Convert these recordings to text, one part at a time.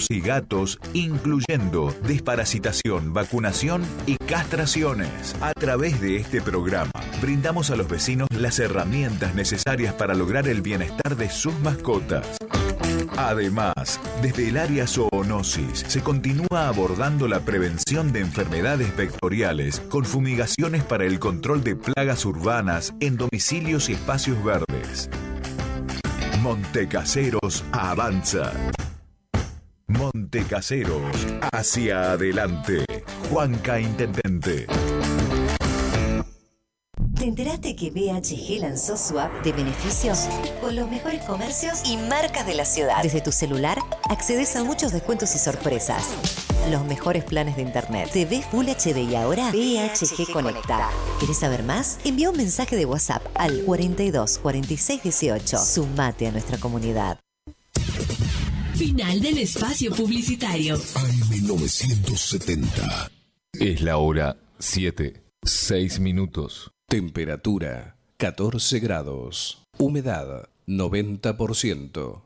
y gatos, incluyendo desparasitación, vacunación y castraciones. A través de este programa, brindamos a los vecinos las herramientas necesarias para lograr el bienestar de sus mascotas. Además, desde el área zoonosis se continúa abordando la prevención de enfermedades vectoriales con fumigaciones para el control de plagas urbanas en domicilios y espacios verdes. Montecaseros avanza. Montecaseros hacia adelante. Juanca Intendente. ¿Te enteraste que BHG lanzó su app de beneficios con los mejores comercios y marcas de la ciudad? Desde tu celular accedes a muchos descuentos y sorpresas. Los mejores planes de internet. TV Full HD y ahora BHG Conecta. ¿Querés saber más? Envía un mensaje de WhatsApp al 42 46 18. Sumate a nuestra comunidad. Final del espacio publicitario. AM970. Es la hora 7:06. Temperatura 14 grados. Humedad 90%.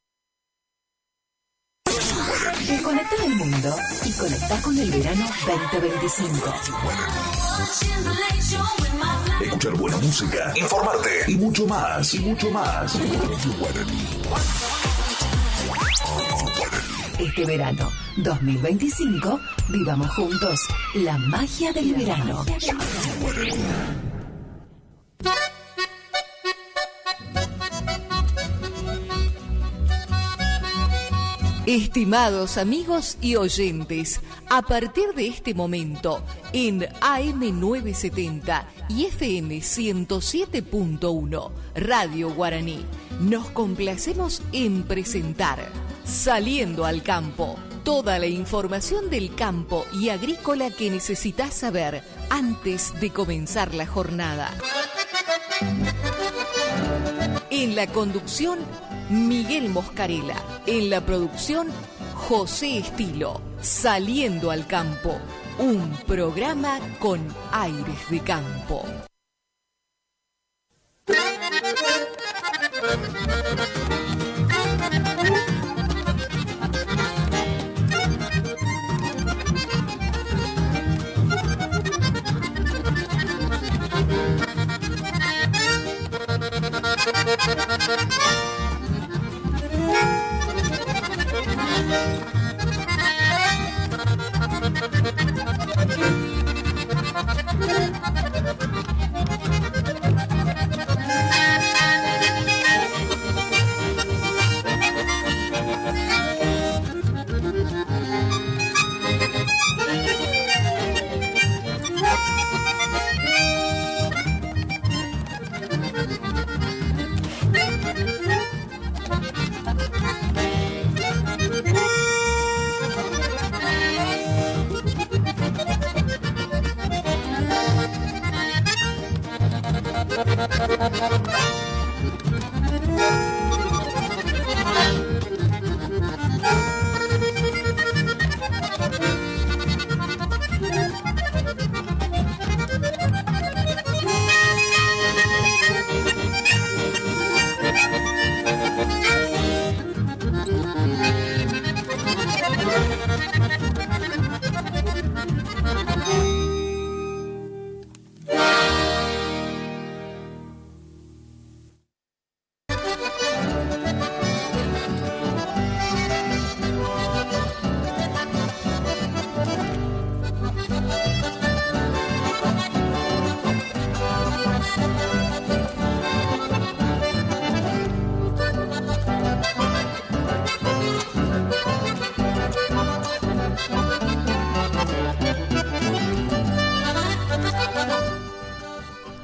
Desconecta del mundo y conecta con el verano 2025. Escuchar buena música, informarte y mucho más. Este verano 2025, vivamos juntos la magia del verano. Estimados amigos y oyentes, a partir de este momento, en AM970 y FM 107.1, Radio Guaraní, nos complacemos en presentar Saliendo al Campo. Toda la información del campo y agrícola que necesitas saber antes de comenzar la jornada. En la conducción, Miguel Moscarela. En la producción, José Estilo. Saliendo al Campo, un programa con aires de campo.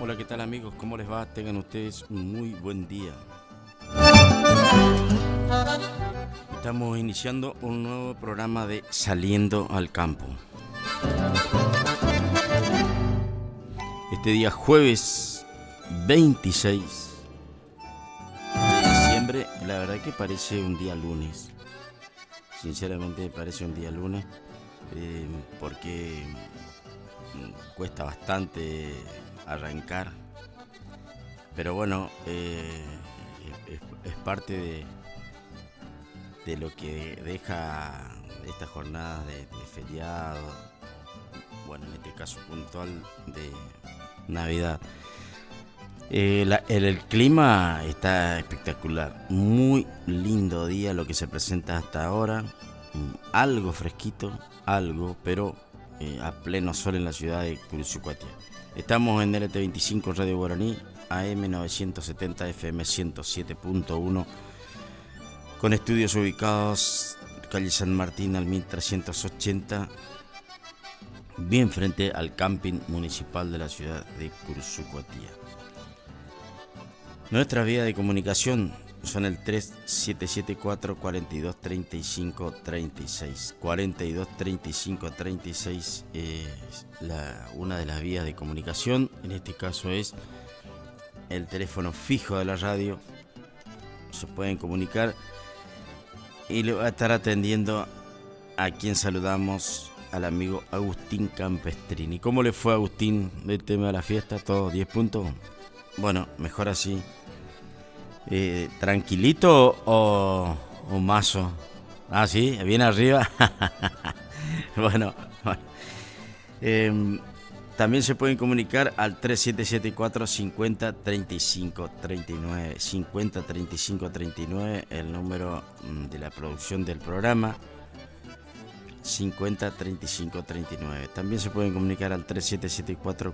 Hola, ¿qué tal amigos? ¿Cómo les va? Tengan ustedes un muy buen día. Estamos iniciando un nuevo programa de Saliendo al Campo. Este día jueves 26 de diciembre, la verdad que parece un día lunes. Sinceramente parece un día lunes porque cuesta bastante arrancar, pero bueno, es parte de lo que deja estas jornadas de feriado, bueno, en este caso puntual de Navidad. El clima está espectacular, muy lindo día lo que se presenta hasta ahora, algo fresquito, pero a pleno sol en la ciudad de Curuzúcuatía. Estamos en LT25 Radio Guaraní, AM 970 FM 107.1, con estudios ubicados calle San Martín al 1380, bien frente al camping municipal de la ciudad de Curuzúcuatía. Nuestras vías de comunicación son el 3774 42 35 36. 42 35 36 es una de las vías de comunicación. En este caso es el teléfono fijo de la radio. Se pueden comunicar y le va a estar atendiendo a quien saludamos, al amigo Agustín Campestrini. ¿Cómo le fue, Agustín, del tema de la fiesta? ¿Todo 10 puntos? Bueno, mejor así. ¿Tranquilito o mazo? Ah, sí, bien arriba. Bueno. También se pueden comunicar al 3774 50 35 39. 50 35 39, el número de la producción del programa. 50 35 39. También se pueden comunicar al 3774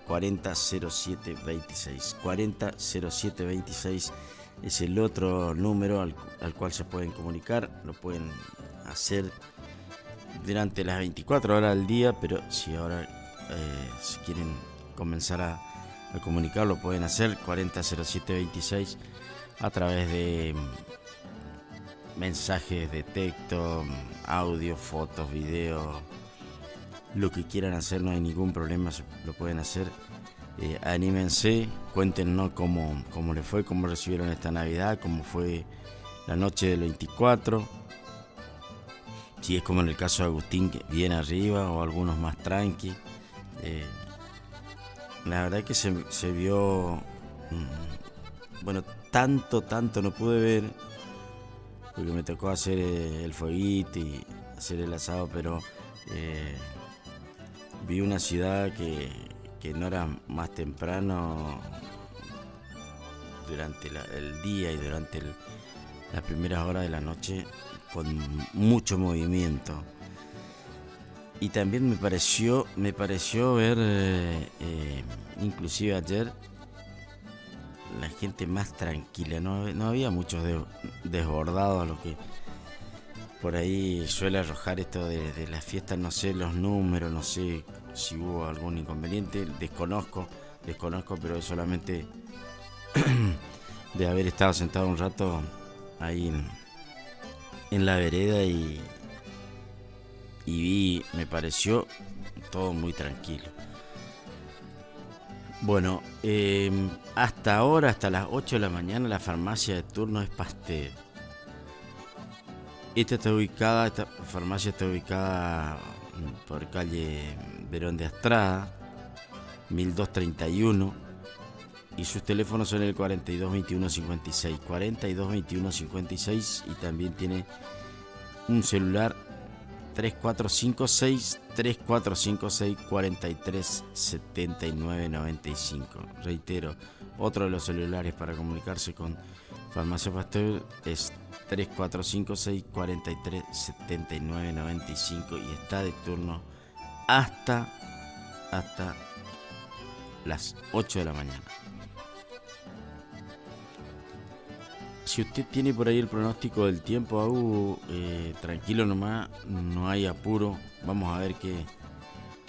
40 07 26. 40 07 26 es el otro número al cual se pueden comunicar. Lo pueden hacer durante las 24 horas del día, pero si ahora si quieren comenzar a comunicar, lo pueden hacer 40 07 26 a través de mensajes de texto, audio, fotos, videos, lo que quieran hacer, no hay ningún problema, lo pueden hacer. Anímense, cuéntenos cómo les fue, cómo recibieron esta Navidad, cómo fue la noche del 24. Si es como en el caso de Agustín, que bien arriba, o algunos más tranqui. La verdad que se vio, bueno, tanto no pude ver, porque me tocó hacer el fueguito y hacer el asado, pero vi una ciudad que no era más temprano durante el día y durante las primeras horas de la noche, con mucho movimiento. Y también me pareció ver, inclusive ayer, la gente más tranquila, no había muchos desbordados, lo que por ahí suele arrojar esto de las fiestas. No sé los números, no sé si hubo algún inconveniente, desconozco, pero es solamente de haber estado sentado un rato ahí en la vereda y vi, me pareció todo muy tranquilo. Bueno, hasta ahora, hasta las 8 de la mañana, la farmacia de turno es Pasteur. Esta farmacia está ubicada por calle Verón de Astrada, 1231, y sus teléfonos son el 42 21 56, 42 21 56, y también tiene un celular 3456 43 79 95. Reitero, otro de los celulares para comunicarse con Farmacia Pasteur es 3456 43 79 95 y está de turno hasta las 8 de la mañana. Si usted tiene por ahí el pronóstico del tiempo, tranquilo nomás, no hay apuro. Vamos a ver qué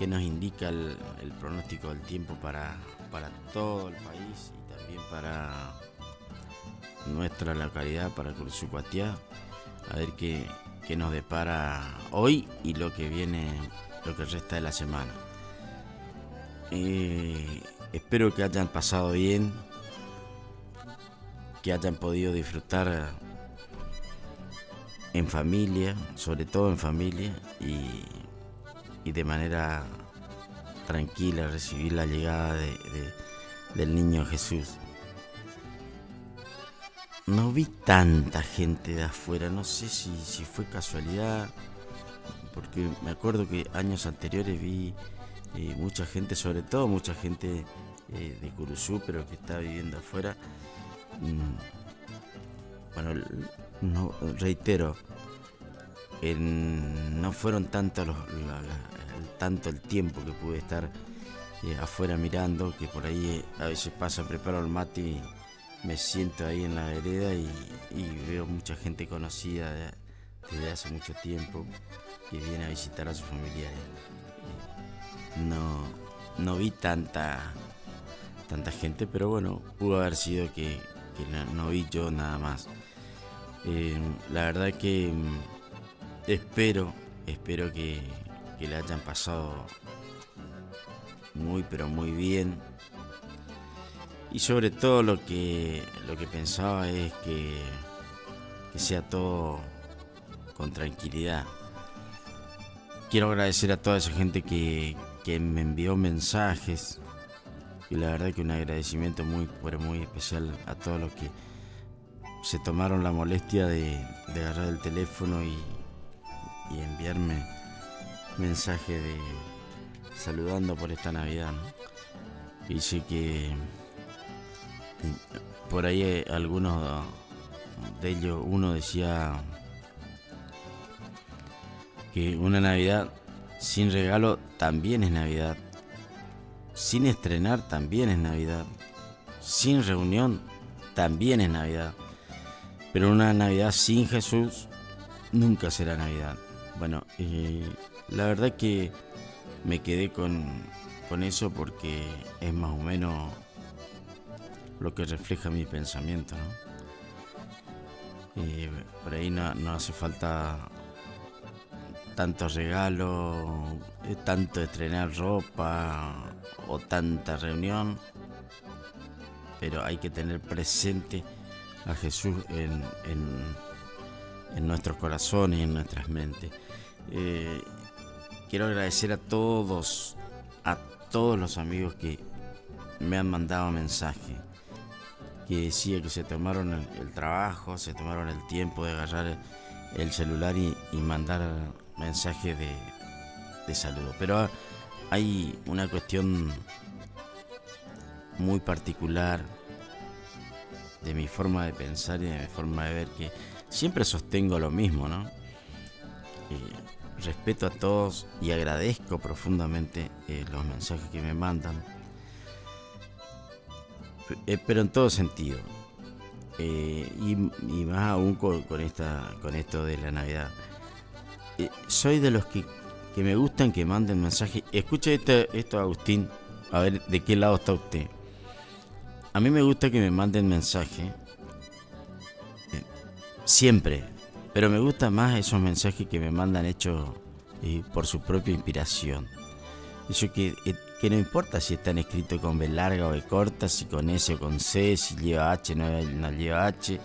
nos indica el pronóstico del tiempo para todo el país y también para nuestra localidad, para Curuzúcuatía. A ver qué nos depara hoy y lo que viene, lo que resta de la semana. Espero que hayan pasado bien, que hayan podido disfrutar en familia, sobre todo en familia, y de manera tranquila recibir la llegada del niño Jesús. no vi tanta gente de afuera, no sé si fue casualidad, porque me acuerdo que años anteriores vi mucha gente, sobre todo mucha gente de Curuzú, pero que está viviendo afuera. Bueno, no, reitero, no fueron tanto tanto el tiempo que pude estar afuera mirando, que por ahí a veces pasa, preparo el mate y me siento ahí en la vereda y veo mucha gente conocida desde hace mucho tiempo que viene a visitar a sus familiares. No vi tanta gente, pero bueno, pudo haber sido que no vi yo nada más. La verdad que espero que le hayan pasado muy pero muy bien, y sobre todo lo que pensaba es que sea todo con tranquilidad. Quiero agradecer a toda esa gente que me envió mensajes, y la verdad que un agradecimiento muy pero muy especial a todos los que se tomaron la molestia de agarrar el teléfono y enviarme mensajes saludando por esta Navidad, ¿no? Dice que por ahí algunos de ellos, uno decía que una Navidad sin regalo también es Navidad, sin estrenar también es Navidad, sin reunión también es Navidad, pero una Navidad sin Jesús nunca será Navidad. Bueno, la verdad que me quedé con eso porque es más o menos lo que refleja mi pensamiento, ¿no? Por ahí no hace falta tantos regalos, tanto estrenar ropa o tanta reunión, pero hay que tener presente a Jesús en nuestros corazones y en nuestras mentes. Quiero agradecer a todos los amigos que me han mandado mensajes, que decía que se tomaron el trabajo, se tomaron el tiempo de agarrar el celular y mandar mensajes de saludo. Pero hay una cuestión muy particular de mi forma de pensar y de mi forma de ver, que siempre sostengo lo mismo, ¿no? Respeto a todos y agradezco profundamente los mensajes que me mandan, pero en todo sentido, y más aún con esto de la Navidad. Soy de los que me gustan que manden mensajes. Escucha esto, Agustín, a ver de qué lado está usted. A mí me gusta que me manden mensajes siempre, pero me gustan más esos mensajes que me mandan hechos por su propia inspiración. Eso que no importa si están escritos con B larga o B corta, si con S o con C, si lleva H o no lleva H,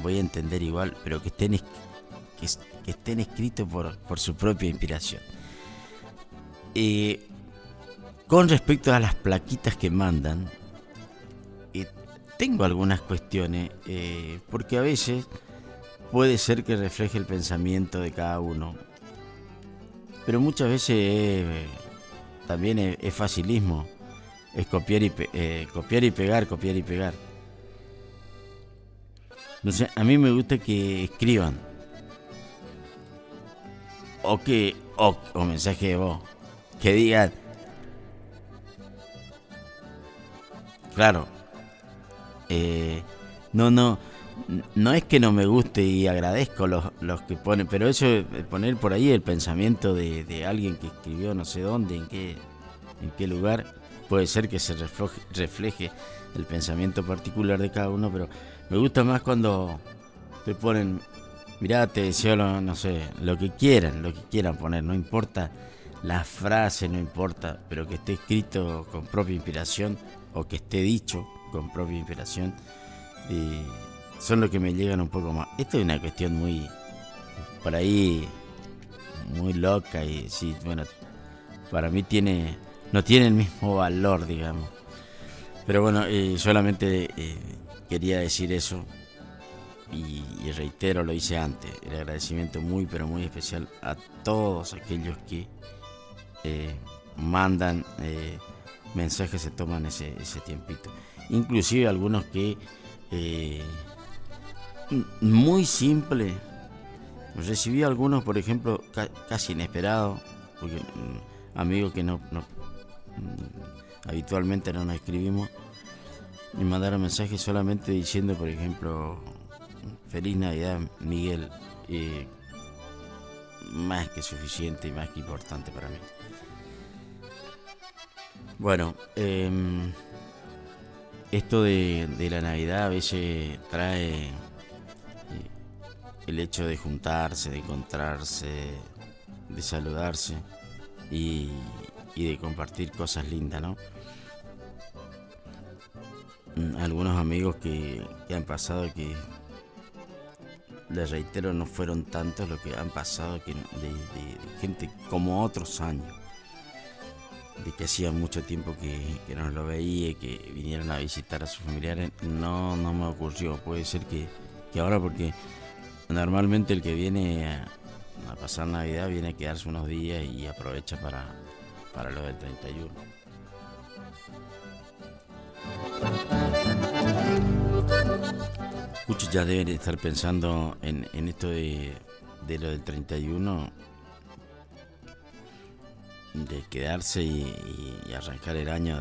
voy a entender igual, pero que estén escritos por su propia inspiración. Con respecto a las plaquitas que mandan, tengo algunas cuestiones, porque a veces puede ser que refleje el pensamiento de cada uno, pero muchas veces también es facilismo, es copiar y pegar. Entonces, a mí me gusta que escriban, o mensaje de voz, que digan, claro, no es que no me guste y agradezco los que ponen, pero eso de poner por ahí el pensamiento de alguien que escribió no sé dónde, en qué lugar, puede ser que se refleje el pensamiento particular de cada uno, pero me gusta más cuando te ponen, mirá, te deseo, no sé, lo que quieran poner, no importa la frase, no importa, pero que esté escrito con propia inspiración o que esté dicho con propia inspiración, son los que me llegan un poco más. Esto es una cuestión muy, por ahí, muy loca, y sí, bueno, para mí no tiene el mismo valor, digamos. Pero bueno, solamente quería decir eso y reitero, lo hice antes, el agradecimiento muy pero muy especial a todos aquellos que mandan mensajes, se toman ese tiempito, inclusive algunos que muy simple. Recibí algunos, por ejemplo, casi inesperados, porque amigos que no habitualmente no nos escribimos, me mandaron mensajes solamente diciendo, por ejemplo, feliz Navidad, Miguel, más que suficiente y más que importante para mí. Bueno, esto de la Navidad a veces trae el hecho de juntarse, de encontrarse, de saludarse y de compartir cosas lindas, ¿no? Algunos amigos que han pasado, que les reitero, no fueron tantos los que han pasado, que de gente como otros años, de que hacía mucho tiempo que no lo veía y que vinieron a visitar a sus familiares. No me ocurrió. Puede ser que ahora, porque normalmente el que viene a pasar Navidad viene a quedarse unos días y aprovecha para lo del 31. Muchos ya deben estar pensando en esto de lo del 31, de quedarse y arrancar el año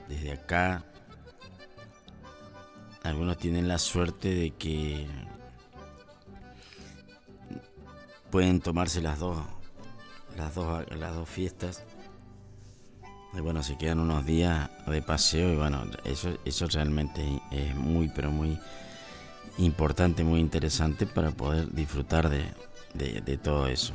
desde acá. Algunos tienen la suerte de que pueden tomarse las dos fiestas. Y bueno, se quedan unos días de paseo y bueno, eso realmente es muy pero muy importante, muy interesante para poder disfrutar de todo eso.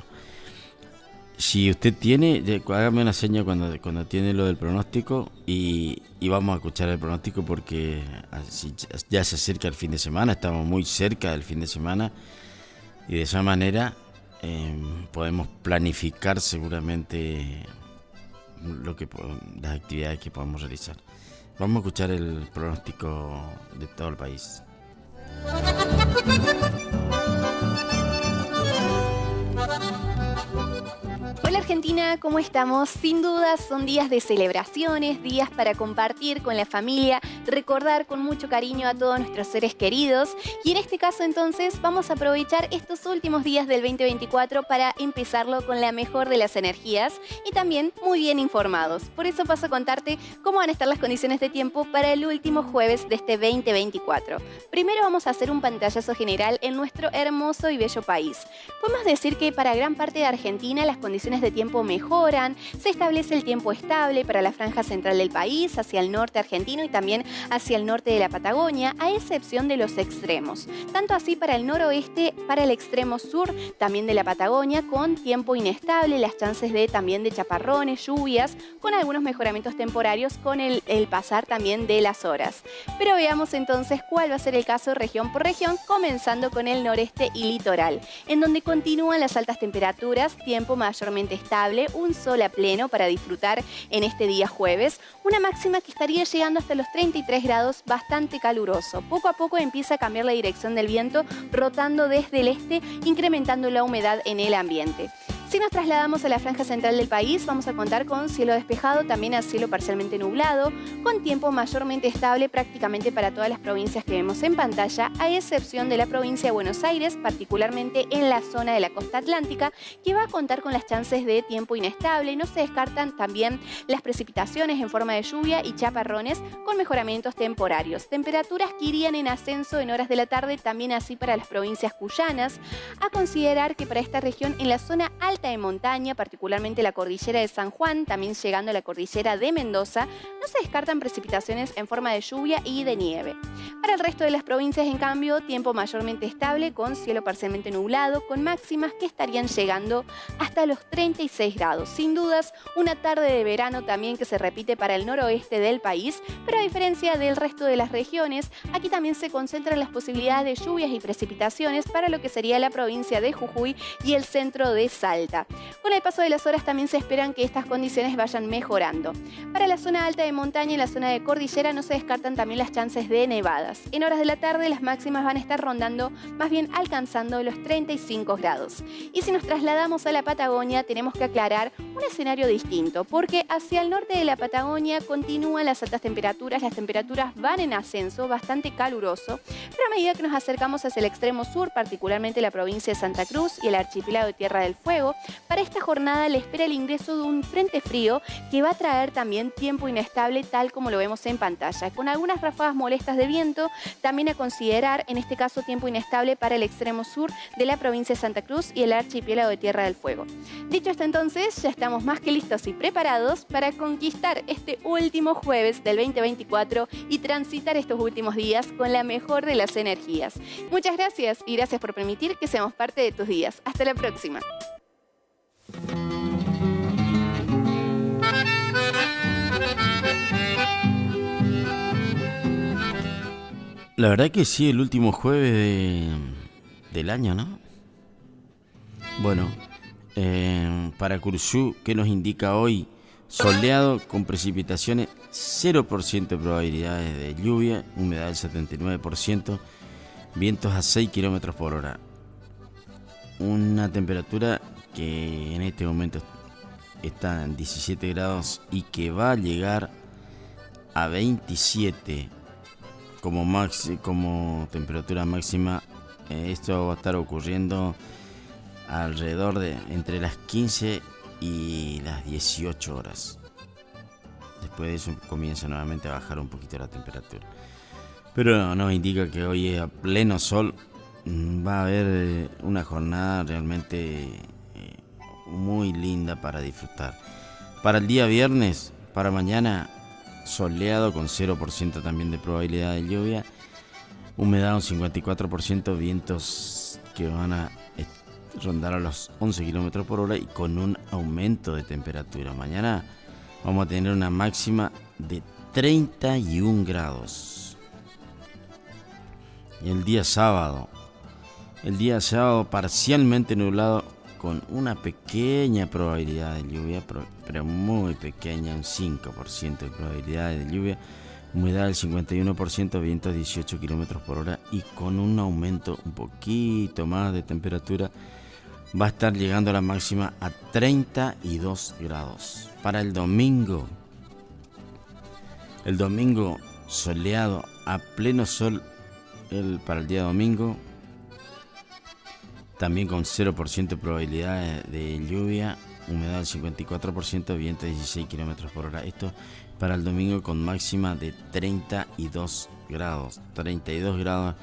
Si usted tiene, hágame una seña cuando tiene lo del pronóstico y vamos a escuchar el pronóstico, porque así ya se acerca el fin de semana, estamos muy cerca del fin de semana y de esa manera podemos planificar seguramente las actividades que podemos realizar. Vamos a escuchar el pronóstico de todo el país. Hola Argentina, ¿cómo estamos? Sin duda son días de celebraciones, días para compartir con la familia, recordar con mucho cariño a todos nuestros seres queridos, y en este caso entonces vamos a aprovechar estos últimos días del 2024 para empezarlo con la mejor de las energías y también muy bien informados. Por eso paso a contarte cómo van a estar las condiciones de tiempo para el último jueves de este 2024. Primero vamos a hacer un pantallazo general en nuestro hermoso y bello país. Podemos decir que para gran parte de Argentina las condiciones de tiempo mejoran, se establece el tiempo estable para la franja central del país, hacia el norte argentino y también hacia el norte de la Patagonia, a excepción de los extremos. Tanto así para el noroeste, para el extremo sur también de la Patagonia, con tiempo inestable, las chances también de chaparrones, lluvias, con algunos mejoramientos temporarios con el pasar también de las horas. Pero veamos entonces cuál va a ser el caso región por región, comenzando con el noreste y litoral, en donde continúan las altas temperaturas, tiempo mayormente estable, un sol a pleno para disfrutar en este día jueves, una máxima que estaría llegando hasta los 33 grados, bastante caluroso. Poco a poco empieza a cambiar la dirección del viento, rotando desde el este, incrementando la humedad en el ambiente. Si nos trasladamos a la franja central del país, vamos a contar con cielo despejado, también a cielo parcialmente nublado, con tiempo mayormente estable prácticamente para todas las provincias que vemos en pantalla, a excepción de la provincia de Buenos Aires, particularmente en la zona de la costa atlántica, que va a contar con las chances de tiempo inestable. No se descartan también las precipitaciones en forma de lluvia y chaparrones con mejoramientos temporarios. Temperaturas que irían en ascenso en horas de la tarde, también así para las provincias cuyanas. A considerar que para esta región, en la zona alta de montaña, particularmente la cordillera de San Juan, también llegando a la cordillera de Mendoza, no se descartan precipitaciones en forma de lluvia y de nieve. Para el resto de las provincias, en cambio, tiempo mayormente estable, con cielo parcialmente nublado, con máximas que estarían llegando hasta los 36 grados. Sin dudas, una tarde de verano también que se repite para el noroeste del país, pero a diferencia del resto de las regiones, aquí también se concentran las posibilidades de lluvias y precipitaciones para lo que sería la provincia de Jujuy y el centro de Salta. alta. Con el paso de las horas también se esperan que estas condiciones vayan mejorando. Para la zona alta de montaña y la zona de cordillera no se descartan también las chances de nevadas. En horas de la tarde las máximas van a estar rondando, más bien alcanzando los 35 grados. Y si nos trasladamos a la Patagonia, tenemos que aclarar un escenario distinto, porque hacia el norte de la Patagonia continúan las altas temperaturas, las temperaturas van en ascenso, bastante caluroso, pero a medida que nos acercamos hacia el extremo sur, particularmente la provincia de Santa Cruz y el archipiélago de Tierra del Fuego, para esta jornada le espera el ingreso de un frente frío que va a traer también tiempo inestable, tal como lo vemos en pantalla, con algunas ráfagas molestas de viento, también a considerar, en este caso tiempo inestable para el extremo sur de la provincia de Santa Cruz y el archipiélago de Tierra del Fuego. Dicho esto entonces, ya estamos más que listos y preparados para conquistar este último jueves del 2024 y transitar estos últimos días con la mejor de las energías. Muchas gracias y gracias por permitir que seamos parte de tus días. Hasta la próxima. La verdad que sí, el último jueves del año, ¿no? Bueno, para Curzú, ¿qué nos indica hoy? Soleado con precipitaciones, 0% de probabilidades de lluvia, humedad del 79%, vientos a 6 km por hora. Una temperatura que en este momento está en 17 grados y que va a llegar a 27 como temperatura máxima. Esto va a estar ocurriendo alrededor de entre las 15 y las 18 horas. Después de eso comienza nuevamente a bajar un poquito la temperatura. Pero nos indica que hoy a pleno sol va a haber una jornada realmente muy linda para disfrutar. Para el día viernes, para mañana, soleado con 0% también de probabilidad de lluvia, humedad un 54%, vientos que van a rondar a los 11 km por hora y con un aumento de temperatura. Mañana vamos a tener una máxima de 31 grados. Y el día sábado parcialmente nublado con una pequeña probabilidad de lluvia, pero muy pequeña, un 5% de probabilidad de lluvia, humedad del 51%, vientos 18 km por hora y con un aumento un poquito más de temperatura. Va a estar llegando a la máxima a 32 grados. Para el domingo soleado a pleno sol para el día domingo, también con 0% de probabilidad de lluvia, humedad del 54%, viento 16 km por hora. Esto para el domingo con máxima de 32 grados. 32 grados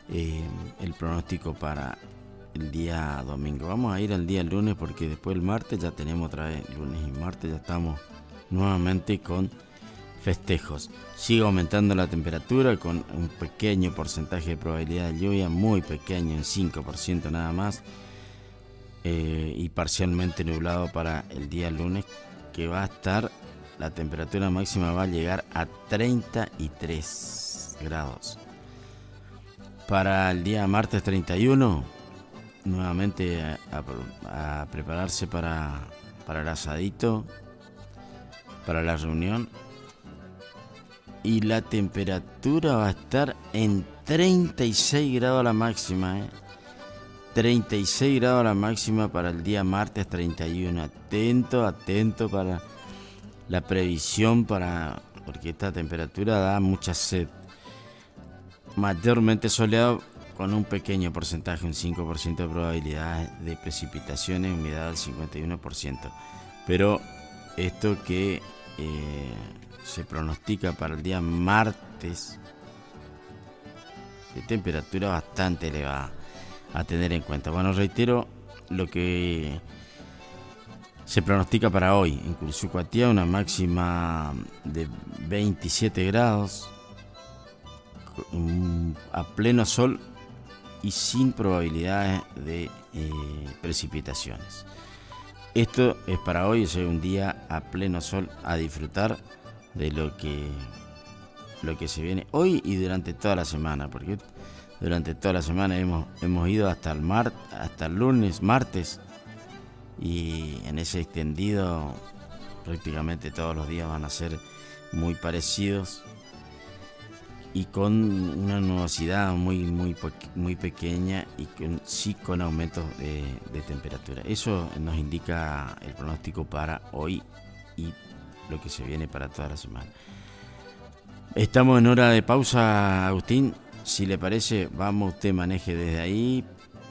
el pronóstico para el día domingo. Vamos a ir al día lunes porque después el martes ya tenemos otra vez, lunes y martes ya estamos nuevamente con festejos. Sigue aumentando la temperatura con un pequeño porcentaje de probabilidad de lluvia, muy pequeño, un 5% nada más, y parcialmente nublado para el día lunes, que va a estar, la temperatura máxima va a llegar a 33 grados. Para el día martes 31, nuevamente a prepararse para el asadito, para la reunión. Y la temperatura va a estar en 36 grados la máxima, 36 grados la máxima para el día martes 31. Atento para la previsión, porque esta temperatura da mucha sed. Mayormente soleado con un pequeño porcentaje, un 5% de probabilidad de precipitaciones, humedad del 51%. Pero esto que se pronostica para el día martes, de temperatura bastante elevada a tener en cuenta. Bueno, reitero lo que se pronostica para hoy. En Cursucuatía una máxima de 27 grados, a pleno sol y sin probabilidades de precipitaciones. Esto es para hoy, es un día a pleno sol, a disfrutar de lo que se viene hoy y durante toda la semana, porque durante toda la semana hemos ido hasta el lunes, martes, y en ese extendido prácticamente todos los días van a ser muy parecidos y con una nubosidad muy pequeña y sí con aumentos de temperatura. Eso nos indica el pronóstico para hoy y lo que se viene para toda la semana. Estamos en hora de pausa, Agustín. Si le parece, usted maneje desde ahí.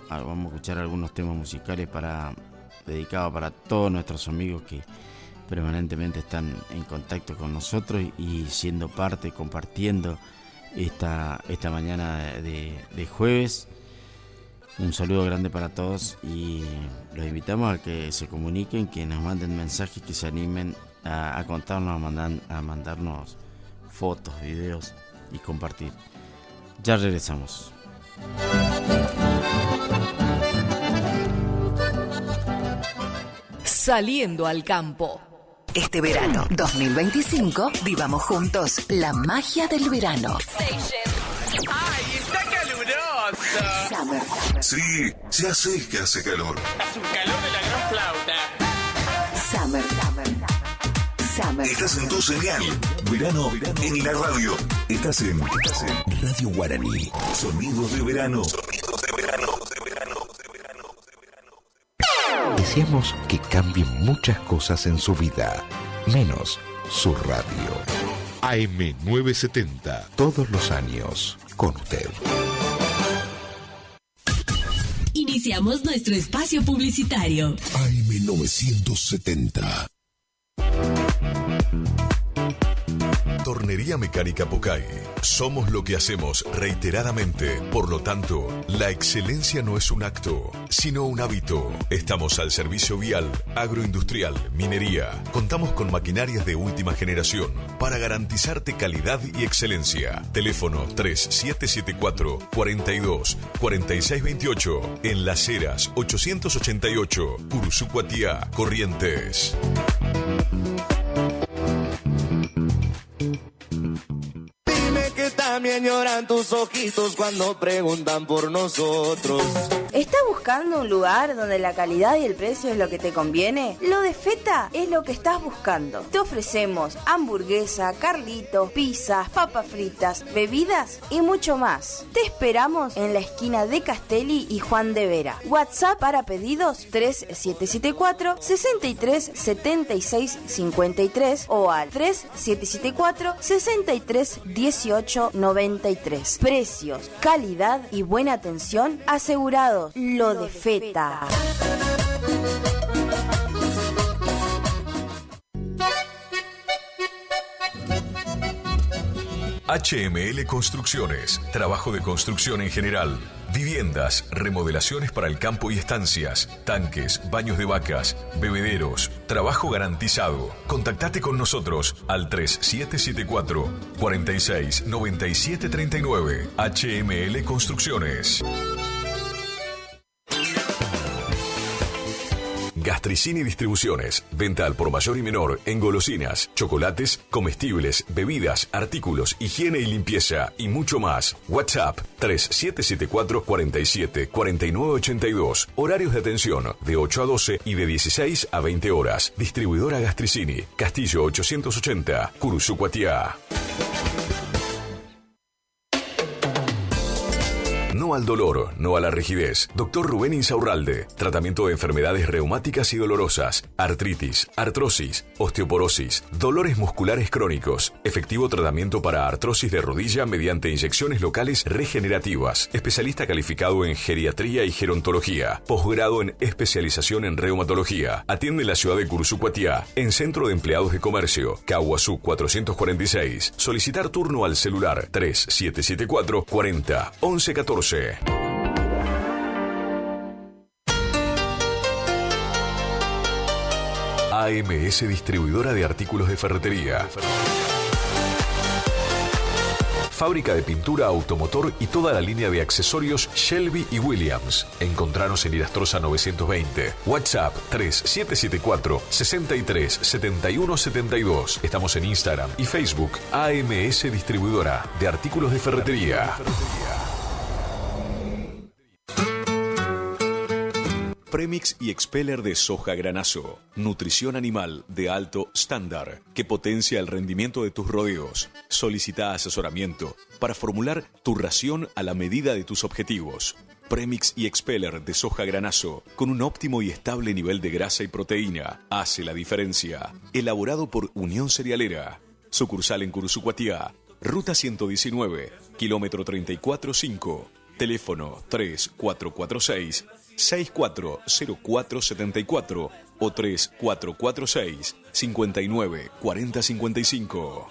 Vamos a escuchar algunos temas musicales dedicados para todos nuestros amigos que permanentemente están en contacto con nosotros y siendo parte, compartiendo esta mañana de jueves. Un saludo grande para todos y los invitamos a que se comuniquen, que nos manden mensajes, que se animen a contarnos, a mandarnos fotos, videos y compartir. Ya regresamos. Saliendo al campo. Este verano 2025 vivamos juntos la magia del verano. ¡Ay, está caluroso! Summer. Sí, ya sé que hace calor. Es un calor de la gran flauta. Summer. Estás en tu señal. Verano en la radio. Estás en Radio Guaraní. Sonidos de verano. Deseamos que cambien muchas cosas en su vida, menos su radio. AM970. Todos los años con usted. Iniciamos nuestro espacio publicitario. AM970. Tornería Mecánica Pocay. Somos lo que hacemos reiteradamente. Por lo tanto, la excelencia no es un acto, sino un hábito. Estamos al servicio vial, agroindustrial, minería. Contamos con maquinarias de última generación para garantizarte calidad y excelencia. Teléfono 3774 42 46 28. En Las Heras 888, Curuzú-Cuatiá, Corrientes. También lloran tus ojitos cuando preguntan por nosotros. ¿Estás buscando un lugar donde la calidad y el precio es lo que te conviene? Lo de Feta es lo que estás buscando. Te ofrecemos hamburguesa, carlitos, pizzas, papas fritas, bebidas y mucho más. Te esperamos en la esquina de Castelli y Juan de Vera. WhatsApp para pedidos 3774 63 76 53 o al 3774 63 18 93. Precios, calidad y buena atención asegurados. Lo de Feta. HML Construcciones. Trabajo de construcción en general. Viviendas, remodelaciones para el campo y estancias, tanques, baños de vacas, bebederos, trabajo garantizado. Contactate con nosotros al 3774 46 97 39. HML Construcciones. Gastricini Distribuciones. Venta al por mayor y menor en golosinas, chocolates, comestibles, bebidas, artículos, higiene y limpieza y mucho más. WhatsApp 3774 47 49 82. Horarios de atención de 8 a 12 y de 16 a 20 horas. Distribuidora Gastricini. Castillo 880, Curuzú-Cuatiá. No al dolor, no a la rigidez. Dr. Rubén Insaurralde. Tratamiento de enfermedades reumáticas y dolorosas, artritis, artrosis, osteoporosis, dolores musculares crónicos. Efectivo tratamiento para artrosis de rodilla mediante inyecciones locales regenerativas. Especialista calificado en geriatría y gerontología. Posgrado en especialización en reumatología. Atiende en la ciudad de Curuzú-Cuatiá, en Centro de Empleados de Comercio, Caguazú 446. Solicitar turno al celular 3774 40 11 14. AMS Distribuidora de Artículos de Ferretería. Fábrica de pintura, automotor y toda la línea de accesorios Shelby y Williams. Encontranos en Irastrosa 920. WhatsApp 3774 63 71 72. Estamos en Instagram y Facebook. AMS Distribuidora de Artículos de Ferretería. Premix y Expeller de soja granazo. Nutrición animal de alto estándar que potencia el rendimiento de tus rodeos. Solicita asesoramiento para formular tu ración a la medida de tus objetivos. Premix y Expeller de soja granazo con un óptimo y estable nivel de grasa y proteína hace la diferencia. Elaborado por Unión Cerealera. Sucursal en Curuzucuatiá, Ruta 119, kilómetro 34,5. Teléfono 3446-640474 o 3446-594055.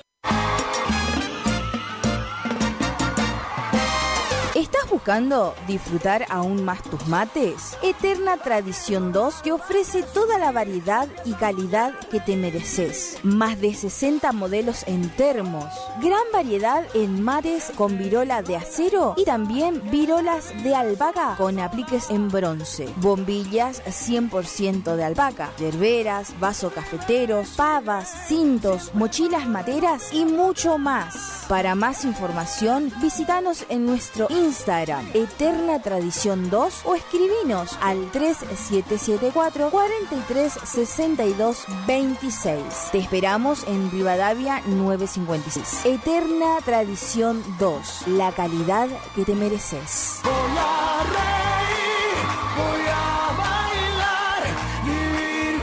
¿Estás buscando disfrutar aún más tus mates? Eterna Tradición 2 te ofrece toda la variedad y calidad que te mereces. Más de 60 modelos en termos, gran variedad en mates con virola de acero y también virolas de albahaca con apliques en bronce, bombillas 100% de albahaca, yerberas, vasos cafeteros, pavas, cintos, mochilas materas y mucho más. Para más información, visítanos en nuestro Instagram, Eterna Tradición 2, o escribinos al 3774 436226. Te esperamos en Rivadavia 956. Eterna Tradición 2, la calidad que te mereces. Voy a reír, voy a bailar, vivir.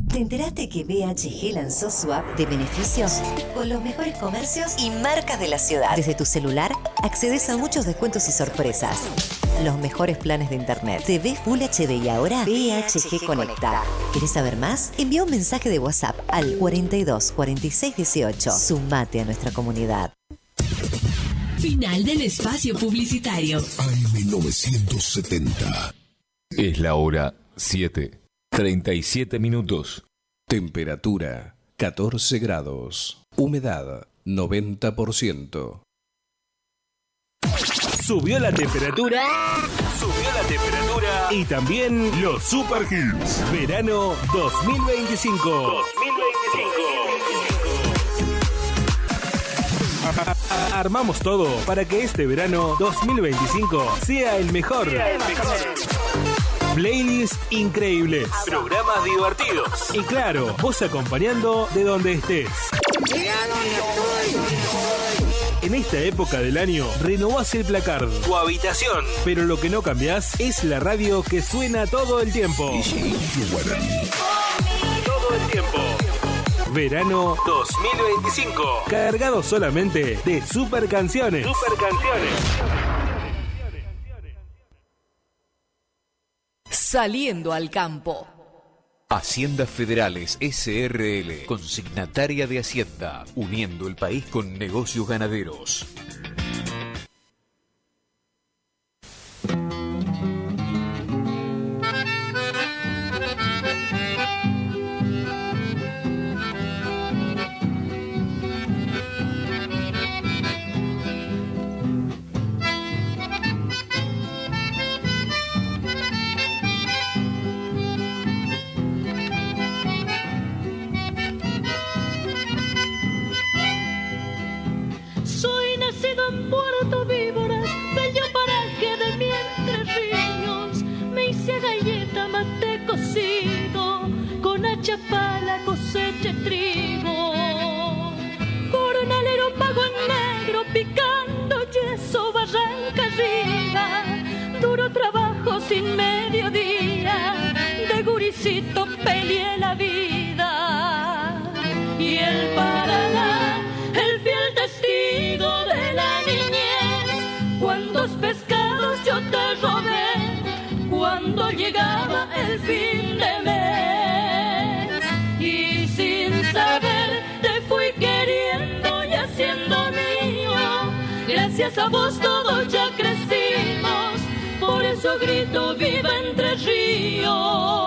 ¿Te enteraste que BHG lanzó su app de beneficios con los mejores comercios y marcas de la ciudad? Desde tu celular accedes a muchos descuentos y sorpresas. Los mejores planes de internet, TV Full HD y ahora BHG Conecta. ¿Querés saber más? Envía un mensaje de WhatsApp al 42 46 18. Sumate a nuestra comunidad. Final del espacio publicitario. AM970. Es la hora 7:37. Temperatura 14 grados. Humedad 90%. Subió la temperatura. Subió la temperatura. Y también los Super Hits. Verano 2025. Armamos todo para que este verano 2025 sea el mejor. Playlists increíbles, programas divertidos y claro, vos acompañando de donde estés. En esta época del año, renovás el placard, tu habitación, pero lo que no cambiás es la radio que suena todo el tiempo. Todo el tiempo. Verano 2025, cargado solamente de super canciones. Saliendo al campo. Haciendas Federales SRL, consignataria de Hacienda, uniendo el país con negocios ganaderos. Para la cosecha de trigo, coronalero pago en negro, picando yeso, barranca arriba, duro trabajo sin mediodía, de guricito peleé la vida. Y el Paraná, el fiel testigo de la niñez, cuántos pescados yo te robé, cuando llegaba el fin de mes. Saber, te fui queriendo y haciendo mío. Gracias a vos todos ya crecimos, por eso grito viva Entre Ríos.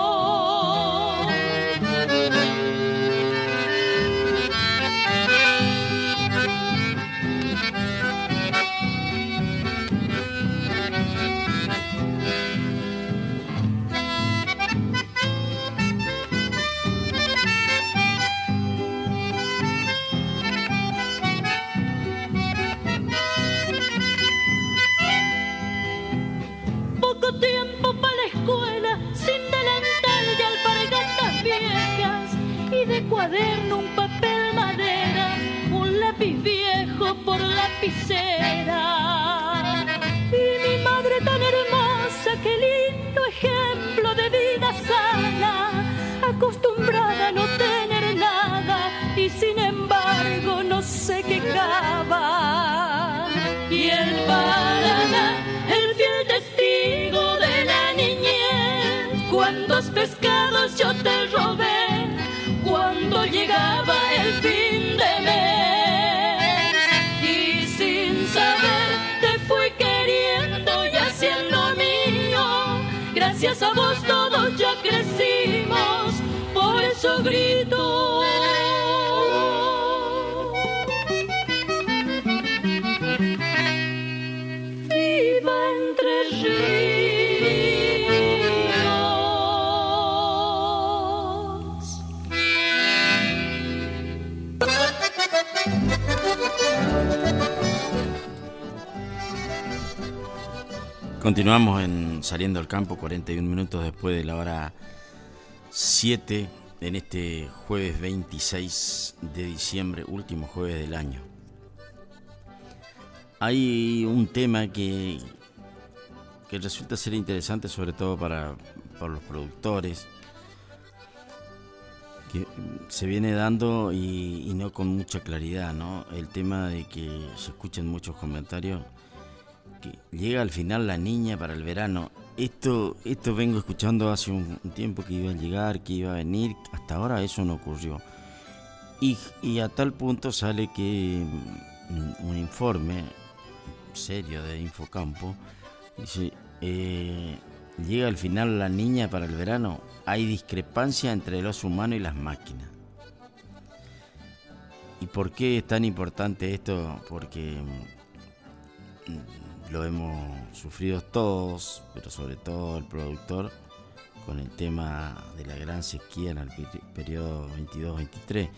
cuaderno, un papel madera, un lápiz viejo por lapicera. Y mi madre tan hermosa, qué lindo ejemplo de vida sana, acostumbrada a no tener nada y sin embargo no se quejaba. Y el Paraná, el fiel testigo de la niñez, cuántos pescados yo te robé cuando llegaba el fin de mes. Y sin saber te fui queriendo y haciendo mío, gracias a vos todos ya crecimos, por eso grito. Continuamos en Saliendo al Campo, 41 minutos después de la hora 7, en este jueves 26 de diciembre, último jueves del año. Hay un tema que resulta ser interesante, sobre todo para los productores, que se viene dando y no con mucha claridad, ¿no? El tema de que se escuchan muchos comentarios que llega al final la niña para el verano. Esto vengo escuchando hace un tiempo, que iba a llegar, que iba a venir. Hasta ahora eso no ocurrió. Y a tal punto sale que un informe serio de Infocampo dice, llega al final la niña para el verano. Hay discrepancia entre el oso humano y las máquinas. ¿Y por qué es tan importante esto? Porque lo hemos sufrido todos, pero sobre todo el productor, con el tema de la gran sequía en el periodo 22-23.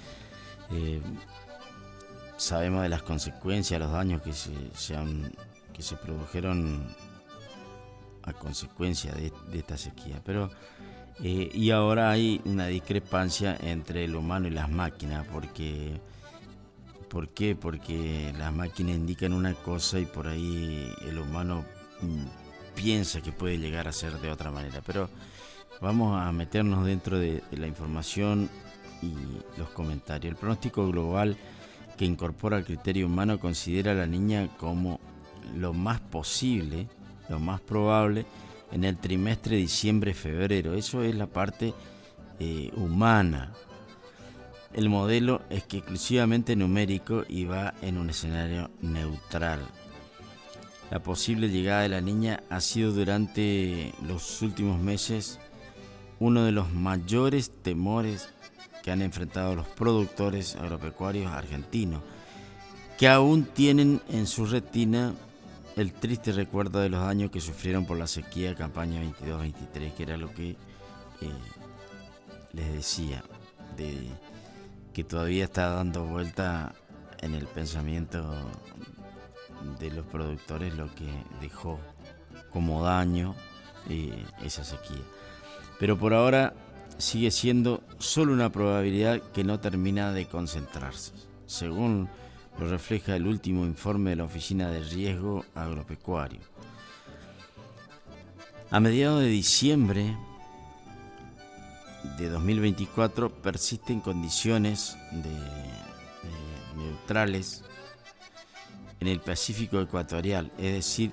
Sabemos de las consecuencias, los daños que se produjeron a consecuencia de esta sequía. Pero y ahora hay una discrepancia entre el humano y las máquinas, porque ¿por qué? Porque las máquinas indican una cosa y por ahí el humano piensa que puede llegar a ser de otra manera. Pero vamos a meternos dentro de la información y los comentarios. El pronóstico global, que incorpora el criterio humano, considera a la niña como lo más posible, lo más probable, en el trimestre diciembre-febrero. Eso es la parte humana. El modelo es que exclusivamente numérico y va en un escenario neutral. La posible llegada de la niña ha sido durante los últimos meses uno de los mayores temores que han enfrentado los productores agropecuarios argentinos, que aún tienen en su retina el triste recuerdo de los daños que sufrieron por la sequía de campaña 22-23, que era lo que les decía, que todavía está dando vuelta en el pensamiento de los productores lo que dejó como daño esa sequía. Pero por ahora sigue siendo solo una probabilidad que no termina de concentrarse, según lo refleja el último informe de la Oficina de Riesgo Agropecuario. A mediados de diciembre de 2024 persisten condiciones neutrales en el Pacífico ecuatorial, es decir,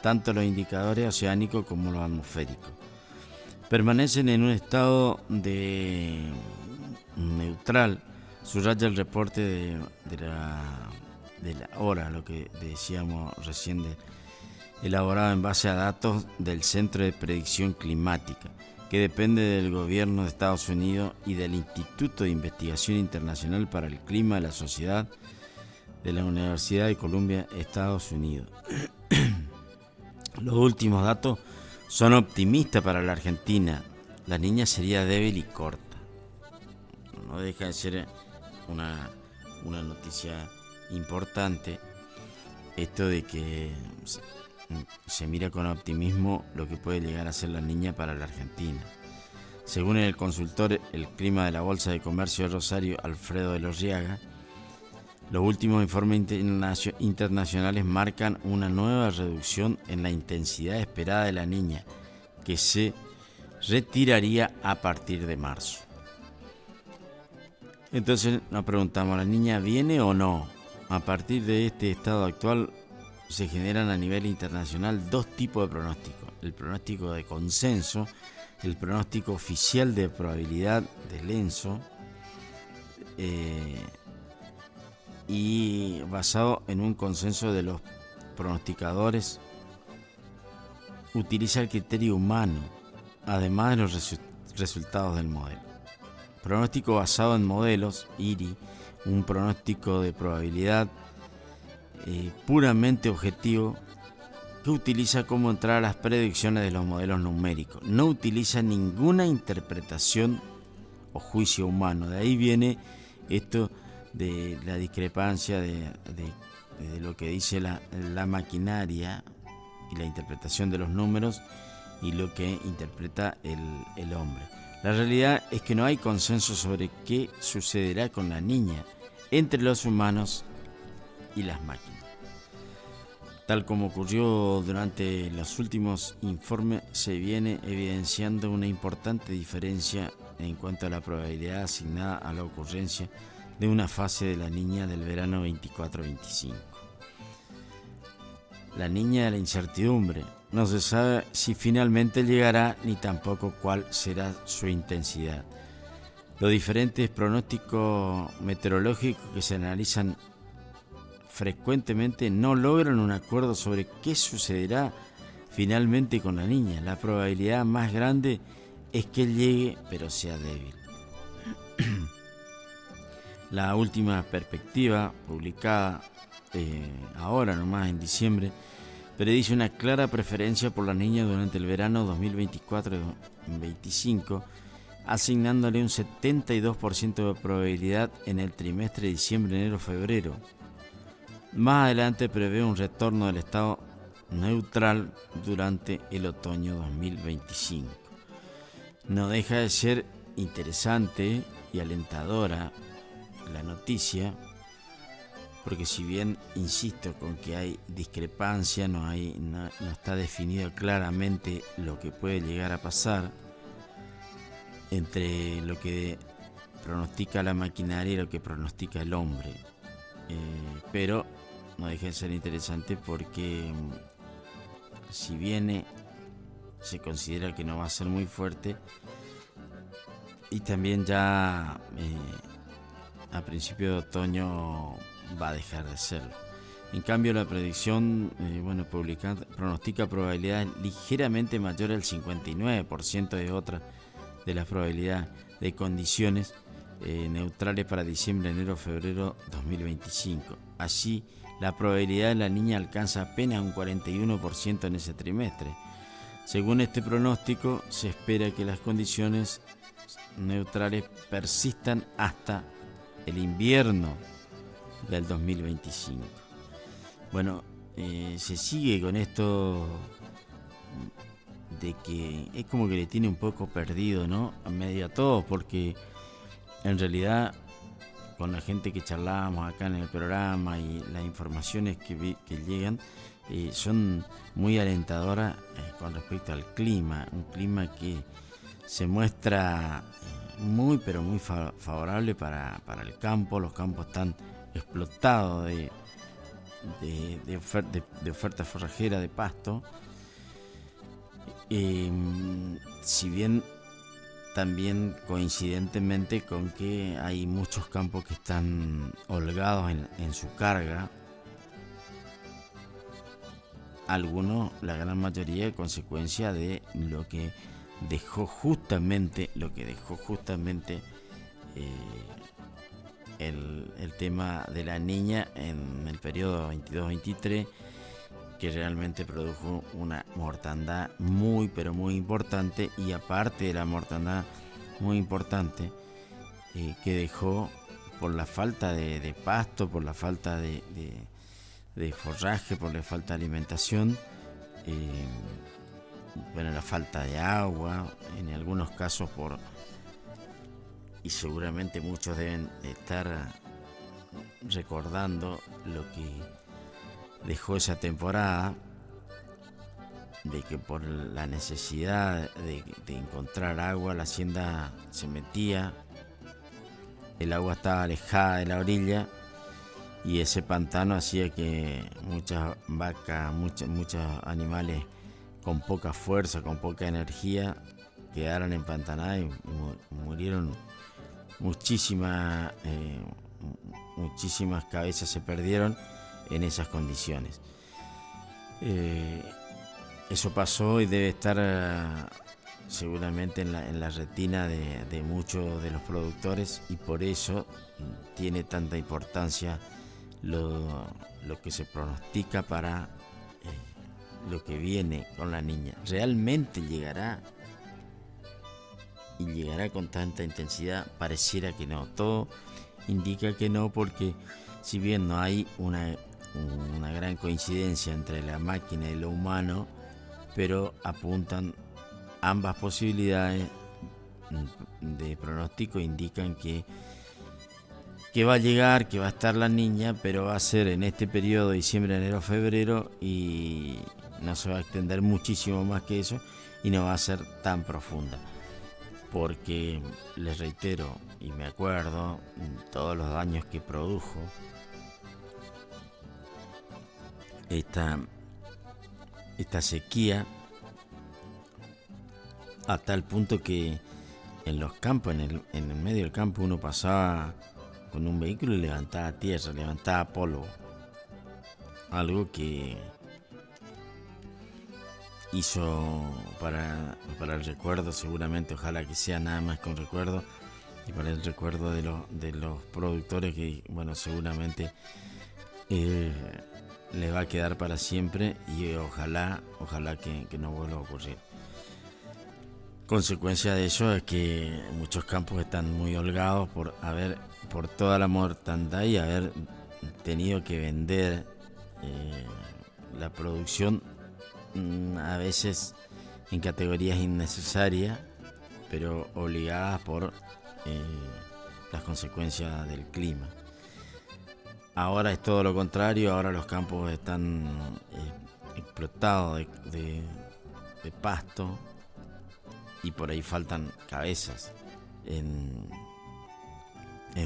tanto los indicadores oceánicos como los atmosféricos permanecen en un estado de neutral, subraya el reporte de la hora, lo que decíamos recién, elaborado en base a datos del Centro de Predicción Climática, que depende del gobierno de Estados Unidos y del Instituto de Investigación Internacional para el Clima de la Sociedad de la Universidad de Columbia, Estados Unidos. Los últimos datos son optimistas para la Argentina. La niña sería débil y corta. No deja de ser una noticia importante esto de que se mira con optimismo lo que puede llegar a ser la niña para la Argentina. Según el consultor El Clima de la Bolsa de Comercio de Rosario, Alfredo de Lorriaga, los últimos informes internacionales marcan una nueva reducción en la intensidad esperada de la niña, que se retiraría a partir de marzo. Entonces nos preguntamos, ¿la niña viene o no? A partir de este estado actual se generan a nivel internacional dos tipos de pronósticos. El pronóstico de consenso, el pronóstico oficial de probabilidad del ENSO, y basado en un consenso de los pronosticadores, utiliza el criterio humano, además de los resultados del modelo. Pronóstico basado en modelos, IRI, un pronóstico de probabilidad puramente objetivo que utiliza como entrada las predicciones de los modelos numéricos. No utiliza ninguna interpretación o juicio humano. De ahí viene esto de la discrepancia de lo que dice la maquinaria y la interpretación de los números y lo que interpreta el hombre. La realidad es que no hay consenso sobre qué sucederá con la niña entre los humanos y las máquinas. Tal como ocurrió durante los últimos informes, se viene evidenciando una importante diferencia en cuanto a la probabilidad asignada a la ocurrencia de una fase de la niña del verano 24-25. La niña de la incertidumbre. No se sabe si finalmente llegará ni tampoco cuál será su intensidad. Los diferentes pronósticos meteorológicos que se analizan frecuentemente no logran un acuerdo sobre qué sucederá finalmente con la niña. La probabilidad más grande es que llegue, pero sea débil. La última perspectiva, publicada ahora nomás en diciembre, predice una clara preferencia por la niña durante el verano 2024-25, asignándole un 72% de probabilidad en el trimestre de diciembre, enero, febrero. Más adelante prevé un retorno del estado neutral durante el otoño 2025. No deja de ser interesante y alentadora la noticia, porque si bien insisto con que hay discrepancia, no está definido claramente lo que puede llegar a pasar entre lo que pronostica la maquinaria y lo que pronostica el hombre, pero no deja de ser interesante porque si viene se considera que no va a ser muy fuerte y también ya a principio de otoño va a dejar de serlo. En cambio, la predicción pronostica probabilidades ligeramente mayor al 59% de otras de las probabilidades de condiciones neutrales para diciembre, enero, febrero 2025. Así, la probabilidad de la niña alcanza apenas un 41% en ese trimestre. Según este pronóstico, se espera que las condiciones neutrales persistan hasta el invierno del 2025. Bueno, se sigue con esto de que es como que le tiene un poco perdido, ¿no? A medio a todos, porque en realidad con la gente que charlábamos acá en el programa y las informaciones que llegan son muy alentadoras con respecto al clima, un clima que se muestra muy pero muy favorable para el campo. Los campos están explotados de oferta forrajera de pasto, si bien también coincidentemente con que hay muchos campos que están holgados en su carga, algunos, la gran mayoría, consecuencia de lo que dejó justamente el tema de la niña en el periodo 22-23, que realmente produjo una mortandad muy pero muy importante, y aparte de la mortandad muy importante que dejó por la falta de pasto, por la falta de forraje, por la falta de alimentación, bueno, la falta de agua, en algunos casos y seguramente muchos deben estar recordando lo que dejó esa temporada, de que por la necesidad de encontrar agua, la hacienda se metía, el agua estaba alejada de la orilla y ese pantano hacía que muchas vacas, muchos animales con poca fuerza, con poca energía, quedaran empantanadas y murieron muchísimas cabezas se perdieron en esas condiciones. Eso pasó y debe estar seguramente en la retina de muchos de los productores, y por eso tiene tanta importancia lo que se pronostica para lo que viene con la niña. ¿Realmente llegará? Y llegará con tanta intensidad. Pareciera que no. Todo indica que no, porque si bien no hay una gran coincidencia entre la máquina y lo humano, pero apuntan ambas posibilidades de pronóstico, indican que va a llegar, que va a estar la niña, pero va a ser en este periodo, diciembre, enero, febrero, y no se va a extender muchísimo más que eso, y no va a ser tan profunda. Porque, les reitero, y me acuerdo, todos los daños que produjo esta sequía, a tal punto que en los campos, en el medio del campo, uno pasaba con un vehículo y levantaba tierra, levantaba polvo. Algo que hizo para el recuerdo, seguramente, ojalá que sea nada más que un recuerdo, y para el recuerdo de los productores, que bueno, seguramente le va a quedar para siempre, y ojalá que no vuelva a ocurrir. Consecuencia de eso es que muchos campos están muy holgados por toda la mortandad y haber tenido que vender la producción, a veces en categorías innecesarias, pero obligadas por las consecuencias del clima. Ahora es todo lo contrario, ahora los campos están explotados de pasto, y por ahí faltan cabezas. En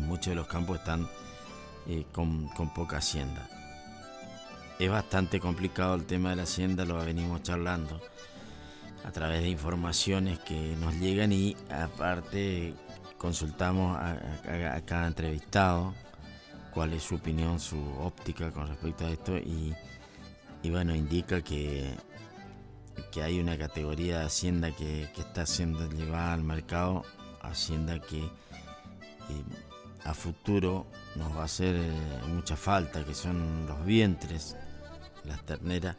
muchos de los campos están con poca hacienda. Es bastante complicado el tema de la hacienda, lo venimos charlando a través de informaciones que nos llegan, y aparte consultamos a cada entrevistado cuál es su opinión, su óptica con respecto a esto, y bueno, indica que hay una categoría de hacienda que está siendo llevada al mercado, hacienda que a futuro nos va a hacer mucha falta, que son los vientres, las terneras.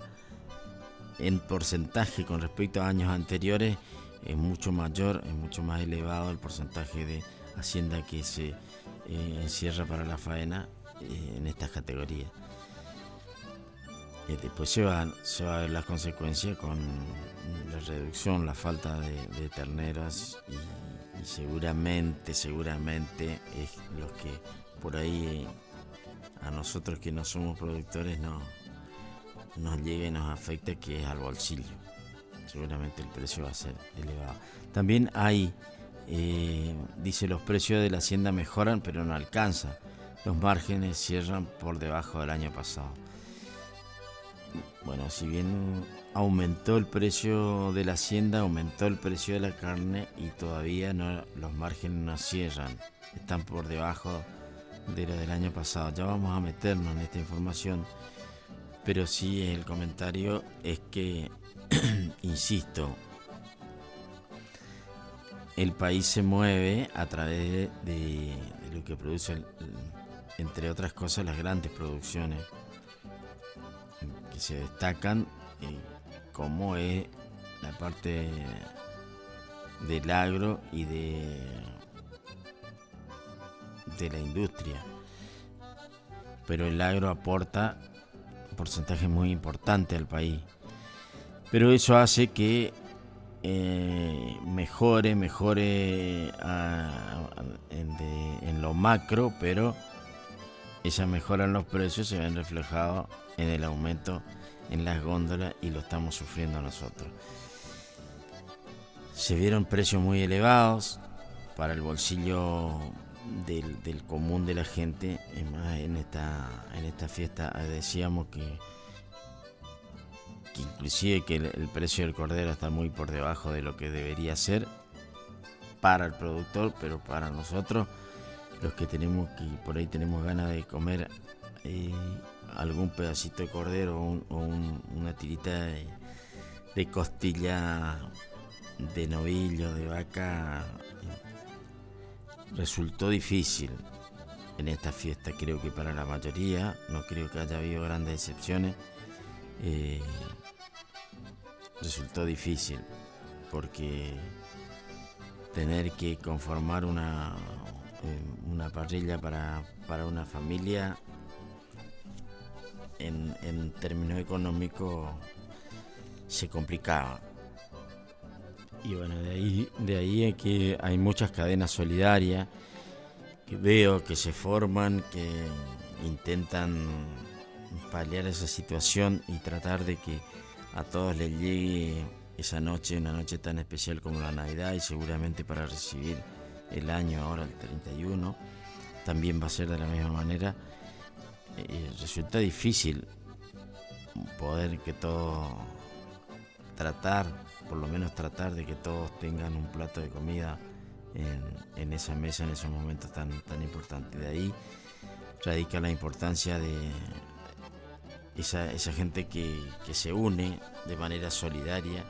En porcentaje con respecto a años anteriores es mucho mayor, es mucho más elevado el porcentaje de hacienda que se encierra para la faena en estas categorías. Después se va a ver las consecuencias con la reducción, la falta de terneras, y seguramente es lo que por ahí a nosotros que no somos productores nos llega y nos afecta, que es al bolsillo. Seguramente el precio va a ser elevado. También dice, los precios de la hacienda mejoran, pero no alcanza. Los márgenes cierran por debajo del año pasado. Bueno, si bien aumentó el precio de la hacienda, aumentó el precio de la carne, y todavía los márgenes no cierran, están por debajo de lo del año pasado. Ya vamos a meternos en esta información, pero sí, el comentario es que, insisto, el país se mueve a través de lo que produce, entre otras cosas, las grandes producciones que se destacan, como es la parte del agro y de la industria. Pero el agro aporta un porcentaje muy importante al país. Pero eso hace que mejore en lo macro, pero esa mejora en los precios se ven reflejados en el aumento en las góndolas y lo estamos sufriendo nosotros. Se vieron precios muy elevados para el bolsillo del común de la gente. Más en esta fiesta decíamos que inclusive que el precio del cordero está muy por debajo de lo que debería ser para el productor, pero para nosotros, los que por ahí tenemos ganas de comer algún pedacito de cordero o una tirita de costilla de novillo, de vaca, resultó difícil en esta fiesta. Creo que para la mayoría, no creo que haya habido grandes excepciones. Resultó difícil porque tener que conformar una parrilla para una familia en términos económicos se complicaba. Y bueno, de ahí es que hay muchas cadenas solidarias que veo que se forman, que intentan paliar esa situación y tratar de que a todos les llegue esa noche, una noche tan especial como la Navidad, y seguramente para recibir el año ahora el 31 también va a ser de la misma manera. Resulta difícil poder que todos por lo menos tratar de que todos tengan un plato de comida en esa mesa en esos momentos tan importantes. De ahí radica la importancia de esa gente que se une de manera solidaria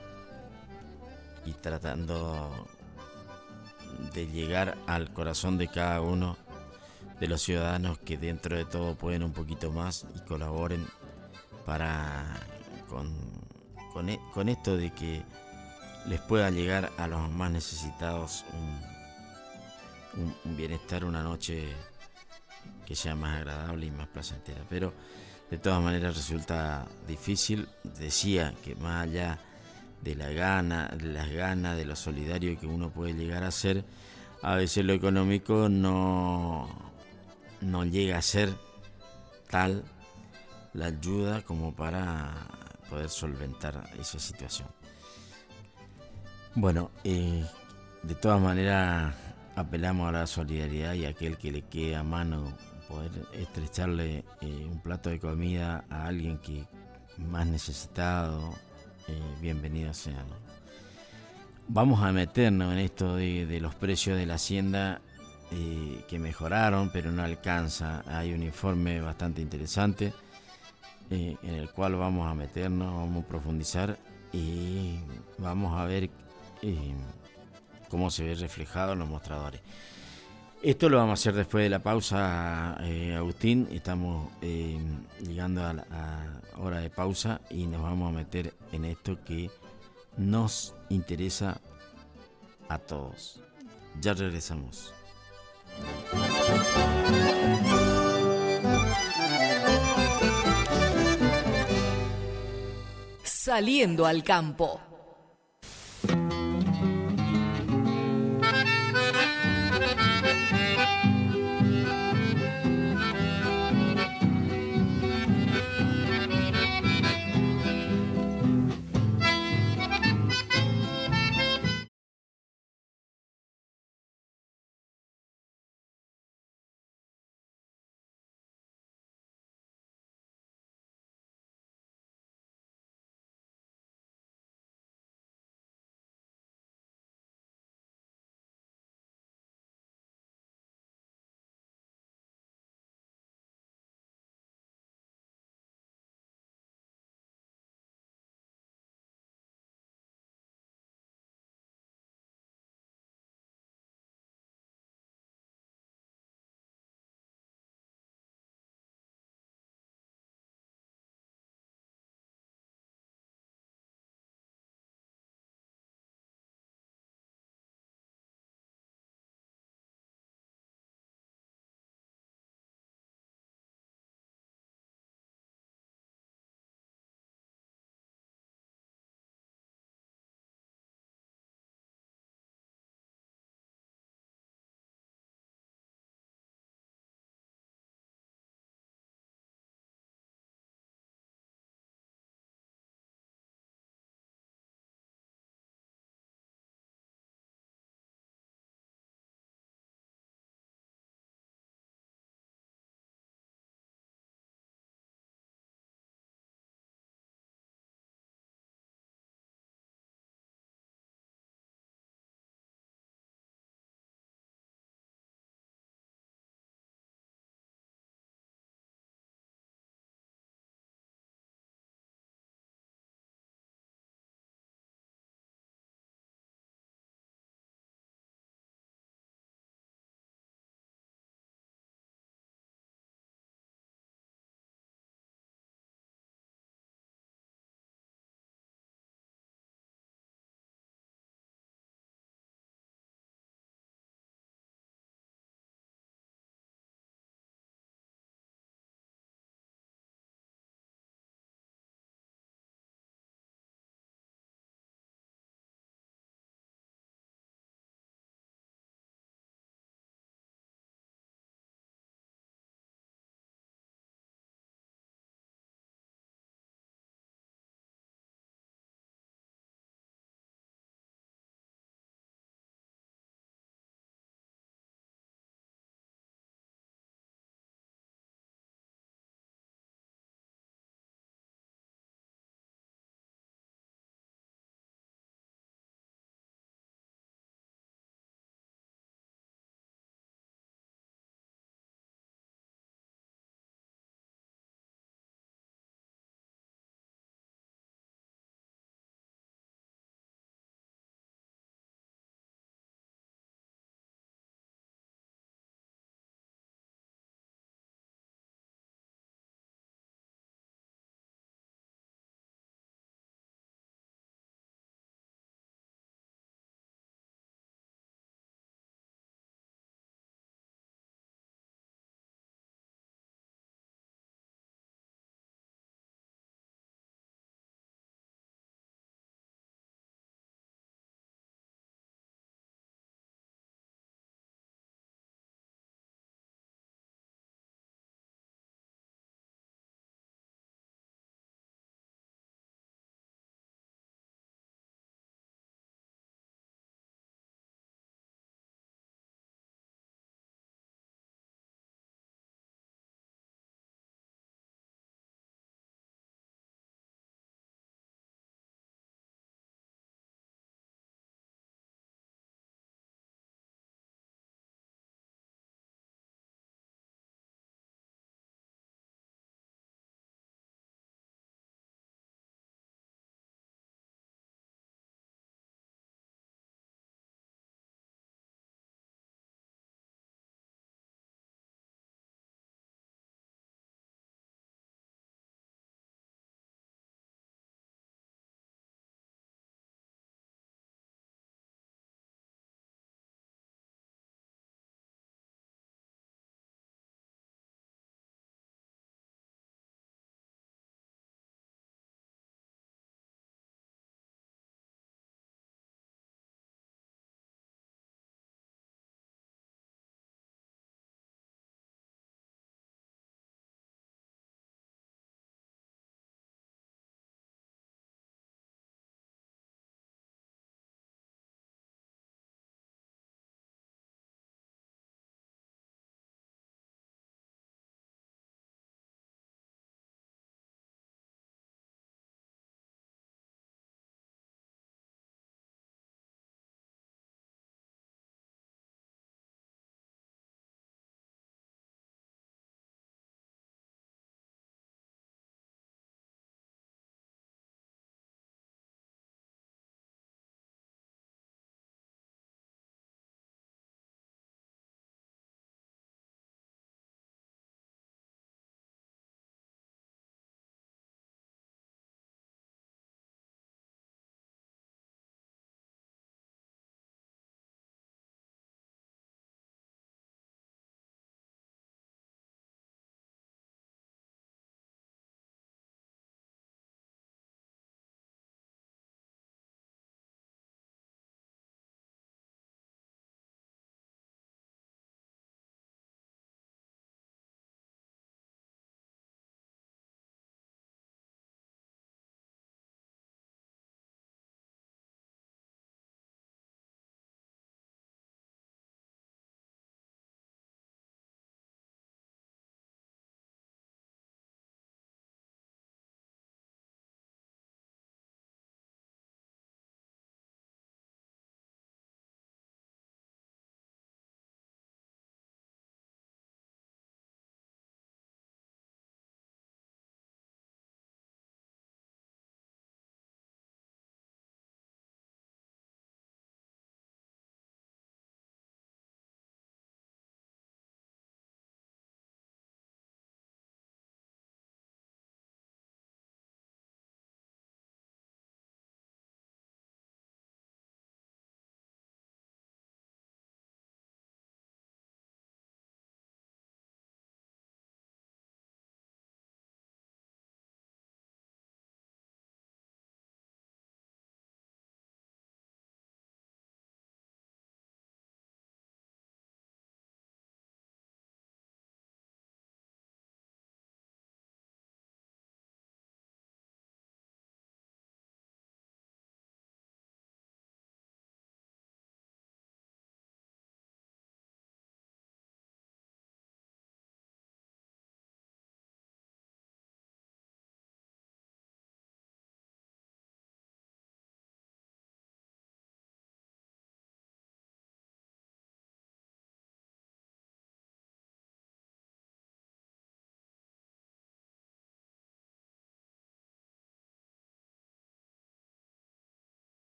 y tratando de llegar al corazón de cada uno de los ciudadanos que dentro de todo pueden un poquito más y colaboren con esto de que les pueda llegar a los más necesitados un bienestar, una noche que sea más agradable y más placentera. Pero de todas maneras resulta difícil. Decía que más allá de las ganas, de lo solidario que uno puede llegar a ser, a veces lo económico no llega a ser tal la ayuda como para poder solventar esa situación. Bueno, de todas maneras apelamos a la solidaridad, y a aquel que le quede a mano poder estrecharle un plato de comida a alguien que más necesitado, bienvenido sea, ¿no? Vamos a meternos en esto de los precios de la hacienda, que mejoraron, pero no alcanza. Hay un informe bastante interesante en el cual vamos a meternos, vamos a profundizar y vamos a ver cómo se ve reflejado en los mostradores. Esto lo vamos a hacer después de la pausa, Agustín. Estamos llegando a la hora de pausa y nos vamos a meter en esto que nos interesa a todos. Ya regresamos. Saliendo al campo.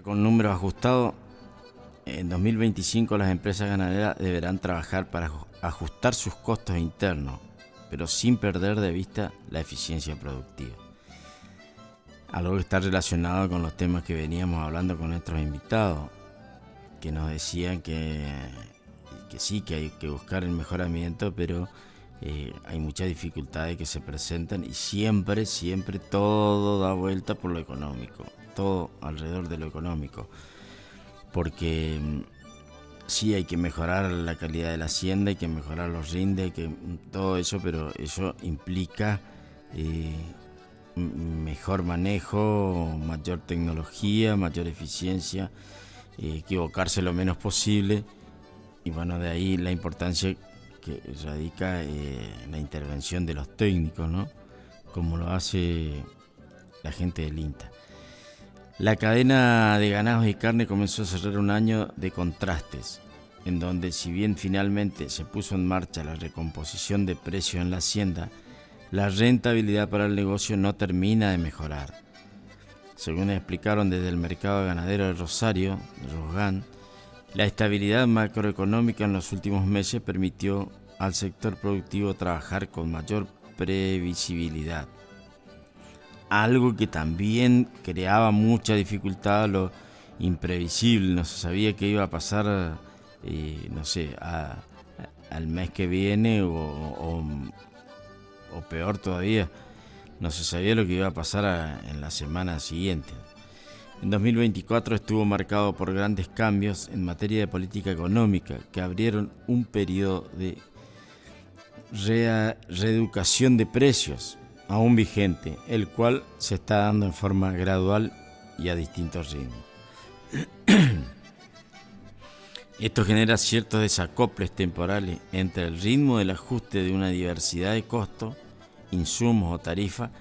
Con números ajustados, en 2025 las empresas ganaderas deberán trabajar para ajustar sus costos internos, pero sin perder de vista la eficiencia productiva. Algo que está relacionado con los temas que veníamos hablando con nuestros invitados, que nos decían que sí, que hay que buscar el mejoramiento, pero hay muchas dificultades que se presentan y siempre todo da vuelta por lo económico, todo alrededor de lo económico, porque sí hay que mejorar la calidad de la hacienda, hay que mejorar los rindes, todo eso, pero eso implica mejor manejo, mayor tecnología, mayor eficiencia, equivocarse lo menos posible, y bueno, de ahí la importancia que radica la intervención de los técnicos, ¿no? Como lo hace la gente del INTA. La cadena de ganados y carne comenzó a cerrar un año de contrastes, en donde si bien finalmente se puso en marcha la recomposición de precios en la hacienda, la rentabilidad para el negocio no termina de mejorar. Según explicaron desde el mercado ganadero de Rosario, Rosgan, la estabilidad macroeconómica en los últimos meses permitió al sector productivo trabajar con mayor previsibilidad. Algo que también creaba mucha dificultad, lo imprevisible. No se sabía qué iba a pasar, al mes que viene o peor todavía, no se sabía lo que iba a pasar en la semana siguiente. En 2024 estuvo marcado por grandes cambios en materia de política económica que abrieron un periodo de reeducación de precios aún vigente, el cual se está dando en forma gradual y a distintos ritmos. Esto genera ciertos desacoples temporales entre el ritmo del ajuste de una diversidad de costos, insumos o tarifas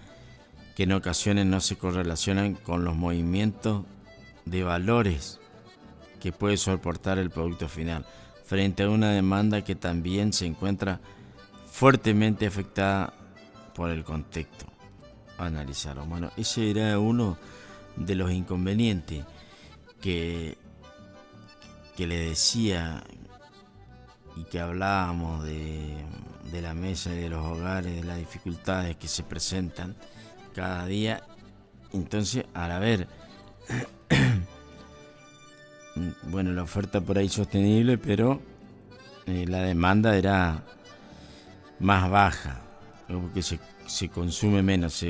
que en ocasiones no se correlacionan con los movimientos de valores que puede soportar el producto final, frente a una demanda que también se encuentra fuertemente afectada por el contexto. Analizaron. Bueno, ese era uno de los inconvenientes que le decía y que hablábamos de la mesa y de los hogares, de las dificultades que se presentan cada día. Entonces, al ver bueno, la oferta por ahí sostenible, pero la demanda era más baja, porque se consume menos,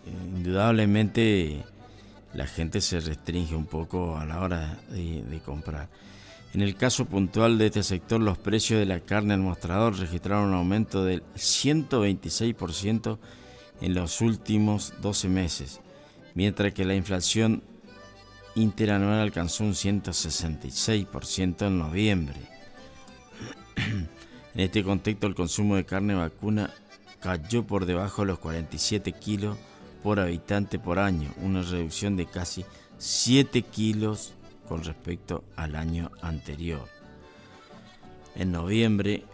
indudablemente la gente se restringe un poco a la hora de comprar. En el caso puntual de este sector, los precios de la carne al mostrador registraron un aumento del 126% en los últimos 12 meses, mientras que la inflación interanual alcanzó un 166% en noviembre. En este contexto, el consumo de carne vacuna cayó por debajo de los 47 kilos por habitante por año, una reducción de casi 7 kilos con respecto al año anterior. En noviembre,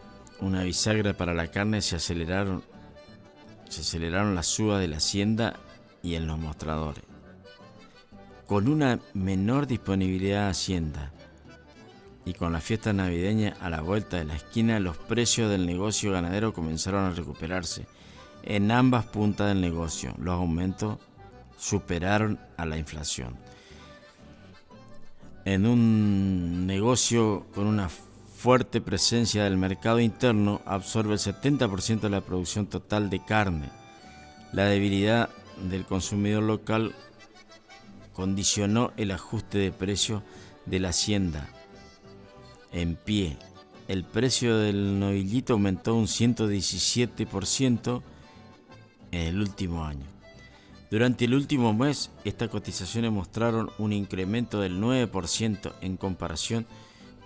una bisagra para la carne se aceleraron las subas de la hacienda y en los mostradores. Con una menor disponibilidad de hacienda y con la fiesta navideña a la vuelta de la esquina, los precios del negocio ganadero comenzaron a recuperarse. En ambas puntas del negocio, los aumentos superaron a la inflación. En un negocio con una fuerte presencia del mercado interno, absorbe el 70% de la producción total de carne. La debilidad del consumidor local condicionó el ajuste de precio de la hacienda en pie. El precio del novillito aumentó un 117% en el último año. Durante el último mes, estas cotizaciones mostraron un incremento del 9% en comparación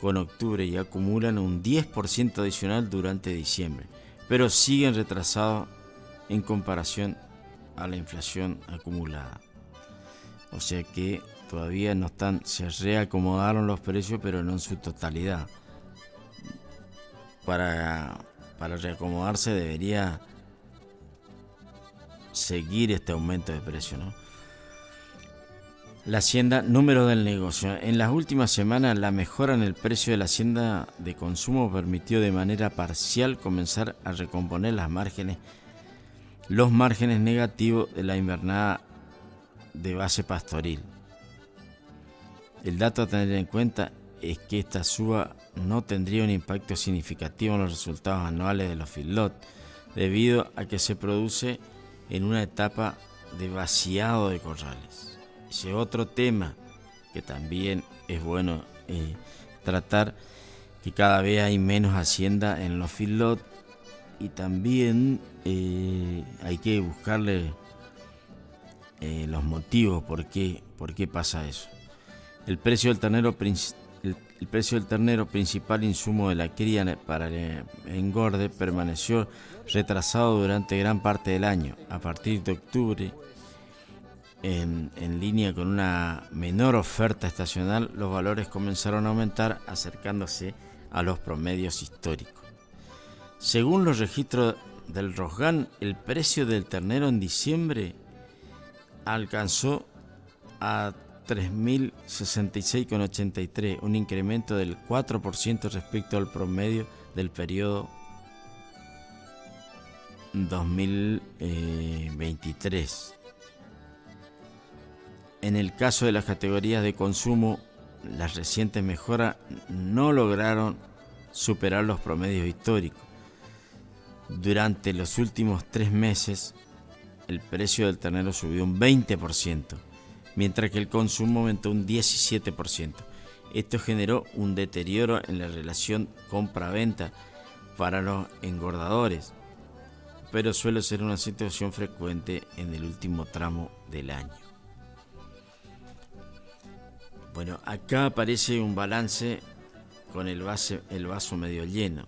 con octubre y acumulan un 10% adicional durante diciembre, pero siguen retrasados en comparación a la inflación acumulada. O sea que todavía no están, se reacomodaron los precios, pero no en su totalidad. Para reacomodarse debería seguir este aumento de precio, ¿no? La hacienda, número del negocio. En las últimas semanas, la mejora en el precio de la hacienda de consumo permitió de manera parcial comenzar a recomponer los márgenes negativos de la invernada de base pastoril. El dato a tener en cuenta es que esta suba no tendría un impacto significativo en los resultados anuales de los feedlots, debido a que se produce en una etapa de vaciado de corrales. Ese otro tema que también es bueno tratar, que cada vez hay menos hacienda en los feedlots, y también hay que buscarle los motivos por qué pasa eso. El precio del ternero principal insumo de la cría para el engorde, permaneció retrasado durante gran parte del año. A partir de octubre, en línea con una menor oferta estacional, los valores comenzaron a aumentar, acercándose a los promedios históricos. Según los registros del Rosgan, el precio del ternero en diciembre alcanzó a 3.066,83, un incremento del 4% respecto al promedio del periodo 2023. En el caso de las categorías de consumo, las recientes mejoras no lograron superar los promedios históricos. Durante los últimos 3 meses, el precio del ternero subió un 20%, mientras que el consumo aumentó un 17%. Esto generó un deterioro en la relación compra-venta para los engordadores, pero suele ser una situación frecuente en el último tramo del año. Bueno, acá aparece un balance con el vaso medio lleno.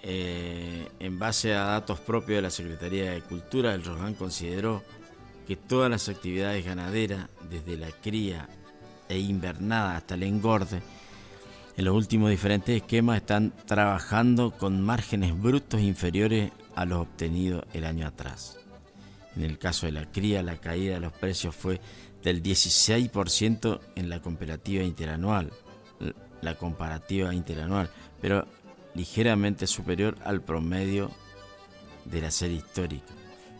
En base a datos propios de la Secretaría de Cultura, el Rosgan consideró que todas las actividades ganaderas, desde la cría e invernada hasta el engorde, en los últimos diferentes esquemas están trabajando con márgenes brutos inferiores a los obtenidos el año atrás. En el caso de la cría, la caída de los precios fue del 16% en la comparativa interanual, pero ligeramente superior al promedio de la serie histórica.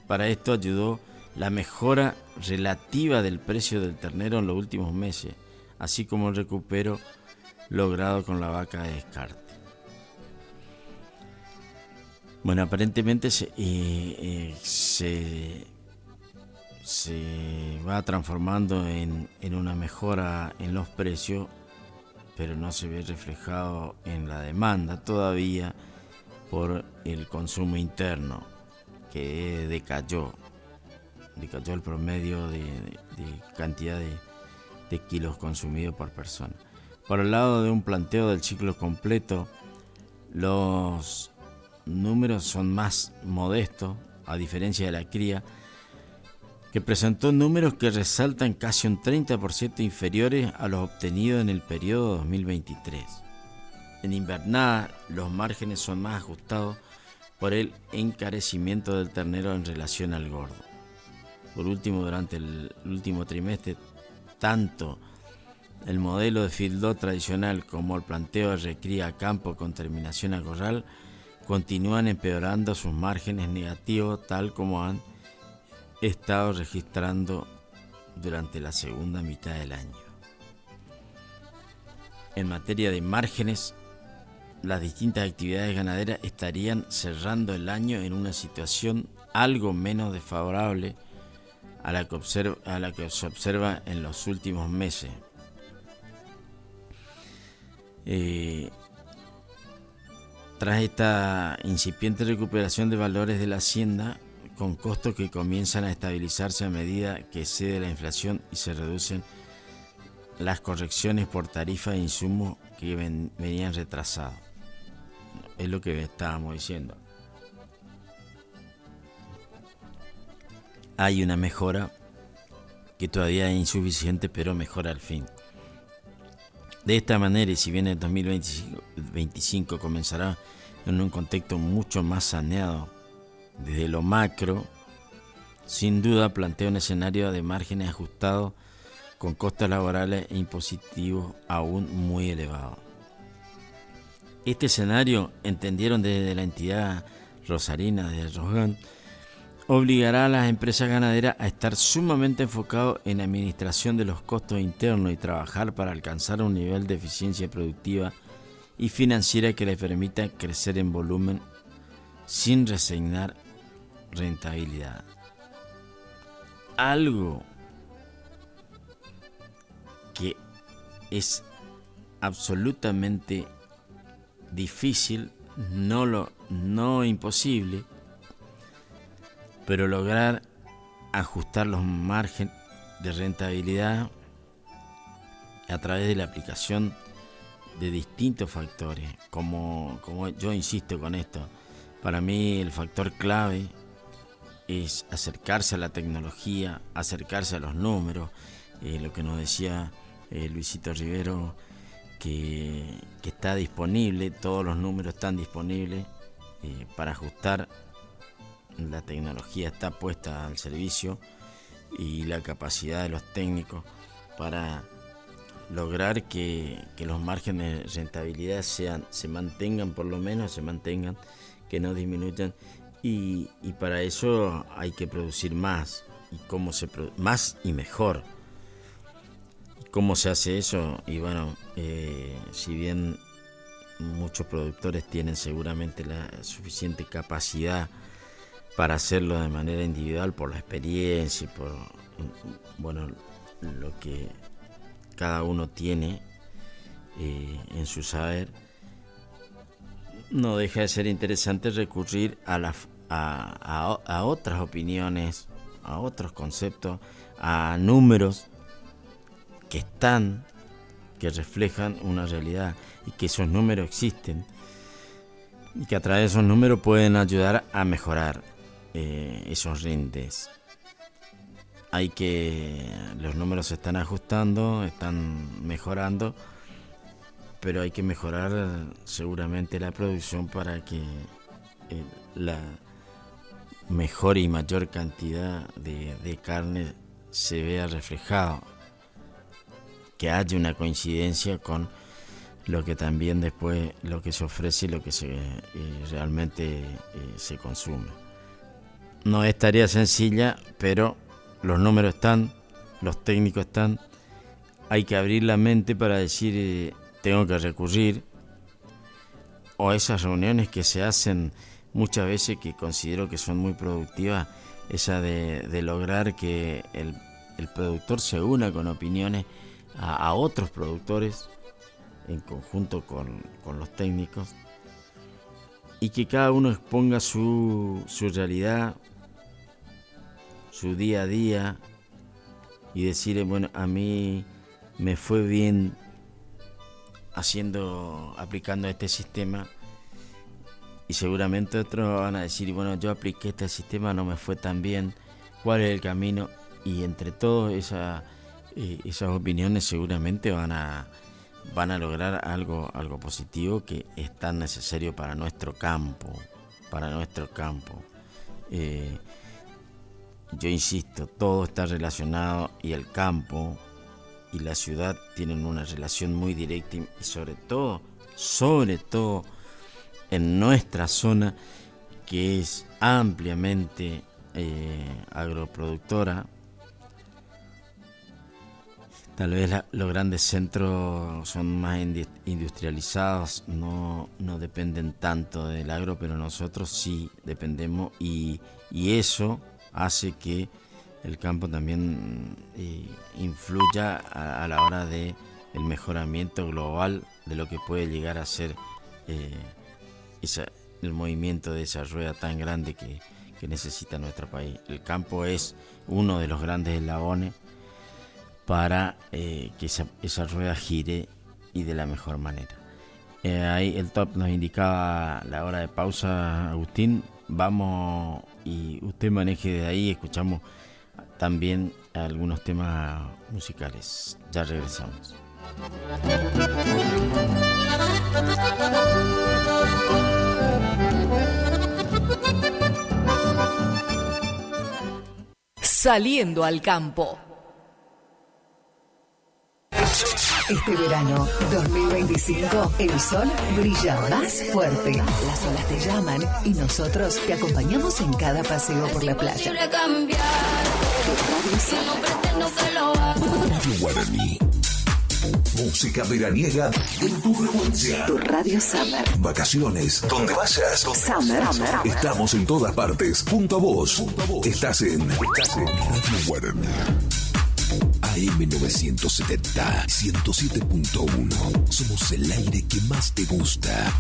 Para esto ayudó la mejora relativa del precio del ternero en los últimos meses, así como el recupero logrado con la vaca de descarte. Bueno, aparentemente se va transformando en una mejora en los precios, pero no se ve reflejado en la demanda todavía por el consumo interno, que decayó el promedio de cantidad de kilos consumidos por persona. Por el lado de un planteo del ciclo completo, los números son más modestos, a diferencia de la cría, que presentó números que resaltan casi un 30% inferiores a los obtenidos en el periodo 2023. En invernada, los márgenes son más ajustados por el encarecimiento del ternero en relación al gordo. Por último, durante el último trimestre, tanto el modelo de feedlot tradicional como el planteo de recría a campo con terminación a corral continúan empeorando sus márgenes negativos, tal como han estado registrando durante la segunda mitad del año. En materia de márgenes, las distintas actividades ganaderas estarían cerrando el año en una situación algo menos desfavorable a la que se observa en los últimos meses. Tras esta incipiente recuperación de valores de la hacienda, con costos que comienzan a estabilizarse a medida que cede la inflación y se reducen las correcciones por tarifa de insumos que venían retrasados. Es lo que estábamos diciendo. Hay una mejora que todavía es insuficiente, pero mejora al fin. De esta manera, y si bien el 2025 comenzará en un contexto mucho más saneado desde lo macro, sin duda plantea un escenario de márgenes ajustados con costos laborales e impositivos aún muy elevados. Este escenario, entendieron desde la entidad rosarina de Rosgan, obligará a las empresas ganaderas a estar sumamente enfocados en la administración de los costos internos y trabajar para alcanzar un nivel de eficiencia productiva y financiera que les permita crecer en volumen sin resignar rentabilidad. Algo que es absolutamente difícil, no imposible, pero lograr ajustar los márgenes de rentabilidad a través de la aplicación de distintos factores, como yo insisto con esto. Para mí el factor clave es acercarse a la tecnología, acercarse a los números, lo que nos decía Luisito Rivero, que está disponible, todos los números están disponibles para ajustar. La tecnología está puesta al servicio y la capacidad de los técnicos para lograr que los márgenes de rentabilidad se mantengan, por lo menos que no disminuyan, y para eso hay que producir más, y cómo más y mejor. ¿Cómo se hace eso? Y bueno, si bien muchos productores tienen seguramente la suficiente capacidad para hacerlo de manera individual por la experiencia y por lo que cada uno tiene en su saber, no deja de ser interesante recurrir a otras opiniones, a otros conceptos, a números que reflejan una realidad, y que esos números existen y que a través de esos números pueden ayudar a mejorar esos rindes. Los números se están ajustando, están mejorando, pero hay que mejorar seguramente la producción para que la mejor y mayor cantidad de carne se vea reflejado, que haya una coincidencia con lo que también después lo que se ofrece y lo que realmente se consume. No es tarea sencilla, pero los números están, los técnicos están. Hay que abrir la mente para decir tengo que recurrir, o esas reuniones que se hacen muchas veces, que considero que son muy productivas, esa de lograr que el productor se una con opiniones a otros productores en conjunto con los técnicos, y que cada uno exponga su realidad, su día a día, y decir, bueno, a mí me fue bien aplicando este sistema, y seguramente otros van a decir, bueno, yo apliqué este sistema, no me fue tan bien, ¿cuál es el camino? Y entre todos esas opiniones seguramente van a lograr algo positivo que es tan necesario para nuestro campo. Yo insisto, todo está relacionado, y el campo y la ciudad tienen una relación muy directa, y sobre todo en nuestra zona, que es ampliamente agroproductora. Tal vez los grandes centros son más industrializados, no dependen tanto del agro, pero nosotros sí dependemos, y eso hace que el campo también influya a la hora de el mejoramiento global de lo que puede llegar a ser el movimiento de esa rueda tan grande que necesita nuestro país. El campo es uno de los grandes eslabones para que esa rueda gire, y de la mejor manera. Ahí el top nos indicaba la hora de pausa, Agustín. Vamos, y usted maneje de ahí, escuchamos también algunos temas musicales. Ya regresamos. Saliendo al campo. Este verano 2025, el sol brilla más fuerte. Las olas te llaman y nosotros te acompañamos en cada paseo por la playa. Radio Guaraní. Música veraniega en tu frecuencia. Tu Radio Summer. Vacaciones, donde vayas. Summer. Estamos en todas partes. Junto a vos. Estás en Radio Guaraní. AM970 107.1. Somos el aire que más te gusta.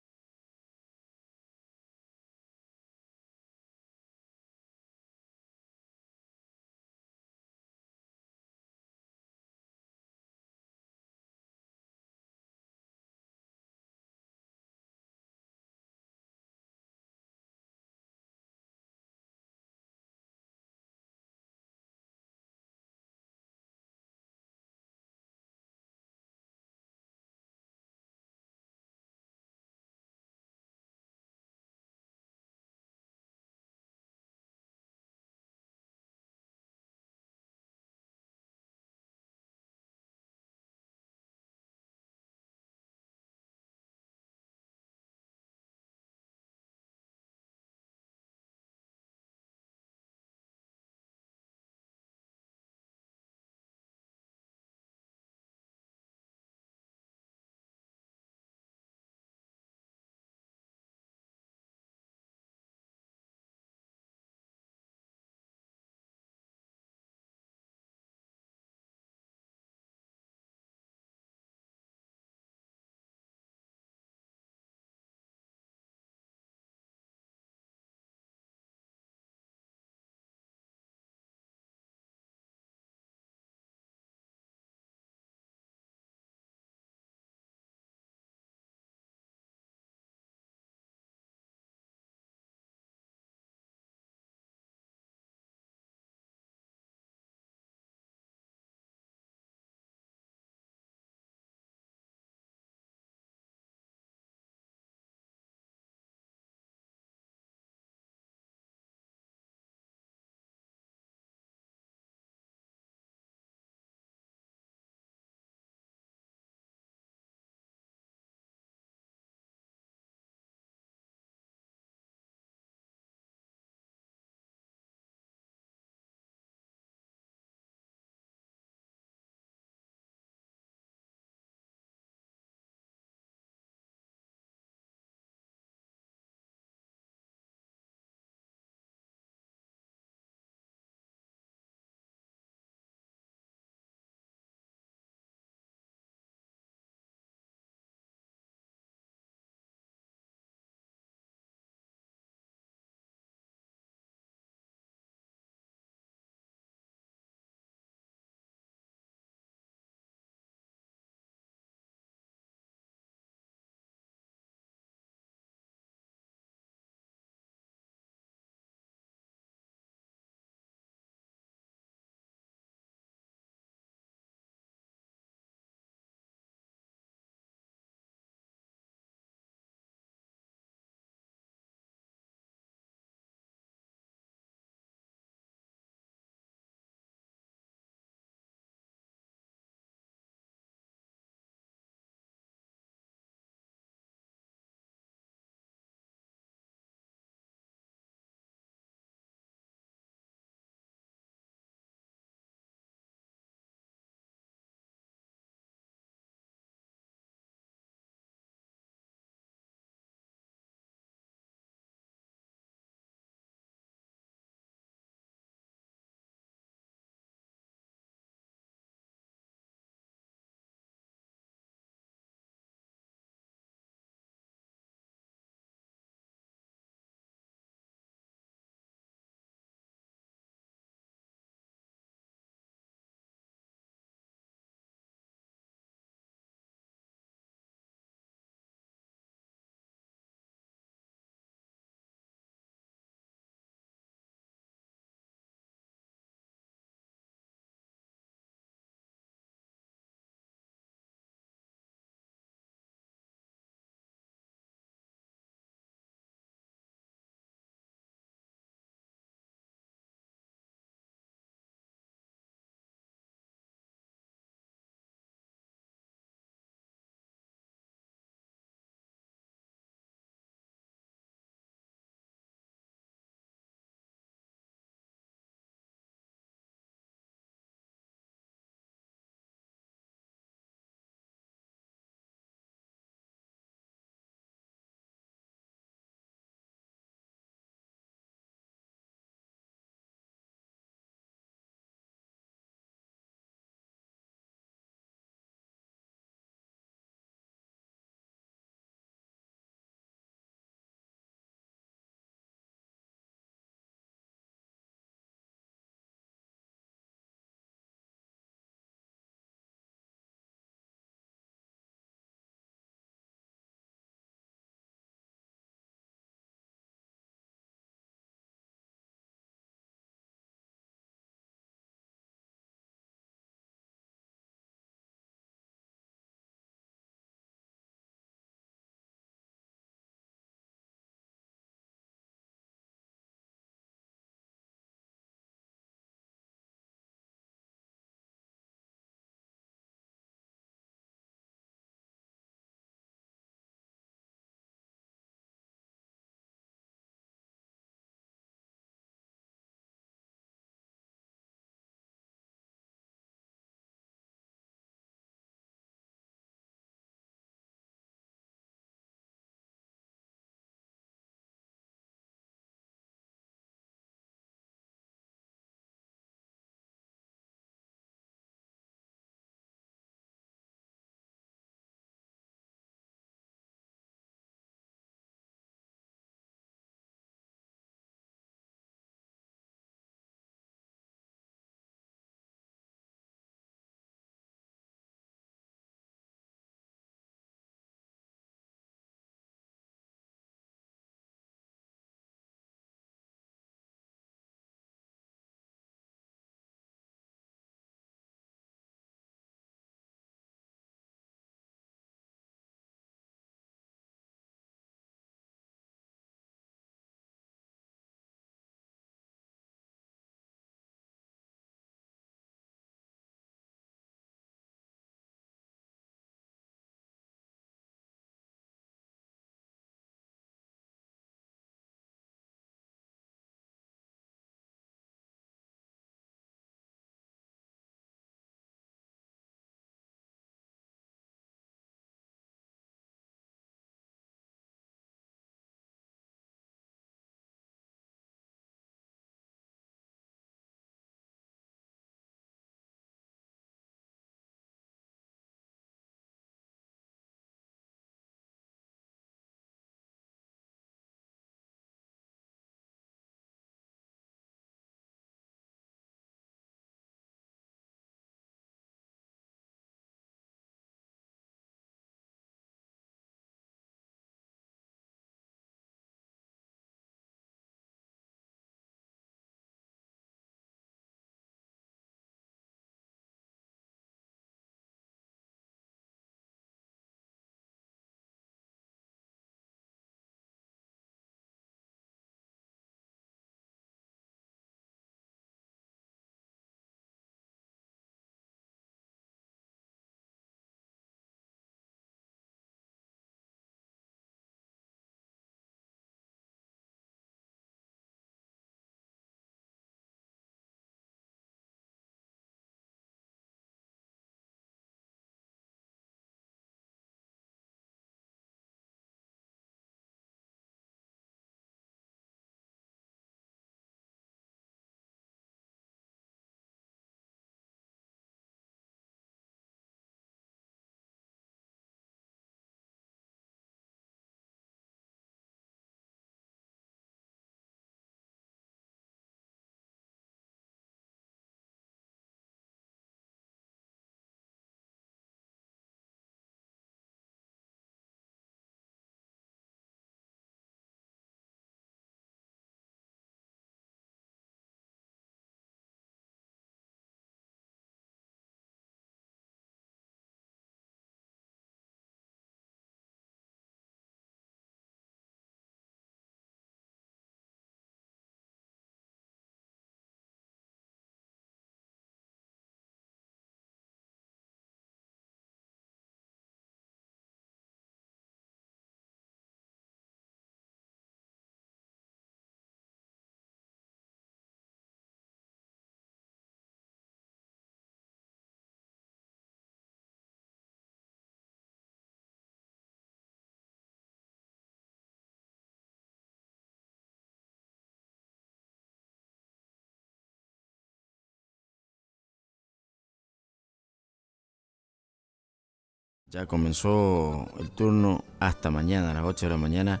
Ya comenzó el turno hasta mañana, a las 8 de la mañana.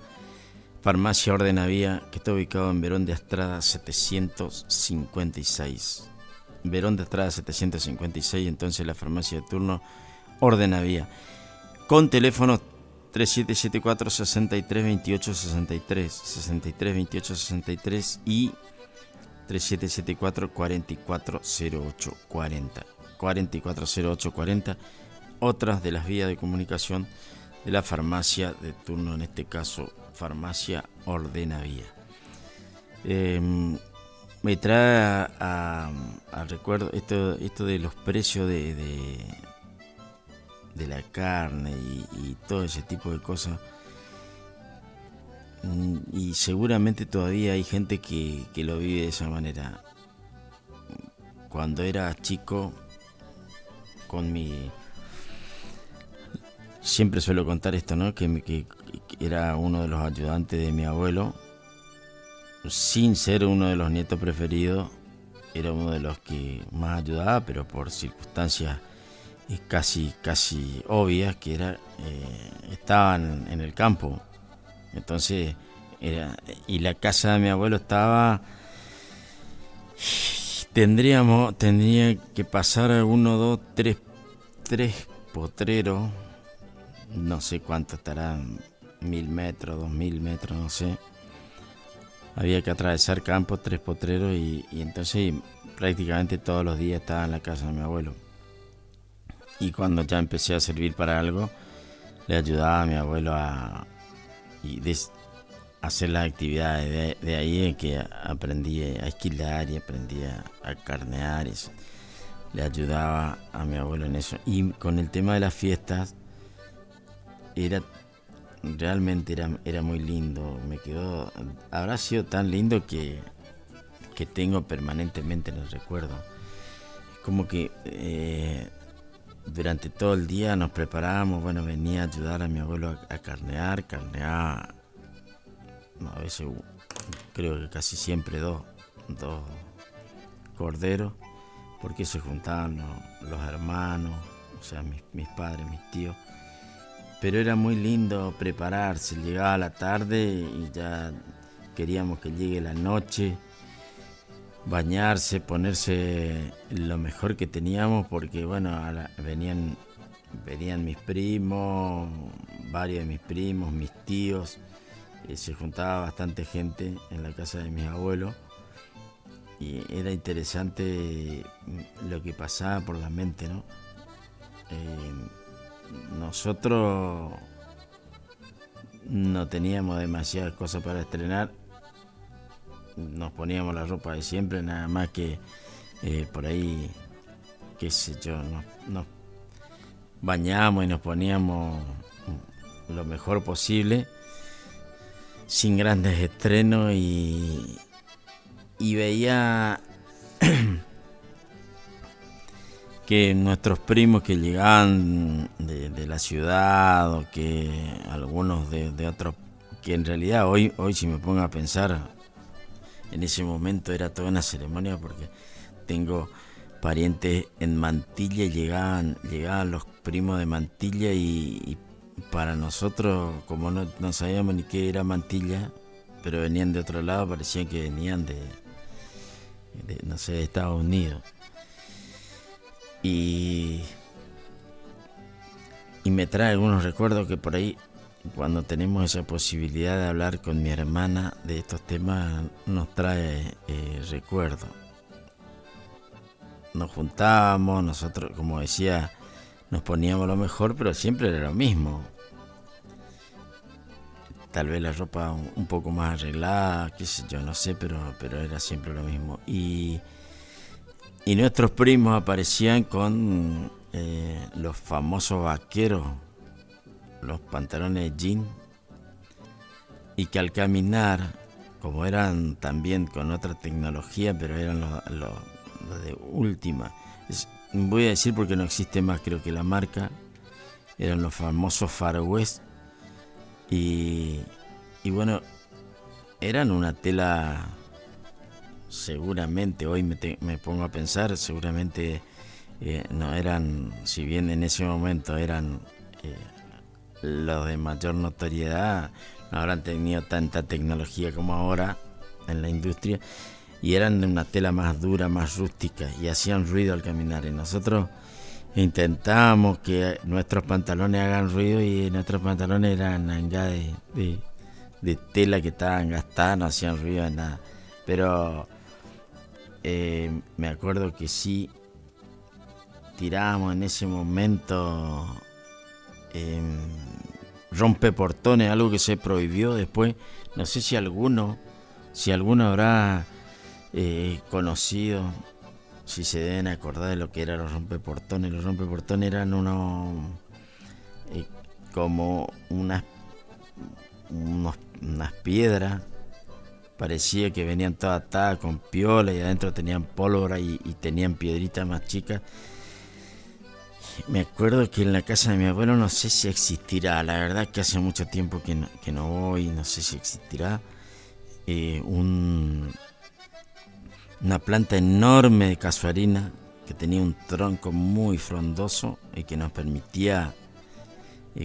Farmacia Ordenavía, que está ubicado en Verón de Astrada 756. Verón de Astrada 756, entonces la farmacia de turno Ordenavía. Con teléfono 3774 632863, 632863 y 3774 440840. 440840, otras de las vías de comunicación de la farmacia de turno, en este caso Farmacia Ordenavía. Me trae a recuerdo esto de los precios de la carne y todo ese tipo de cosas. Y seguramente todavía hay gente que lo vive de esa manera. Cuando era chico, siempre suelo contar esto, ¿no? Que era uno de los ayudantes de mi abuelo, sin ser uno de los nietos preferidos, era uno de los que más ayudaba, pero por circunstancias casi obvias, que estaban en el campo. Entonces, y la casa de mi abuelo estaba... Tendría que pasar 1, 2, 3 potreros, no sé cuánto estarán, 1000 metros, 2000 metros, no sé. Había que atravesar campos, 3 potreros, y entonces prácticamente todos los días estaba en la casa de mi abuelo. Y cuando ya empecé a servir para algo, le ayudaba a mi abuelo a hacer las actividades. De ahí en que aprendí a esquilar y aprendí a carnear. Eso. Le ayudaba a mi abuelo en eso. Y con el tema de las fiestas, realmente era muy lindo. Habrá sido tan lindo que tengo permanentemente en el recuerdo. Es como que durante todo el día nos preparábamos. Bueno, venía a ayudar a mi abuelo a carnear. A veces, creo que casi siempre dos corderos, porque se juntaban los hermanos, o sea, mis padres, mis tíos. Pero era muy lindo prepararse. Llegaba la tarde y ya queríamos que llegue la noche, bañarse, ponerse lo mejor que teníamos, porque bueno, venían mis primos, varios de mis primos, mis tíos. Se juntaba bastante gente en la casa de mis abuelos y era interesante lo que pasaba por la mente, ¿no? Nosotros no teníamos demasiadas cosas para estrenar, nos poníamos la ropa de siempre, nada más que por ahí, qué sé yo, nos bañamos y nos poníamos lo mejor posible, sin grandes estrenos, y veía que nuestros primos que llegaban de la ciudad, o que algunos de otros, que en realidad hoy si me pongo a pensar, en ese momento era toda una ceremonia, porque tengo parientes en Mantilla y llegaban los primos de Mantilla, y para nosotros, como no sabíamos ni qué era Mantilla, pero venían de otro lado, parecía que venían de no sé, de Estados Unidos. Y me trae algunos recuerdos que por ahí, cuando tenemos esa posibilidad de hablar con mi hermana de estos temas, nos trae recuerdos. Nos juntábamos, nosotros, como decía, nos poníamos lo mejor, pero siempre era lo mismo. Tal vez la ropa un poco más arreglada, qué sé yo, no sé, pero era siempre lo mismo. Y nuestros primos aparecían con los famosos vaqueros, los pantalones de jean, y que al caminar, como eran también con otra tecnología, pero eran los de última, voy a decir porque no existe más, creo que la marca, eran los famosos Far West, y bueno, eran una tela, seguramente, hoy me pongo a pensar, seguramente no eran, si bien en ese momento eran los de mayor notoriedad no habrán tenido tanta tecnología como ahora en la industria, y eran de una tela más dura, más rústica, y hacían ruido al caminar. Y nosotros intentábamos que nuestros pantalones hagan ruido, y nuestros pantalones eran ya de tela que estaban gastadas, no hacían ruido de nada. Pero me acuerdo que sí tirábamos en ese momento rompeportones, algo que se prohibió después. No sé si alguno habrá conocido, si se deben acordar de lo que eran los rompeportones. Los rompeportones eran unos como unas piedras, parecía que venían todas atadas con piola, y adentro tenían pólvora y tenían piedritas más chicas. Me acuerdo que en la casa de mi abuelo, no sé si existirá, la verdad es que hace mucho tiempo que no voy, no sé si existirá, una planta enorme de casuarina que tenía un tronco muy frondoso y que nos permitía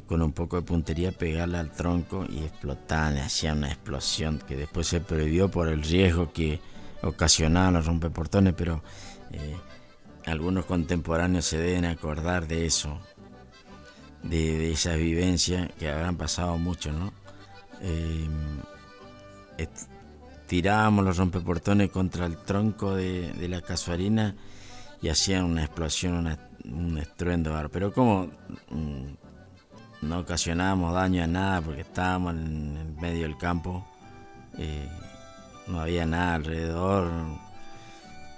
con un poco de puntería pegarle al tronco y explotaban, hacía una explosión que después se prohibió por el riesgo que ocasionaban los rompeportones, pero algunos contemporáneos se deben acordar de eso, de esas vivencias que habrán pasado mucho, ¿no? Tirábamos los rompeportones contra el tronco de la casuarina y hacían una explosión, un estruendo bárbaro. Pero como no ocasionábamos daño a nada porque estábamos en el medio del campo, no había nada alrededor,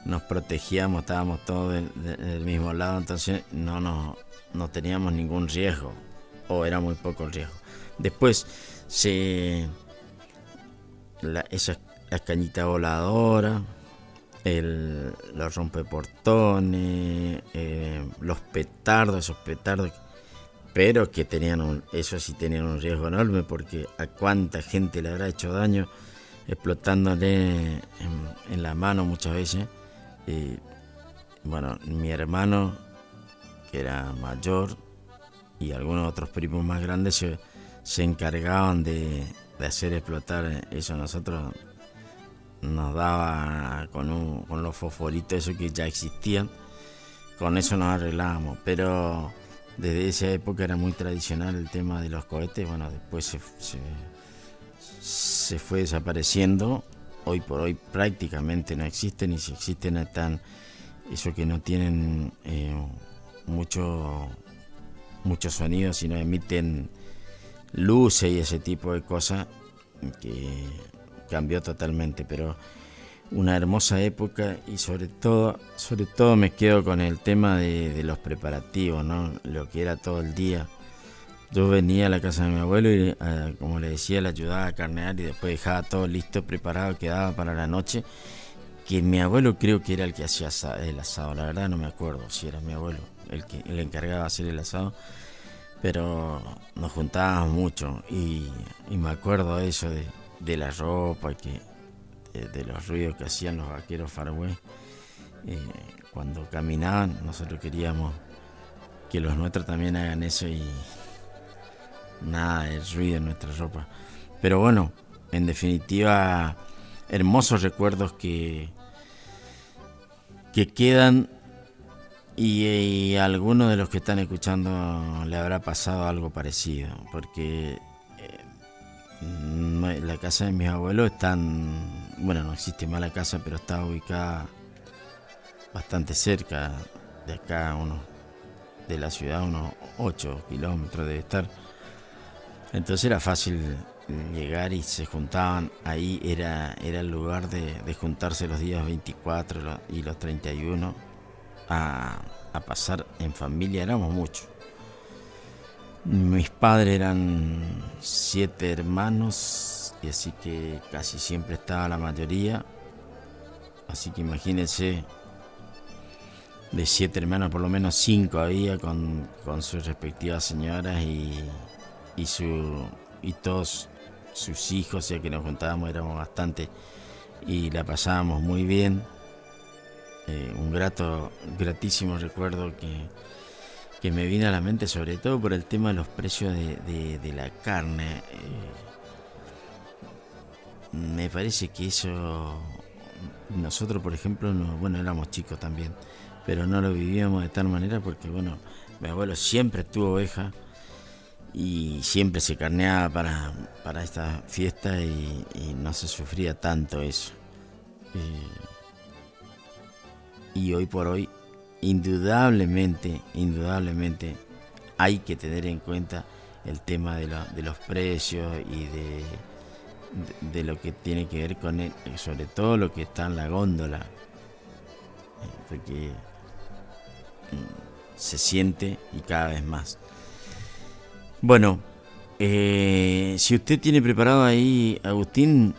nos protegíamos, estábamos todos del mismo lado, entonces no teníamos ningún riesgo, o era muy poco el riesgo. Después las cañitas voladoras, los rompeportones, los petardos, esos petardos, pero que eso sí tenían un riesgo enorme, porque a cuánta gente le habrá hecho daño explotándole en la mano muchas veces. Bueno, mi hermano, que era mayor, y algunos otros primos más grandes se encargaban de hacer explotar eso. Nosotros nos daba con los fosforitos esos que ya existían, con eso nos arreglábamos. Pero desde esa época era muy tradicional el tema de los cohetes. Bueno, después se fue desapareciendo. Hoy por hoy prácticamente no existen, y si existen están eso que no tienen mucho sonido, sino emiten luces y ese tipo de cosas, que cambió totalmente. Pero una hermosa época, y sobre todo me quedo con el tema de los preparativos, ¿no? Lo que era todo el día. Yo venía a la casa de mi abuelo y, como le decía, le ayudaba a carnear, y después dejaba todo listo, preparado, quedaba para la noche. Que mi abuelo creo que era el que hacía el asado, la verdad no me acuerdo si era mi abuelo el que le encargaba de hacer el asado, pero nos juntábamos mucho, y me acuerdo de eso, de la ropa, de los ruidos que hacían los vaqueros Far West cuando caminaban. Nosotros queríamos que los nuestros también hagan eso, y nada de ruido en nuestra ropa. Pero bueno, en definitiva, hermosos recuerdos que quedan, y a algunos de los que están escuchando le habrá pasado algo parecido, porque la casa de mis abuelos no existe más la casa, pero está ubicada bastante cerca de acá, de la ciudad, unos 8 kilómetros debe estar. Entonces era fácil llegar, y se juntaban ahí. Era el lugar de juntarse los días 24 y los 31 a pasar en familia. Éramos muchos. Mis padres eran 7 hermanos, y así que casi siempre estaba la mayoría. Así que imagínense, de 7 hermanos por lo menos 5 había con sus respectivas señoras y todos sus hijos, o sea que nos juntábamos, éramos bastante, y la pasábamos muy bien. Un gratísimo recuerdo que que me vino a la mente, sobre todo por el tema de los precios de la carne. Me parece que eso, nosotros por ejemplo, bueno, éramos chicos también, pero no lo vivíamos de tal manera porque, bueno, mi abuelo siempre tuvo oveja y siempre se carneaba para esta fiesta y no se sufría tanto eso. Y hoy por hoy, indudablemente, hay que tener en cuenta el tema de los precios y de lo que tiene que ver con sobre todo lo que está en la góndola, porque se siente y cada vez más. Bueno, si usted tiene preparado ahí, Agustín,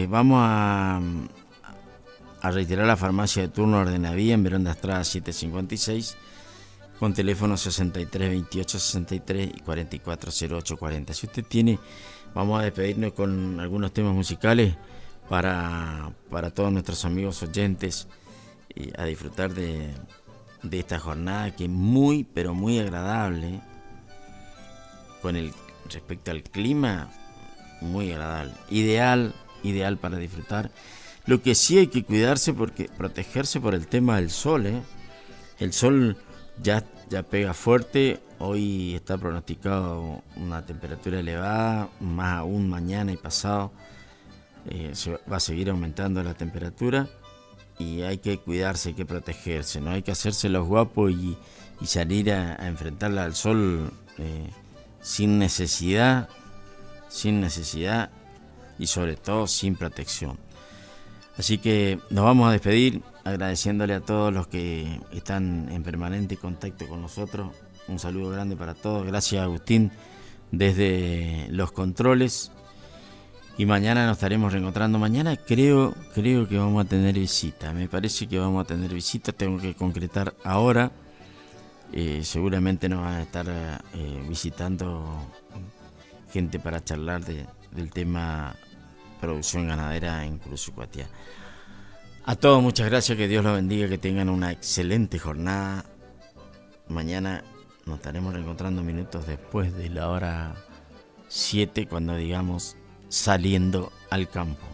vamos a reiterar la farmacia de turno Ordenavía en Verón de Estrada 756 con teléfono 63 28 63 y 44 08 40. Si usted tiene, vamos a despedirnos con algunos temas musicales para todos nuestros amigos oyentes a disfrutar de esta jornada que es muy, pero muy agradable. Con respecto al clima, muy agradable. Ideal para disfrutar. Lo que sí hay que cuidarse, protegerse por el tema del sol, ¿eh? El sol ya pega fuerte. Hoy está pronosticado una temperatura elevada, más aún mañana y pasado. Se va a seguir aumentando la temperatura y hay que cuidarse, hay que protegerse. No hay que hacerse los guapos y salir a enfrentarla al sol sin necesidad y sobre todo sin protección. Así que nos vamos a despedir agradeciéndole a todos los que están en permanente contacto con nosotros. Un saludo grande para todos. Gracias, Agustín, desde los controles. Y mañana nos estaremos reencontrando. Mañana creo que vamos a tener visita. Me parece que vamos a tener visita. Tengo que concretar ahora. Seguramente nos van a estar visitando gente para charlar del tema producción ganadera en Cruzucuatiá. A todos muchas gracias, que Dios los bendiga, que tengan una excelente jornada. Mañana nos estaremos reencontrando minutos después de la hora 7, cuando digamos saliendo al campo.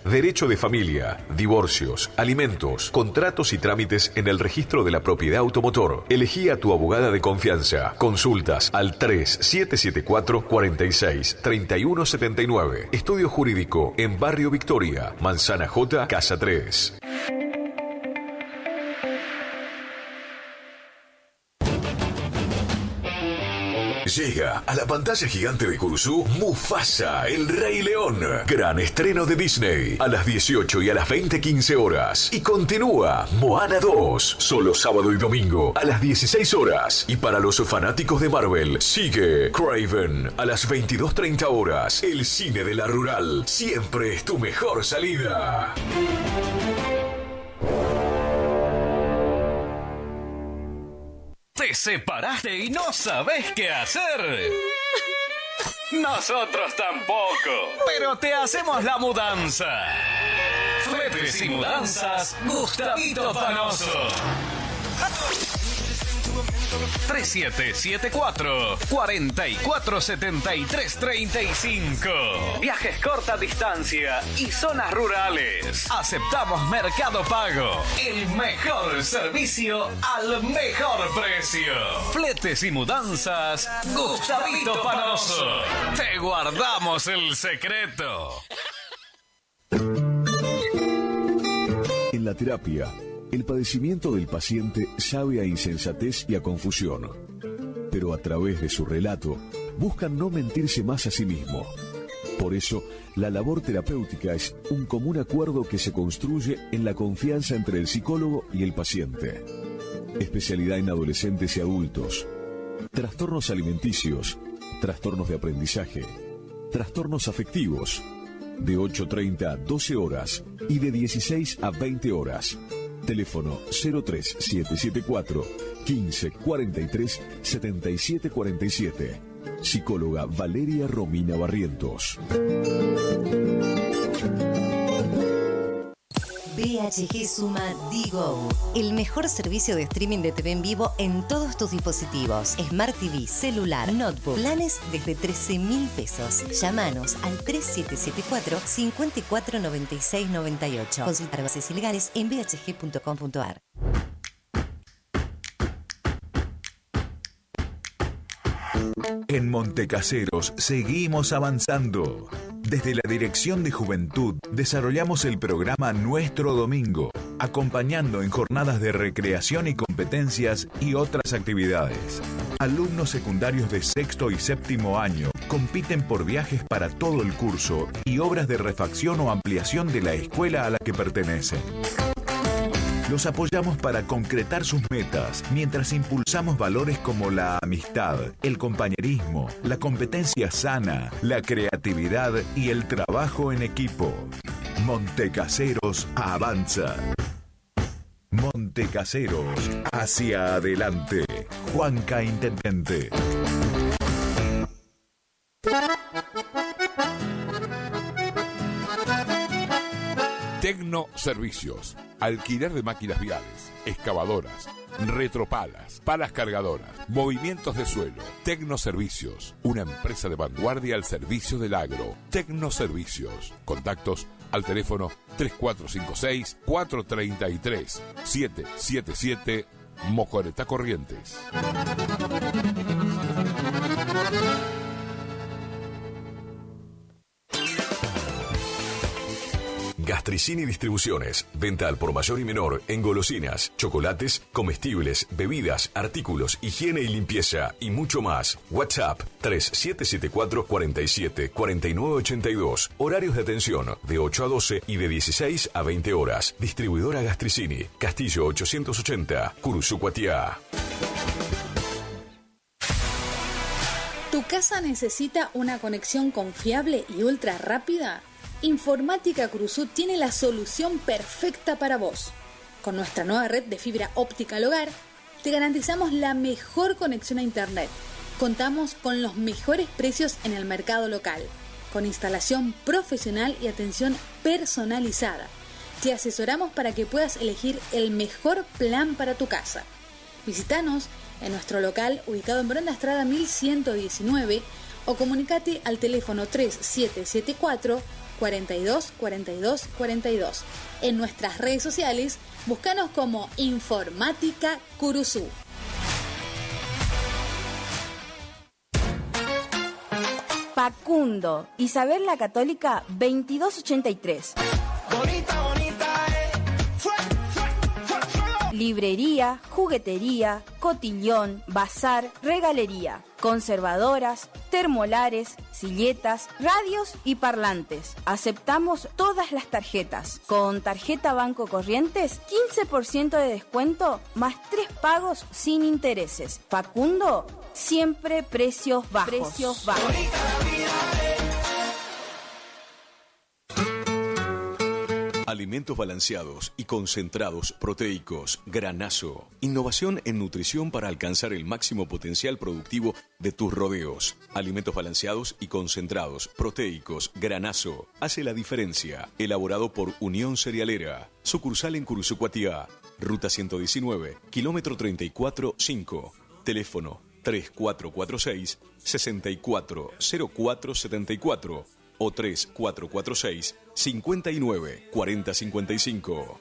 Derecho de familia, divorcios, alimentos, contratos y trámites en el registro de la propiedad automotor. Elegí a tu abogada de confianza. Consultas al 3774 46 31 79. Estudio jurídico en Barrio Victoria, Manzana J, Casa 3. Llega a la pantalla gigante de Curuzú Mufasa, el Rey León. Gran estreno de Disney a las 18 y a las 20:15 horas. Y continúa Moana 2, solo sábado y domingo a las 16 horas. Y para los fanáticos de Marvel, sigue Kraven a las 22:30 horas. El cine de la rural siempre es tu mejor salida. ¿Te separaste y no sabés qué hacer? Nosotros tampoco, pero te hacemos la mudanza. Fletes y mudanzas, Gustavito Panoso. 3774 447335. Viajes corta distancia y zonas rurales. Aceptamos Mercado Pago. El mejor servicio al mejor precio. Fletes y mudanzas, Gustavito Panoso. Te guardamos el secreto. En la terapia, el padecimiento del paciente sabe a insensatez y a confusión, pero a través de su relato buscan no mentirse más a sí mismo. Por eso, la labor terapéutica es un común acuerdo que se construye en la confianza entre el psicólogo y el paciente. Especialidad en adolescentes y adultos, trastornos alimenticios, trastornos de aprendizaje, trastornos afectivos, de 8:30 a 12 horas y de 16 a 20 horas. Teléfono 03774 15 43 77 47. Psicóloga Valeria Romina Barrientos. BHG suma Digo, el mejor servicio de streaming de TV en vivo en todos tus dispositivos. Smart TV, celular, notebook. Planes desde 13.000 pesos. Llámanos al 3774 54 96 98. Consultar bases ilegales en bhg.com.ar. En Montecaseros seguimos avanzando. Desde la Dirección de Juventud desarrollamos el programa Nuestro Domingo, acompañando en jornadas de recreación y competencias y otras actividades. Alumnos secundarios de sexto y séptimo año compiten por viajes para todo el curso y obras de refacción o ampliación de la escuela a la que pertenecen. Los apoyamos para concretar sus metas, mientras impulsamos valores como la amistad, el compañerismo, la competencia sana, la creatividad y el trabajo en equipo. Montecaseros avanza. Montecaseros, hacia adelante. Juanca Intendente. Tecno Servicios. Alquiler de máquinas viales, excavadoras, retropalas, palas cargadoras, movimientos de suelo. Tecno Servicios, una empresa de vanguardia al servicio del agro. Tecno Servicios. Contactos al teléfono 3456-433-777 Mocoretá Corrientes. Gastricini Distribuciones. Venta al por mayor y menor en golosinas, chocolates, comestibles, bebidas, artículos, higiene y limpieza y mucho más. WhatsApp 3774 47 49 82. Horarios de atención de 8 a 12 y de 16 a 20 horas. Distribuidora Gastricini. Castillo 880, Curuzú, Cuatiá. ¿Tu casa necesita una conexión confiable y ultra rápida? Informática Curuzú tiene la solución perfecta para vos. Con nuestra nueva red de fibra óptica al hogar, te garantizamos la mejor conexión a internet. Contamos con los mejores precios en el mercado local, con instalación profesional y atención personalizada. Te asesoramos para que puedas elegir el mejor plan para tu casa. Visítanos en nuestro local ubicado en Brenda Estrada 1119 o comunicate al teléfono 3774 42 42 42. En nuestras redes sociales, búscanos como Informática Curuzú. Facundo, Isabel la Católica 2283. Bonita, bonita, Librería, juguetería, cotillón, bazar, regalería, conservadoras, termolares, silletas, radios y parlantes. Aceptamos todas las tarjetas. Con tarjeta Banco Corrientes, 15% de descuento más 3 pagos sin intereses. Facundo, siempre precios bajos. Alimentos balanceados y concentrados proteicos, Granazo. Innovación en nutrición para alcanzar el máximo potencial productivo de tus rodeos. Alimentos balanceados y concentrados proteicos, Granazo. Hace la diferencia. Elaborado por Unión Cerealera. Sucursal en Curuzucuatiá. Ruta 119, kilómetro 34-5. Teléfono 3446-640474 o 3446-594055.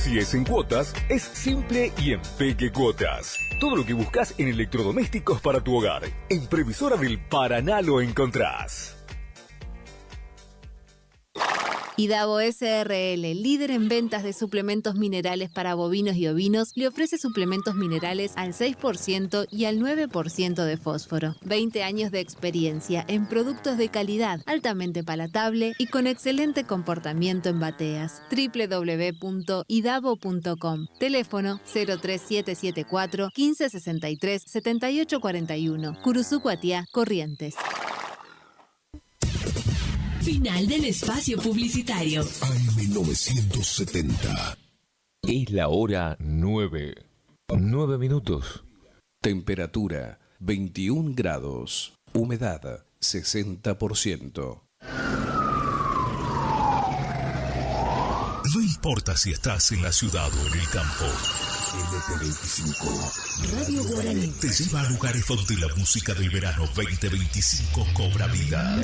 Si es en cuotas, es simple y en Peque Cuotas. Todo lo que buscas en electrodomésticos para tu hogar. En Previsora del Paraná lo encontrás. Idavo SRL, líder en ventas de suplementos minerales para bovinos y ovinos, le ofrece suplementos minerales al 6% y al 9% de fósforo. 20 años de experiencia en productos de calidad, altamente palatable y con excelente comportamiento en bateas. www.idavo.com. Teléfono 03774 1563 7841. Curuzucuatiá, Corrientes. Final del espacio publicitario. AM970. Es la hora 9. 9 minutos. Temperatura 21 grados. Humedad 60%. No importa si estás en la ciudad o en el campo. LP25 Radio Guaraní te lleva a lugares donde la música del verano 2025 cobra vida.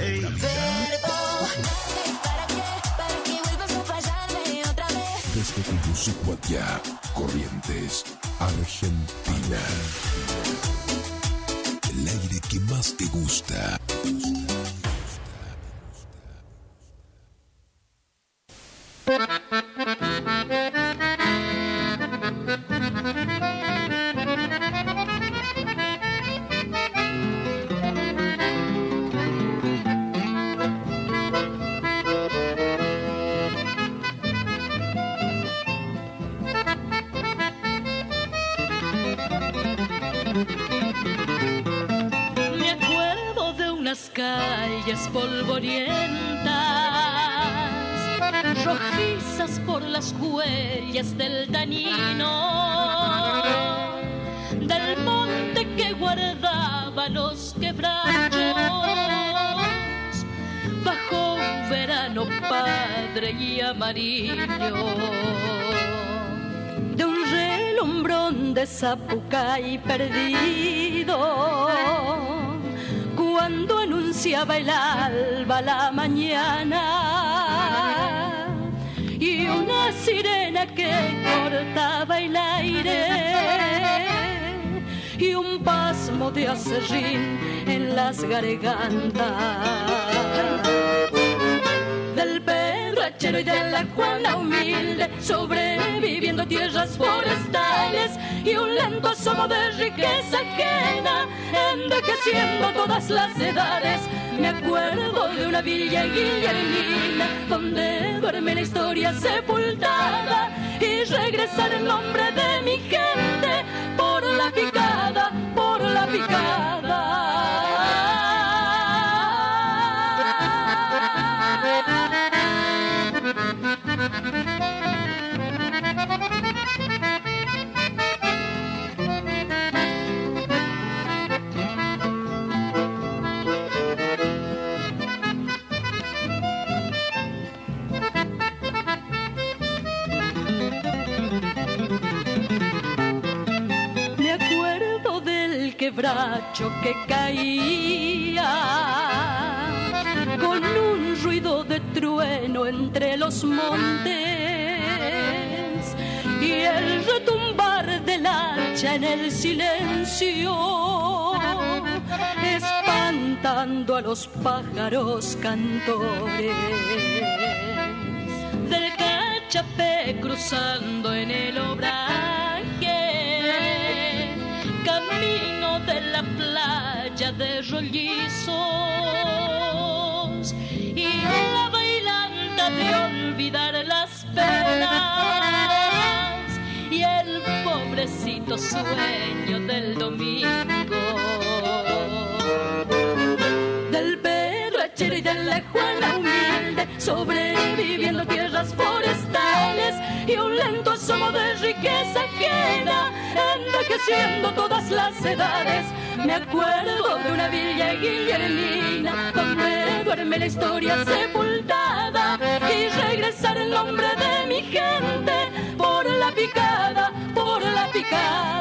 Desde Curuzucuatiá, Corrientes, Argentina. El aire que más te gusta. Me acuerdo de unas calles polvorientas, rojizas por las huellas del dañino, del monte que guardaba los quebrachos, bajo un verano padre y amarillo, de un relumbrón de Zapucay perdido, cuando anunciaba el alba la mañana, y una sirena que cortaba el aire, y un pasmo de acerrín en las gargantas del Pedro Achero y de la Juana humilde, sobreviviendo tierras forestales y un lento asomo de riqueza ajena, envejeciendo todas las edades. Me acuerdo de una villa guillermina donde duerme la historia sepultada, y regresar el nombre de mi gente por la picada, por la picada. quebracho que caía con un ruido de trueno entre los montes y el retumbar del hacha en el silencio, espantando a los pájaros cantores del Cachapé cruzando en el obraje, camino de la playa de Rollizos, y la bailanta de olvidar las penas y el pobrecito sueño del domingo, del Pedro Achero y de la Juana humilde, sobreviviendo tierras forestales y un lento asomo de riqueza ajena, envejeciendo todas las edades. Me acuerdo de una villa guillermina donde duerme la historia sepultada, y regresar el nombre de mi gente por la picada, por la picada.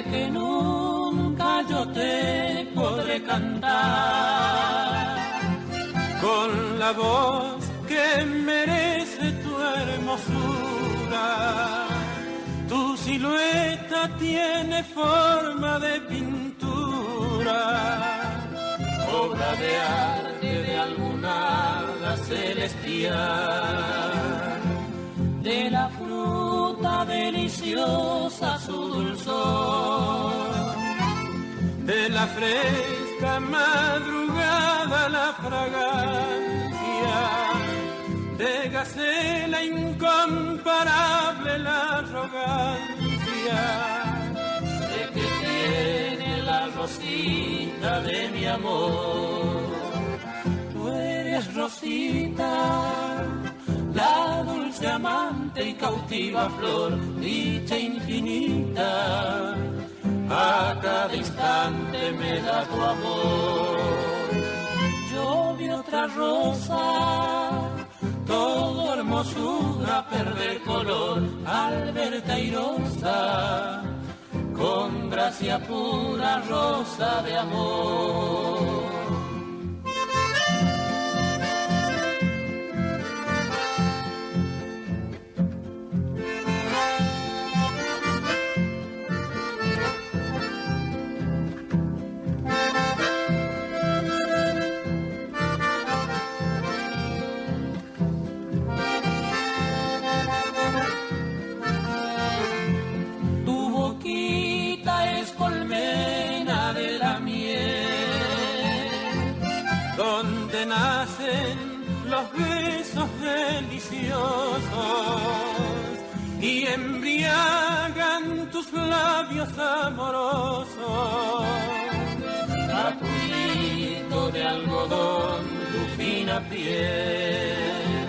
sé que nunca yo te podré cantar con la voz que merece tu hermosura. Tu silueta tiene forma de pintura, obra de arte de alguna hada celestial, de la fruta deliciosa su dulzor, de la fresca madrugada la fragancia, de gacela incomparable la arrogancia, de que tiene la rosita de mi amor. Tú eres Rosita, la dulce amante y cautiva flor, dicha infinita, a cada instante me da tu amor. Yo vi otra rosa, todo hermosura, perder color, al verte airosa, con gracia pura, rosa de amor. Nacen los besos deliciosos y embriagan tus labios amorosos. Capulito de algodón, tu fina piel.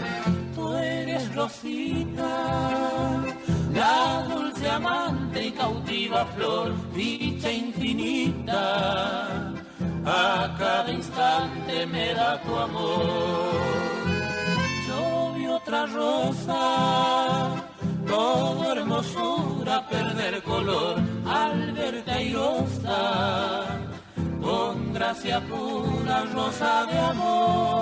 Tú eres Rosita, la dulce amante y cautiva flor, dicha infinita, a cada instante me da tu amor. Yo vi otra rosa, todo hermosura, perder color, al verte airosa, con gracia pura, rosa de amor.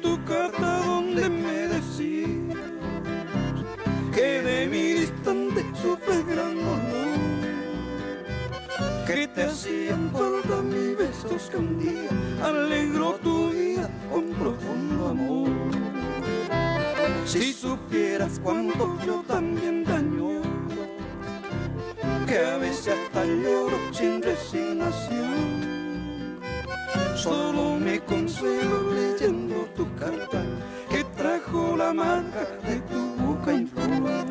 tu carta donde me decías que de mi distante sufres gran dolor, que te hacían falta mis besos que un día alegró tu vida con profundo amor. Si supieras cuánto yo también te añoro, que a veces hasta lloro sin resignación. Solo me consuelo leyendo tu carta que trajo la marca de tu boca en flor.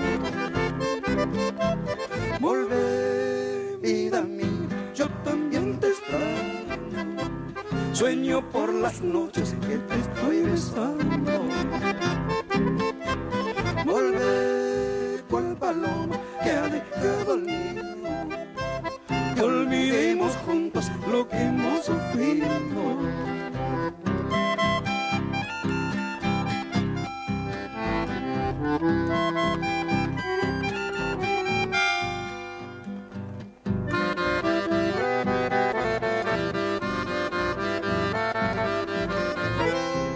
Volvé, vida mía, yo también te extraño. Sueño por las noches que te estoy besando. Volvé, cual paloma que ha dejado el nido. Que olvidemos juntos lo que hemos sufrido.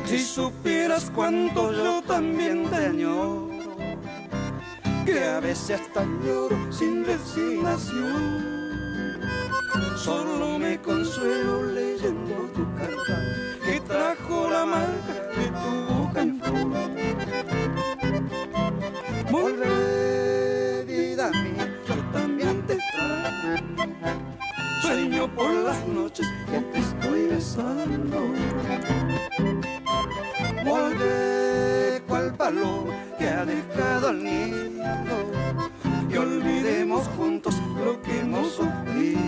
Si supieras cuánto yo también te añoro, que a veces hasta lloro sin resignación. Solo me consuelo leyendo tu carta que trajo la marca de tu boca en flor. Volvé, vida mía, yo también te extraño. Sueño por las noches que te estoy besando. Volvé, cual paloma que ha dejado el nido, y olvidemos juntos lo que hemos sufrido.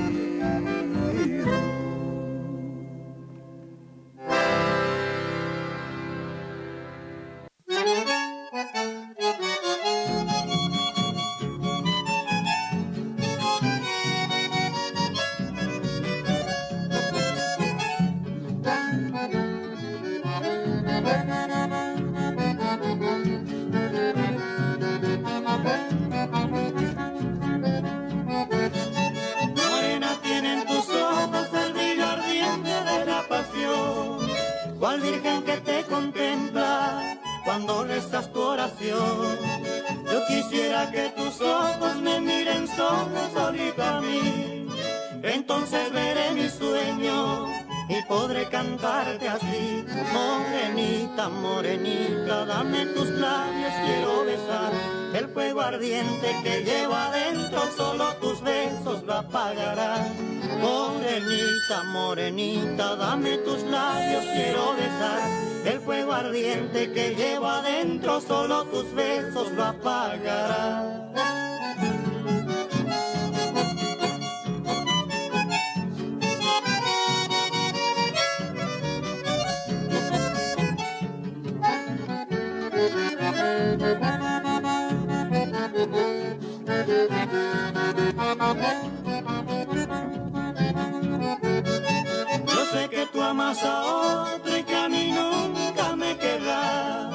Cual virgen que te contempla cuando rezas tu oración. Yo quisiera que tus ojos me miren solito a mí. Entonces veré mi sueño y podré cantarte así. Morenita, morenita, dame tus labios, quiero besar. El fuego ardiente que lleva adentro, solo tus besos lo apagarán. Morenita, morenita, dame tus labios, quiero besar. El fuego ardiente que lleva adentro, solo tus besos lo apagarán. Yo sé que tú amas a otro y que a mí nunca me querrás.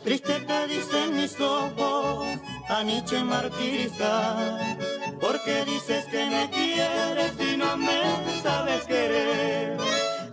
Triste te dicen mis ojos, a Nietzsche martirizar. Porque dices que me quieres y no me sabes querer.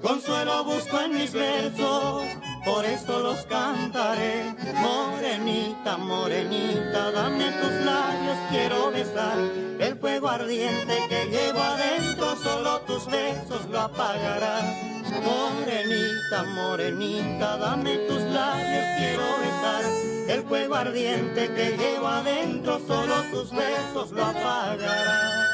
Consuelo busco en mis versos, por eso los cantaré. Morenita, morenita, dame tus labios, quiero besar. El fuego ardiente que llevo adentro, solo tus besos lo apagarán. Morenita, morenita, dame tus labios, quiero besar. El fuego ardiente que llevo adentro, solo tus besos lo apagarán.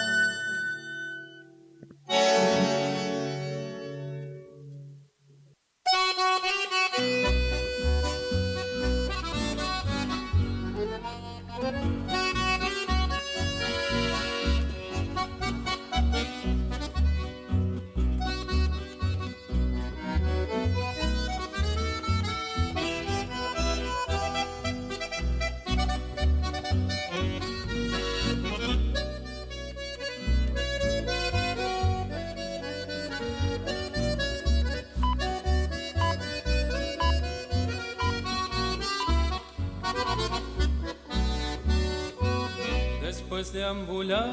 Después de ambular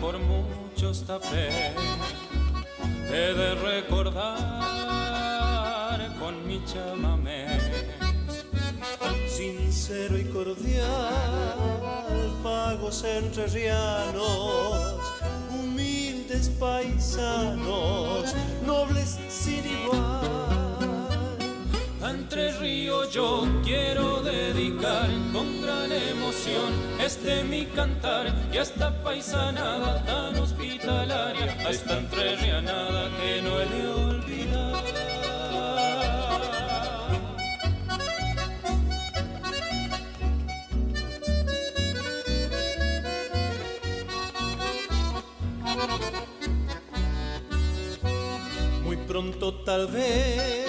por muchos tapés, he de recordar con mi chamamé. Sincero y cordial, pagos entrerrianos, humildes paisanos, nobles sin igual. A Entre Ríos yo quiero dedicar con gran emoción este mi cantar y a esta paisanada tan hospitalaria, a esta entrerrianada que no he de olvidar. Muy pronto tal vez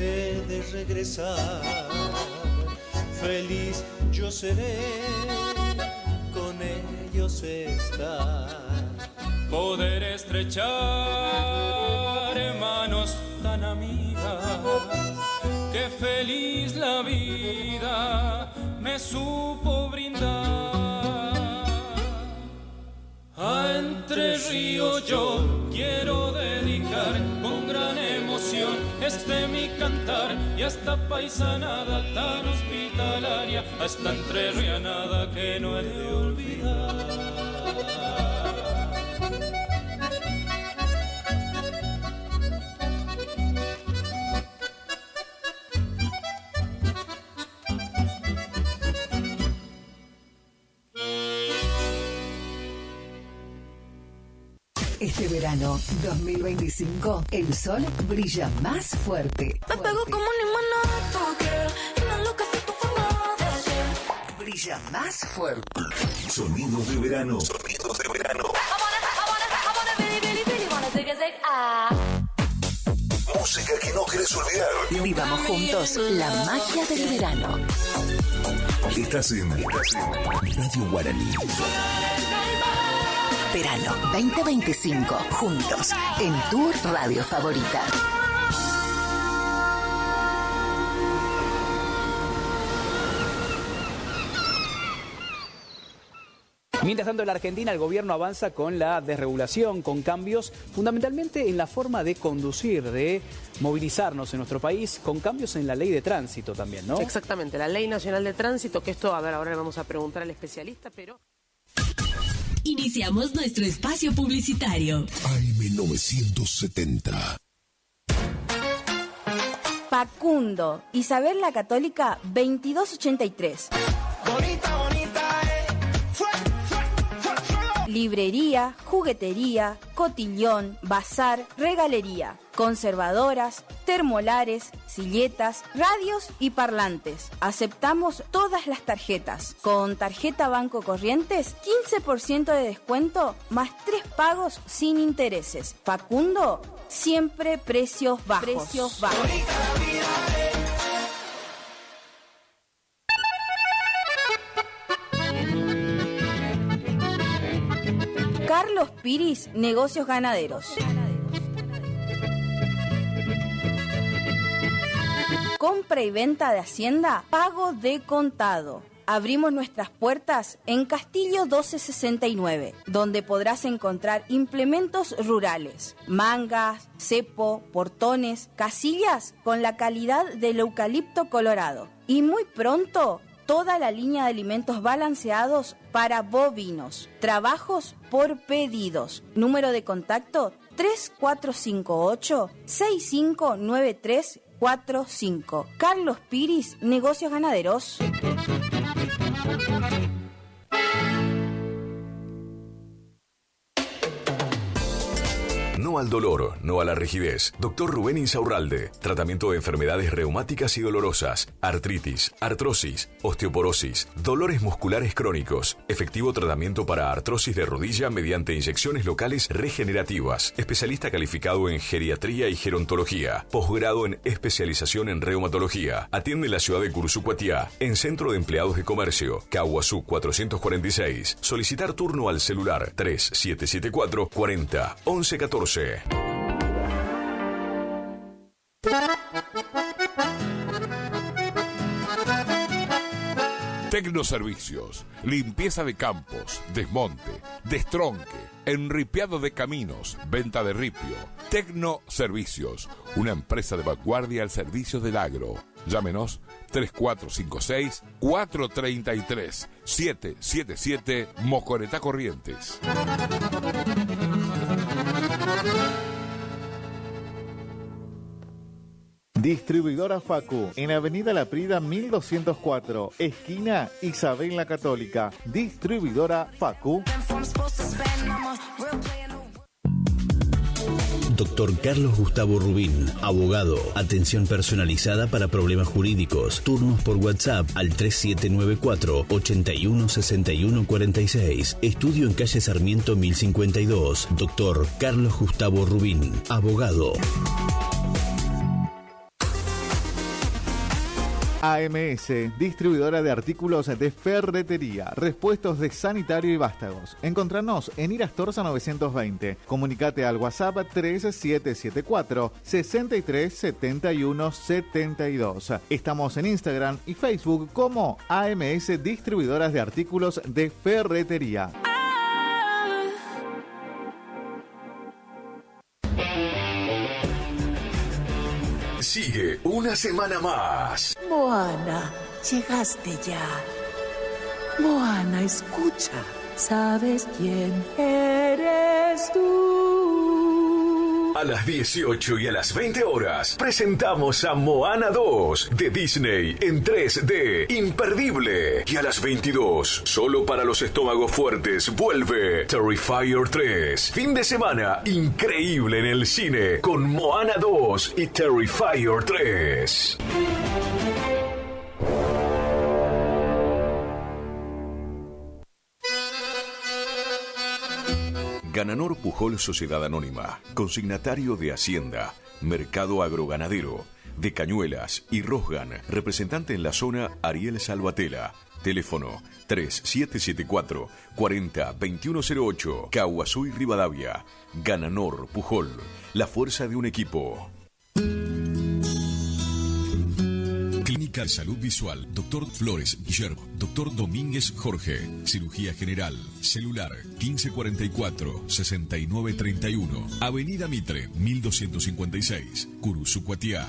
he de regresar, feliz yo seré con ellos estar, poder estrechar manos tan amigas, que feliz la vida me supo brindar. A Entre Ríos yo quiero dedicar con gran emoción este mi cantar y a esta paisanada tan hospitalaria, a esta entrerrianada que no he de olvidar. Este verano 2025, el sol brilla más fuerte. Me pego como un limonada, girl, y no lo que hace tu forma de ser. Brilla más fuerte. Sonidos de verano. Música que no querés olvidar. Vivamos juntos la magia del verano. Estás en Radio Guaraní. Verano 2025, juntos, en tu radio favorita. Mientras tanto, en la Argentina el gobierno avanza con la desregulación, con cambios fundamentalmente en la forma de conducir, de movilizarnos en nuestro país, con cambios en la ley de tránsito también, ¿no? Exactamente, la Ley Nacional de Tránsito, que esto, a ver, ahora le vamos a preguntar al especialista, pero... Iniciamos nuestro espacio publicitario. AM970. Facundo, Isabel la Católica, 2283. Bonita, bonita, Librería, juguetería, cotillón, bazar, regalería, conservadoras, termolares, silletas, radios y parlantes. Aceptamos todas las tarjetas. Con tarjeta Banco Corrientes, 15% de descuento más 3 pagos sin intereses. Facundo, siempre precios bajos. Carlos Piris, Negocios Ganaderos. Compra y venta de hacienda, pago de contado. Abrimos nuestras puertas en Castillo 1269, donde podrás encontrar implementos rurales, mangas, cepo, portones, casillas con la calidad del eucalipto colorado. Y muy pronto, toda la línea de alimentos balanceados para bovinos. Trabajos por pedidos. Número de contacto 3458-659345. Carlos Piris, Negocios Ganaderos. No al dolor, no a la rigidez. Doctor Rubén Insaurralde. Tratamiento de enfermedades reumáticas y dolorosas, artritis, artrosis, osteoporosis, dolores musculares crónicos. Efectivo tratamiento para artrosis de rodilla mediante inyecciones locales regenerativas. Especialista calificado en geriatría y gerontología. Posgrado en especialización en reumatología. Atiende en la ciudad de Cursucuatiá, en Centro de Empleados de Comercio, Caguazú 446. Solicitar turno al celular 3774 40 11 14. Tecnoservicios, limpieza de campos, desmonte, destronque, enripiado de caminos, venta de ripio. Tecnoservicios, una empresa de vanguardia al servicio del agro. Llámenos 3456-433-777 Mocoretá Corrientes. Distribuidora Facu, en Avenida La Prida 1204, esquina Isabel la Católica. Distribuidora Facu. Doctor Carlos Gustavo Rubín, abogado, atención personalizada para problemas jurídicos, turnos por WhatsApp al 3794-816146, estudio en calle Sarmiento 1052, Doctor Carlos Gustavo Rubín, abogado. AMS, distribuidora de artículos de ferretería, repuestos de sanitario y vástagos. Encontranos en Irastorza 920. Comunicate al WhatsApp 3774 637172. Estamos en Instagram y Facebook como AMS Distribuidoras de Artículos de Ferretería. Sigue una semana más. Moana, llegaste ya. Moana, escucha. ¿Sabes quién eres tú? A las 18 y a las 20 horas presentamos a Moana 2 de Disney en 3D, imperdible. Y a las 22, solo para los estómagos fuertes, vuelve Terrifier 3. Fin de semana increíble en el cine con Moana 2 y Terrifier 3. Gananor Pujol Sociedad Anónima, consignatario de Hacienda, Mercado Agroganadero, de Cañuelas y Rosgan, representante en la zona Ariel Salvatella, teléfono 3774 402108, Caaguazú y Rivadavia. Gananor Pujol, la fuerza de un equipo. Clínica de Salud Visual, Dr. Flores Guillermo, Dr. Domínguez Jorge, Cirugía General, celular 1544-6931, Avenida Mitre, 1256, Curuzucuatiá.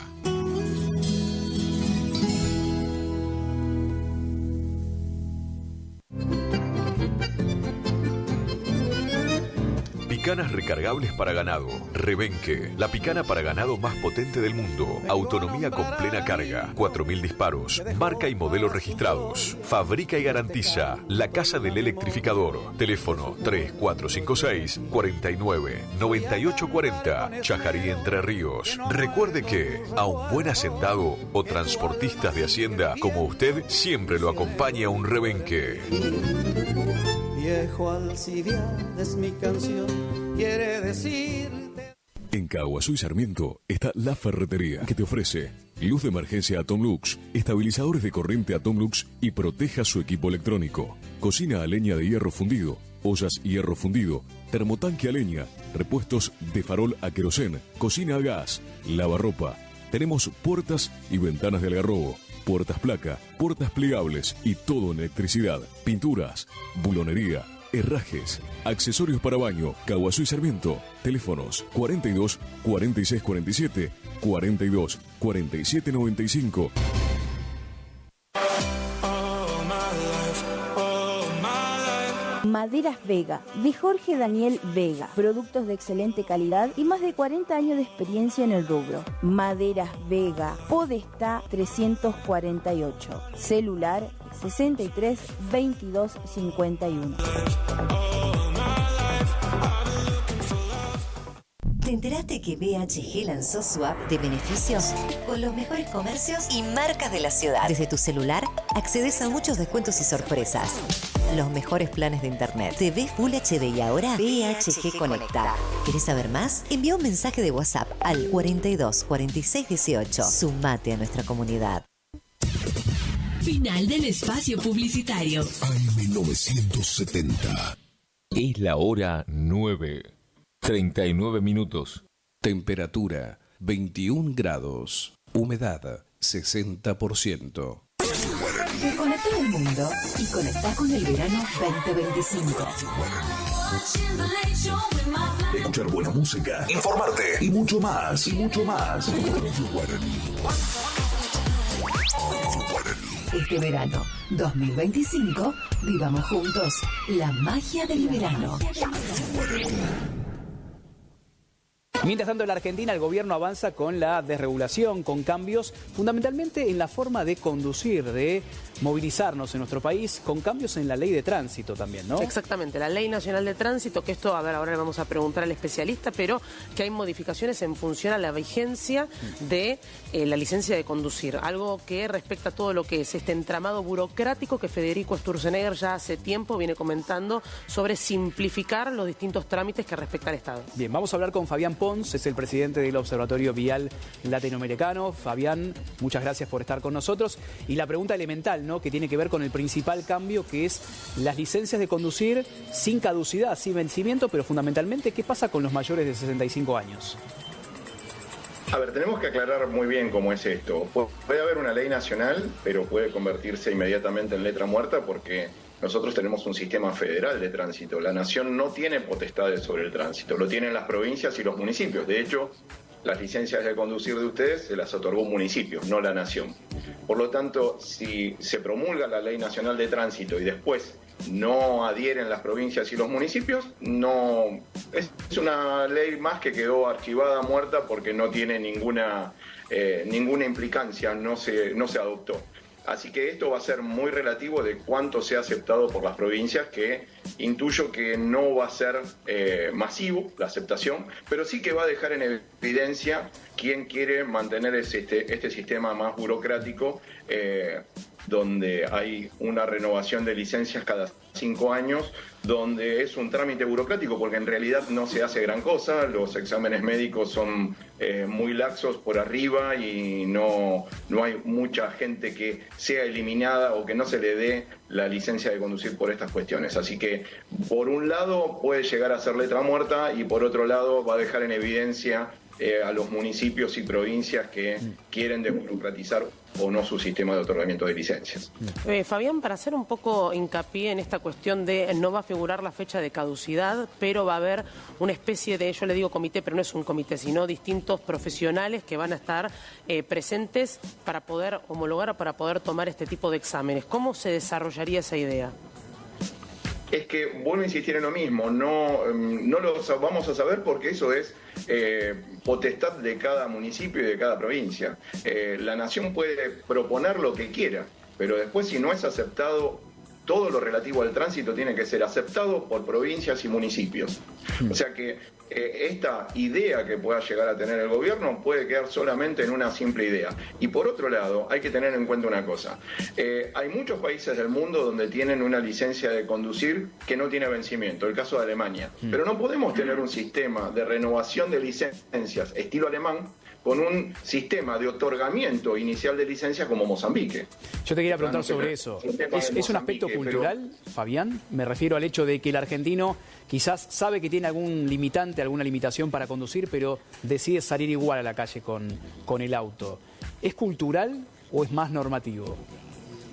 Picanas recargables para ganado. Rebenque, la picana para ganado más potente del mundo. Autonomía con plena carga. 4000 disparos. Marca y modelo registrados. Fabrica y garantiza La Casa del Electrificador. Teléfono 3456-499840. Chajarí, Entre Ríos. Recuerde que a un buen hacendado o transportistas de hacienda como usted siempre lo acompaña un rebenque. Viejo Alcibiades es mi canción, quiere decir... En Caaguazú y Sarmiento está La Ferretería, que te ofrece luz de emergencia Atom Lux, estabilizadores de corriente Atom Lux y proteja su equipo electrónico, cocina a leña de hierro fundido, ollas hierro fundido, termotanque a leña, repuestos de farol a querosén, cocina a gas, lavarropa. Tenemos puertas y ventanas de algarrobo, puertas placa, puertas plegables y todo en electricidad, pinturas, bulonería, herrajes, accesorios para baño. Caaguazú y Sarmiento. Teléfonos 42 46 47 42 47 95. Maderas Vega, de Jorge Daniel Vega. Productos de excelente calidad y más de 40 años de experiencia en el rubro. Maderas Vega, Podestá 348. Celular 63 22 51. ¿Te enteraste que BHG lanzó su app de beneficios con los mejores comercios y marcas de la ciudad? Desde tu celular accedes a muchos descuentos y sorpresas. Los mejores planes de internet. TV Full HD y ahora BHG Conecta. ¿Querés saber más? Envía un mensaje de WhatsApp al 42 46 18. Sumate a nuestra comunidad. Final del espacio publicitario. AM970. Es la hora 9:39 minutos. Temperatura 21 grados. Humedad 60%. Desconecta del mundo y conecta con el verano 2025. Escuchar buena música, informarte y mucho más. Este verano 2025, vivamos juntos la magia del verano. Mientras tanto, en la Argentina el gobierno avanza con la desregulación, con cambios fundamentalmente en la forma de conducir, de movilizarnos en nuestro país, con cambios en la ley de tránsito también, ¿no? Exactamente, la Ley Nacional de Tránsito, que esto, a ver, ahora le vamos a preguntar al especialista, pero que hay modificaciones en función a la vigencia de la licencia de conducir, algo que respecta a todo lo que es este entramado burocrático que Federico Sturzenegger ya hace tiempo viene comentando sobre simplificar los distintos trámites que respecta al Estado. Bien, vamos a hablar con Fabián Pons, es el presidente del Observatorio Vial Latinoamericano. Fabián, muchas gracias por estar con nosotros. Y la pregunta elemental, ¿no?, que tiene que ver con el principal cambio, que es las licencias de conducir sin caducidad, sin vencimiento, pero fundamentalmente, ¿qué pasa con los mayores de 65 años? A ver, tenemos que aclarar muy bien cómo es esto. Puede haber una ley nacional, pero puede convertirse inmediatamente en letra muerta porque nosotros tenemos un sistema federal de tránsito. La nación no tiene potestades sobre el tránsito, lo tienen las provincias y los municipios. De hecho, las licencias de conducir de ustedes se las otorgó un municipio, no la nación. Por lo tanto, si se promulga la Ley Nacional de Tránsito y después no adhieren las provincias y los municipios, no es una ley más que quedó archivada, muerta, porque no tiene ninguna implicancia, no se adoptó. Así que esto va a ser muy relativo de cuánto sea aceptado por las provincias, que intuyo que no va a ser masivo la aceptación, pero sí que va a dejar en evidencia quién quiere mantener este sistema más burocrático, donde hay una renovación de licencias cada 5 años, donde es un trámite burocrático porque en realidad no se hace gran cosa, los exámenes médicos son muy laxos por arriba y no hay mucha gente que sea eliminada o que no se le dé la licencia de conducir por estas cuestiones. Así que por un lado puede llegar a ser letra muerta y por otro lado va a dejar en evidencia a los municipios y provincias que quieren desburocratizar o no su sistema de otorgamiento de licencias. Fabián, para hacer un poco hincapié en esta cuestión de no va a figurar la fecha de caducidad, pero va a haber una especie de, yo le digo comité, pero no es un comité, sino distintos profesionales que van a estar presentes para poder homologar o para poder tomar este tipo de exámenes. ¿Cómo se desarrollaría esa idea? Es que vuelvo a insistir en lo mismo, no lo vamos a saber porque eso es potestad de cada municipio y de cada provincia. La nación puede proponer lo que quiera, pero después si no es aceptado, todo lo relativo al tránsito tiene que ser aceptado por provincias y municipios. O sea que esta idea que pueda llegar a tener el gobierno puede quedar solamente en una simple idea. Y por otro lado, hay que tener en cuenta una cosa. Hay muchos países del mundo donde tienen una licencia de conducir que no tiene vencimiento, el caso de Alemania. Pero no podemos tener un sistema de renovación de licencias estilo alemán con un sistema de otorgamiento inicial de licencias como Mozambique. Yo te quería preguntar sobre eso. ¿Es un aspecto cultural, Fabián? Me refiero al hecho de que el argentino quizás sabe que tiene algún limitante, alguna limitación para conducir, pero decide salir igual a la calle con el auto. ¿Es cultural o es más normativo?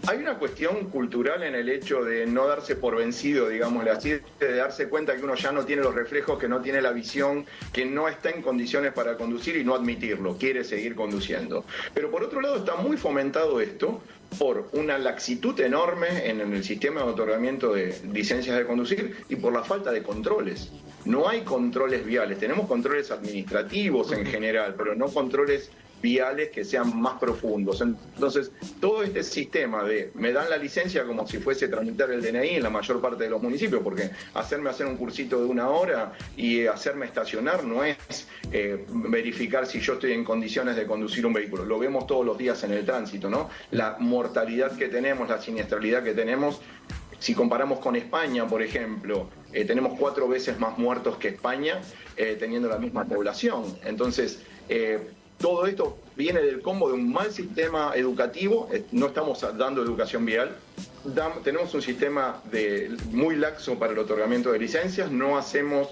Hay una cuestión cultural en el hecho de no darse por vencido, digámosle así, de darse cuenta que uno ya no tiene los reflejos, que no tiene la visión, que no está en condiciones para conducir y no admitirlo, quiere seguir conduciendo. Pero por otro lado está muy fomentado esto por una laxitud enorme en el sistema de otorgamiento de licencias de conducir y por la falta de controles. No hay controles viales, tenemos controles administrativos en general, pero no controles viales que sean más profundos. Entonces, todo este sistema de me dan la licencia como si fuese tramitar el DNI en la mayor parte de los municipios, porque hacerme hacer un cursito de 1 hora y hacerme estacionar no es verificar si yo estoy en condiciones de conducir un vehículo. Lo vemos todos los días en el tránsito, ¿no? La mortalidad que tenemos, la siniestralidad que tenemos. Si comparamos con España, por ejemplo, tenemos 4 veces más muertos que España, teniendo la misma población. Entonces, todo esto viene del combo de un mal sistema educativo, no estamos dando educación vial, tenemos un sistema muy laxo para el otorgamiento de licencias, no hacemos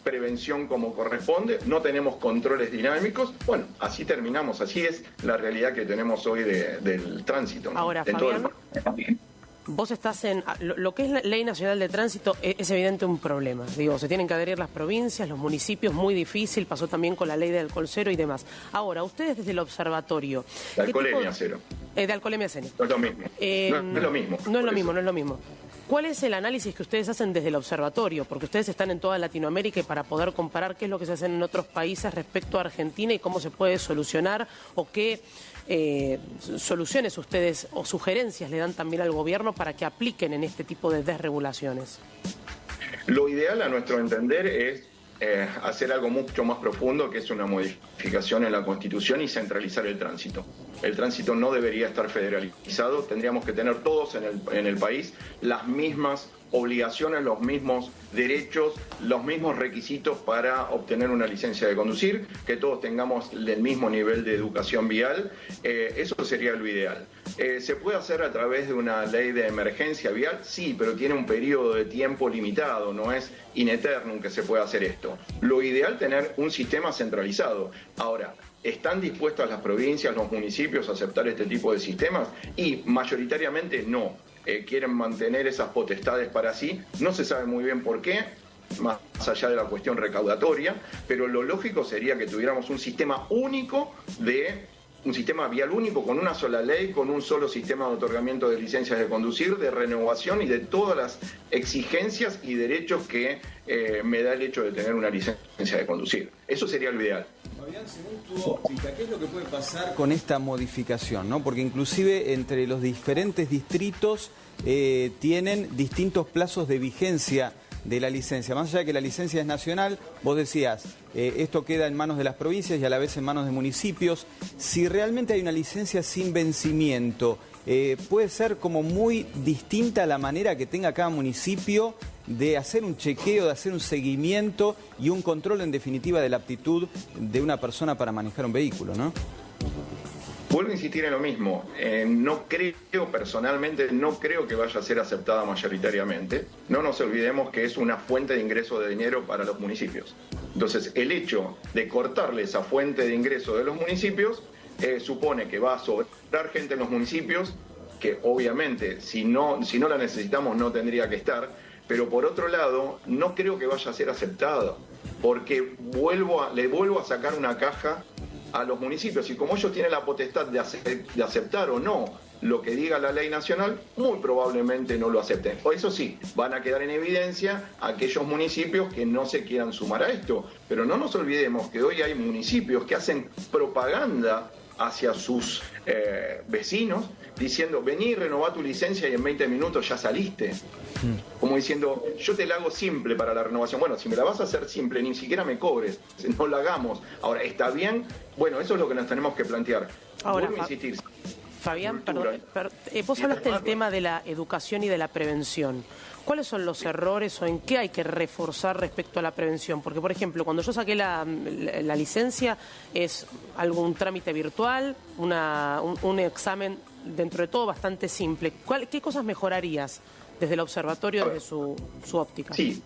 prevención como corresponde, no tenemos controles dinámicos. Bueno, así terminamos, así es la realidad que tenemos hoy del tránsito, ¿no? Ahora, Fabián, vos estás en... Lo que es la Ley Nacional de Tránsito es evidente un problema. Digo, se tienen que adherir las provincias, los municipios, muy difícil, pasó también con la ley de alcohol cero y demás. Ahora, ustedes desde el observatorio... De alcoholemia cero. De alcoholemia cero. No es lo mismo. No es lo mismo. No es lo mismo, no es lo mismo. ¿Cuál es el análisis que ustedes hacen desde el observatorio? Porque ustedes están en toda Latinoamérica y para poder comparar qué es lo que se hace en otros países respecto a Argentina y cómo se puede solucionar o qué soluciones ustedes o sugerencias le dan también al gobierno para que apliquen en este tipo de desregulaciones. Lo ideal, a nuestro entender, es hacer algo mucho más profundo, que es una modificación en la Constitución y centralizar el tránsito. El tránsito no debería estar federalizado, tendríamos que tener todos en el país las mismas obligaciones, los mismos derechos, los mismos requisitos para obtener una licencia de conducir, que todos tengamos el mismo nivel de educación vial. Eso sería lo ideal. ¿Se puede hacer a través de una ley de emergencia vial? Sí, pero tiene un periodo de tiempo limitado, no es in eternum que se pueda hacer esto. Lo ideal es tener un sistema centralizado. Ahora, ¿están dispuestas las provincias, los municipios a aceptar este tipo de sistemas? Y mayoritariamente no. Quieren mantener esas potestades para sí. No se sabe muy bien por qué, más allá de la cuestión recaudatoria, pero lo lógico sería que tuviéramos un sistema único un sistema vial único, con una sola ley, con un solo sistema de otorgamiento de licencias de conducir, de renovación y de todas las exigencias y derechos que me da el hecho de tener una licencia de conducir. Eso sería lo ideal. Fabián, según tu óptica, ¿qué es lo que puede pasar con esta modificación, ¿no? Porque inclusive entre los diferentes distritos tienen distintos plazos de vigencia de la licencia. Más allá de que la licencia es nacional, vos decías, esto queda en manos de las provincias y a la vez en manos de municipios. Si realmente hay una licencia sin vencimiento, puede ser como muy distinta la manera que tenga cada municipio de hacer un chequeo, de hacer un seguimiento y un control en definitiva de la aptitud de una persona para manejar un vehículo, ¿no? Vuelvo a insistir en lo mismo, personalmente no creo que vaya a ser aceptada mayoritariamente. No nos olvidemos que es una fuente de ingreso de dinero para los municipios. Entonces, el hecho de cortarle esa fuente de ingreso de los municipios supone que va a sobrar gente en los municipios, que obviamente si no la necesitamos no tendría que estar, pero por otro lado no creo que vaya a ser aceptada, porque le vuelvo a sacar una caja a los municipios, y como ellos tienen la potestad de aceptar o no lo que diga la ley nacional, muy probablemente no lo acepten. O eso sí, van a quedar en evidencia aquellos municipios que no se quieran sumar a esto. Pero no nos olvidemos que hoy hay municipios que hacen propaganda hacia sus vecinos, diciendo, vení, renová tu licencia y en 20 minutos ya saliste. Como diciendo, yo te la hago simple para la renovación. Bueno, si me la vas a hacer simple, ni siquiera me cobres, no la hagamos. Ahora, ¿está bien? Bueno, eso es lo que nos tenemos que plantear. Ahora, vuelvo a insistir. Fabián, vos hablaste del tema de la educación y de la prevención. ¿Cuáles son los errores o en qué hay que reforzar respecto a la prevención? Porque, por ejemplo, cuando yo saqué la licencia, es un trámite virtual, un examen dentro de todo bastante simple. ¿Qué cosas mejorarías desde el observatorio, desde su óptica? Sí.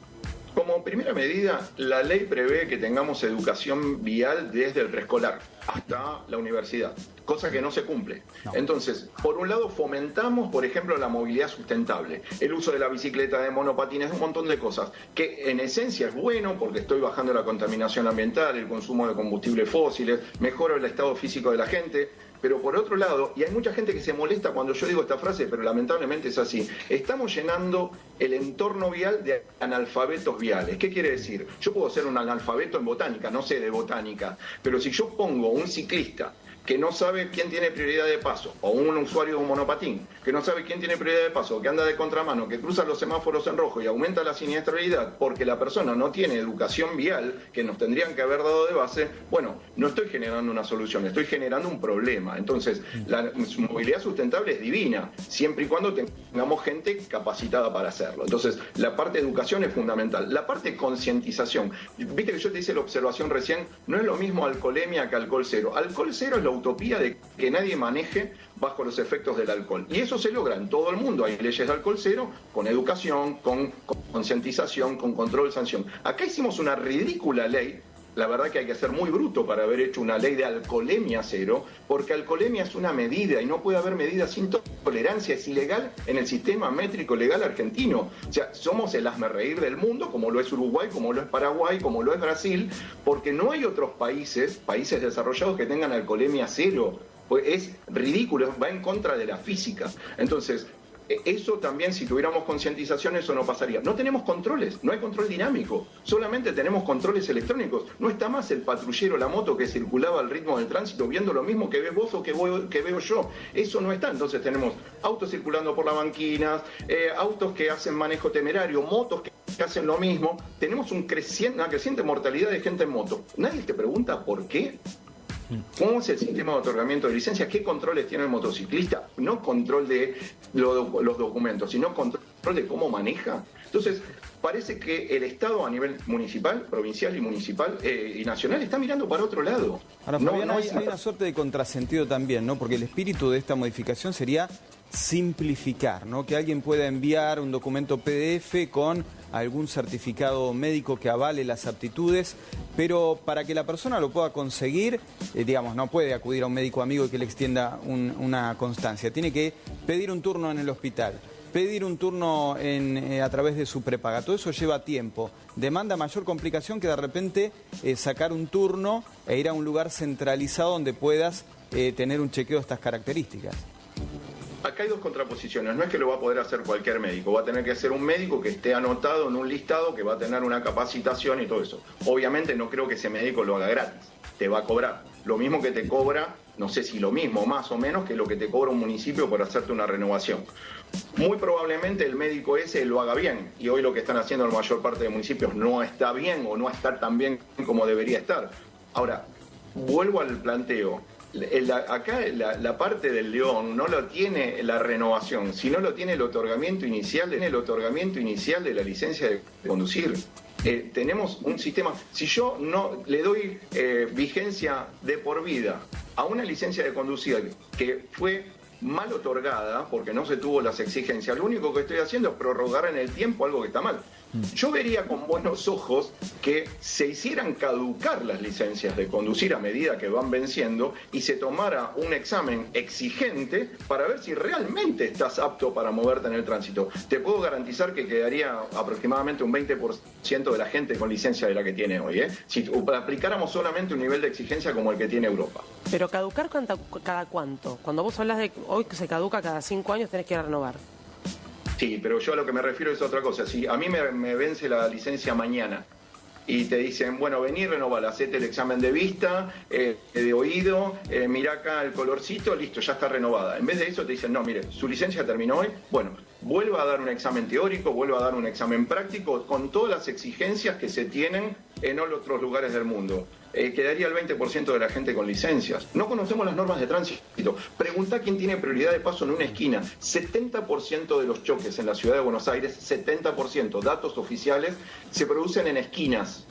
Como primera medida, la ley prevé que tengamos educación vial desde el preescolar hasta la universidad, cosa que no se cumple. No. Entonces, por un lado fomentamos, por ejemplo, la movilidad sustentable, el uso de la bicicleta, de monopatines, un montón de cosas, que en esencia es bueno porque estoy bajando la contaminación ambiental, el consumo de combustibles fósiles, mejoro el estado físico de la gente. Pero por otro lado, y hay mucha gente que se molesta cuando yo digo esta frase, pero lamentablemente es así, estamos llenando el entorno vial de analfabetos viales. ¿Qué quiere decir? Yo puedo ser un analfabeto en botánica, no sé de botánica, pero si yo pongo un ciclista que no sabe quién tiene prioridad de paso, o un usuario de un monopatín, que no sabe quién tiene prioridad de paso, que anda de contramano, que cruza los semáforos en rojo y aumenta la siniestralidad porque la persona no tiene educación vial, que nos tendrían que haber dado de base, bueno, no estoy generando una solución, estoy generando un problema. Entonces, la movilidad sustentable es divina, siempre y cuando tengamos gente capacitada para hacerlo. Entonces, la parte de educación es fundamental. La parte de concientización, viste que yo te hice la observación recién, no es lo mismo alcoholemia que alcohol cero. Alcohol cero es lo utopía de que nadie maneje bajo los efectos del alcohol. Y eso se logra en todo el mundo. Hay leyes de alcohol cero, con educación, con concientización, con control, sanción. Acá hicimos una ridícula ley. La verdad que hay que ser muy bruto para haber hecho una ley de alcoholemia cero, porque alcoholemia es una medida y no puede haber medida sin tolerancia. Es ilegal en el sistema métrico legal argentino. O sea, somos el hazmerreír del mundo, como lo es Uruguay, como lo es Paraguay, como lo es Brasil, porque no hay otros países desarrollados que tengan alcoholemia cero. Pues es ridículo, va en contra de la física. Entonces, eso también, si tuviéramos concientización, eso no pasaría. No tenemos controles, no hay control dinámico, solamente tenemos controles electrónicos. No está más el patrullero, la moto que circulaba al ritmo del tránsito viendo lo mismo que ves vos o que veo yo. Eso no está. Entonces tenemos autos circulando por las banquinas, autos que hacen manejo temerario, motos que hacen lo mismo. Tenemos una creciente mortalidad de gente en moto. Nadie te pregunta por qué. ¿Cómo es el sistema de otorgamiento de licencias? ¿Qué controles tiene el motociclista? No control de los documentos, sino control de cómo maneja. Entonces, parece que el Estado a nivel municipal, provincial y municipal y nacional está mirando para otro lado. Ahora, Fabián, hay una suerte de contrasentido también, ¿no? Porque el espíritu de esta modificación sería simplificar, ¿no? Que alguien pueda enviar un documento PDF con algún certificado médico que avale las aptitudes, pero para que la persona lo pueda conseguir, digamos, no puede acudir a un médico amigo y que le extienda una constancia. Tiene que pedir un turno en el hospital, pedir un turno a través de su prepaga. Todo eso lleva tiempo, demanda mayor complicación que de repente sacar un turno e ir a un lugar centralizado donde puedas tener un chequeo de estas características. Acá hay dos contraposiciones. No es que lo va a poder hacer cualquier médico, va a tener que ser un médico que esté anotado en un listado, que va a tener una capacitación y todo eso. Obviamente no creo que ese médico lo haga gratis, te va a cobrar. Lo mismo que te cobra, no sé si lo mismo, más o menos, que lo que te cobra un municipio por hacerte una renovación. Muy probablemente el médico ese lo haga bien, y hoy lo que están haciendo la mayor parte de municipios no está bien o no está tan bien como debería estar. Ahora, vuelvo al planteo. Acá la parte del león no lo tiene la renovación, sino lo tiene el otorgamiento inicial de la licencia de conducir. Tenemos un sistema, si yo no le doy vigencia de por vida a una licencia de conducir que fue mal otorgada porque no se tuvo las exigencias, lo único que estoy haciendo es prorrogar en el tiempo algo que está mal. Yo vería con buenos ojos que se hicieran caducar las licencias de conducir a medida que van venciendo y se tomara un examen exigente para ver si realmente estás apto para moverte en el tránsito. Te puedo garantizar que quedaría aproximadamente un 20% de la gente con licencia de la que tiene hoy, si aplicáramos solamente un nivel de exigencia como el que tiene Europa. Pero caducar cada cuánto. Cuando vos hablas de hoy que se caduca cada 5 años, tenés que renovar. Sí, pero yo a lo que me refiero es otra cosa. Si a mí me vence la licencia mañana y te dicen, bueno, vení, renovala, hacete el examen de vista, de oído, mirá acá el colorcito, listo, ya está renovada. En vez de eso te dicen, no, mire, su licencia terminó hoy, bueno, vuelva a dar un examen teórico, vuelva a dar un examen práctico, con todas las exigencias que se tienen en otros lugares del mundo. Quedaría el 20% de la gente con licencias. No conocemos las normas de tránsito. Preguntá quién tiene prioridad de paso en una esquina. 70% de los choques en la ciudad de Buenos Aires, 70%, datos oficiales, se producen en esquinas.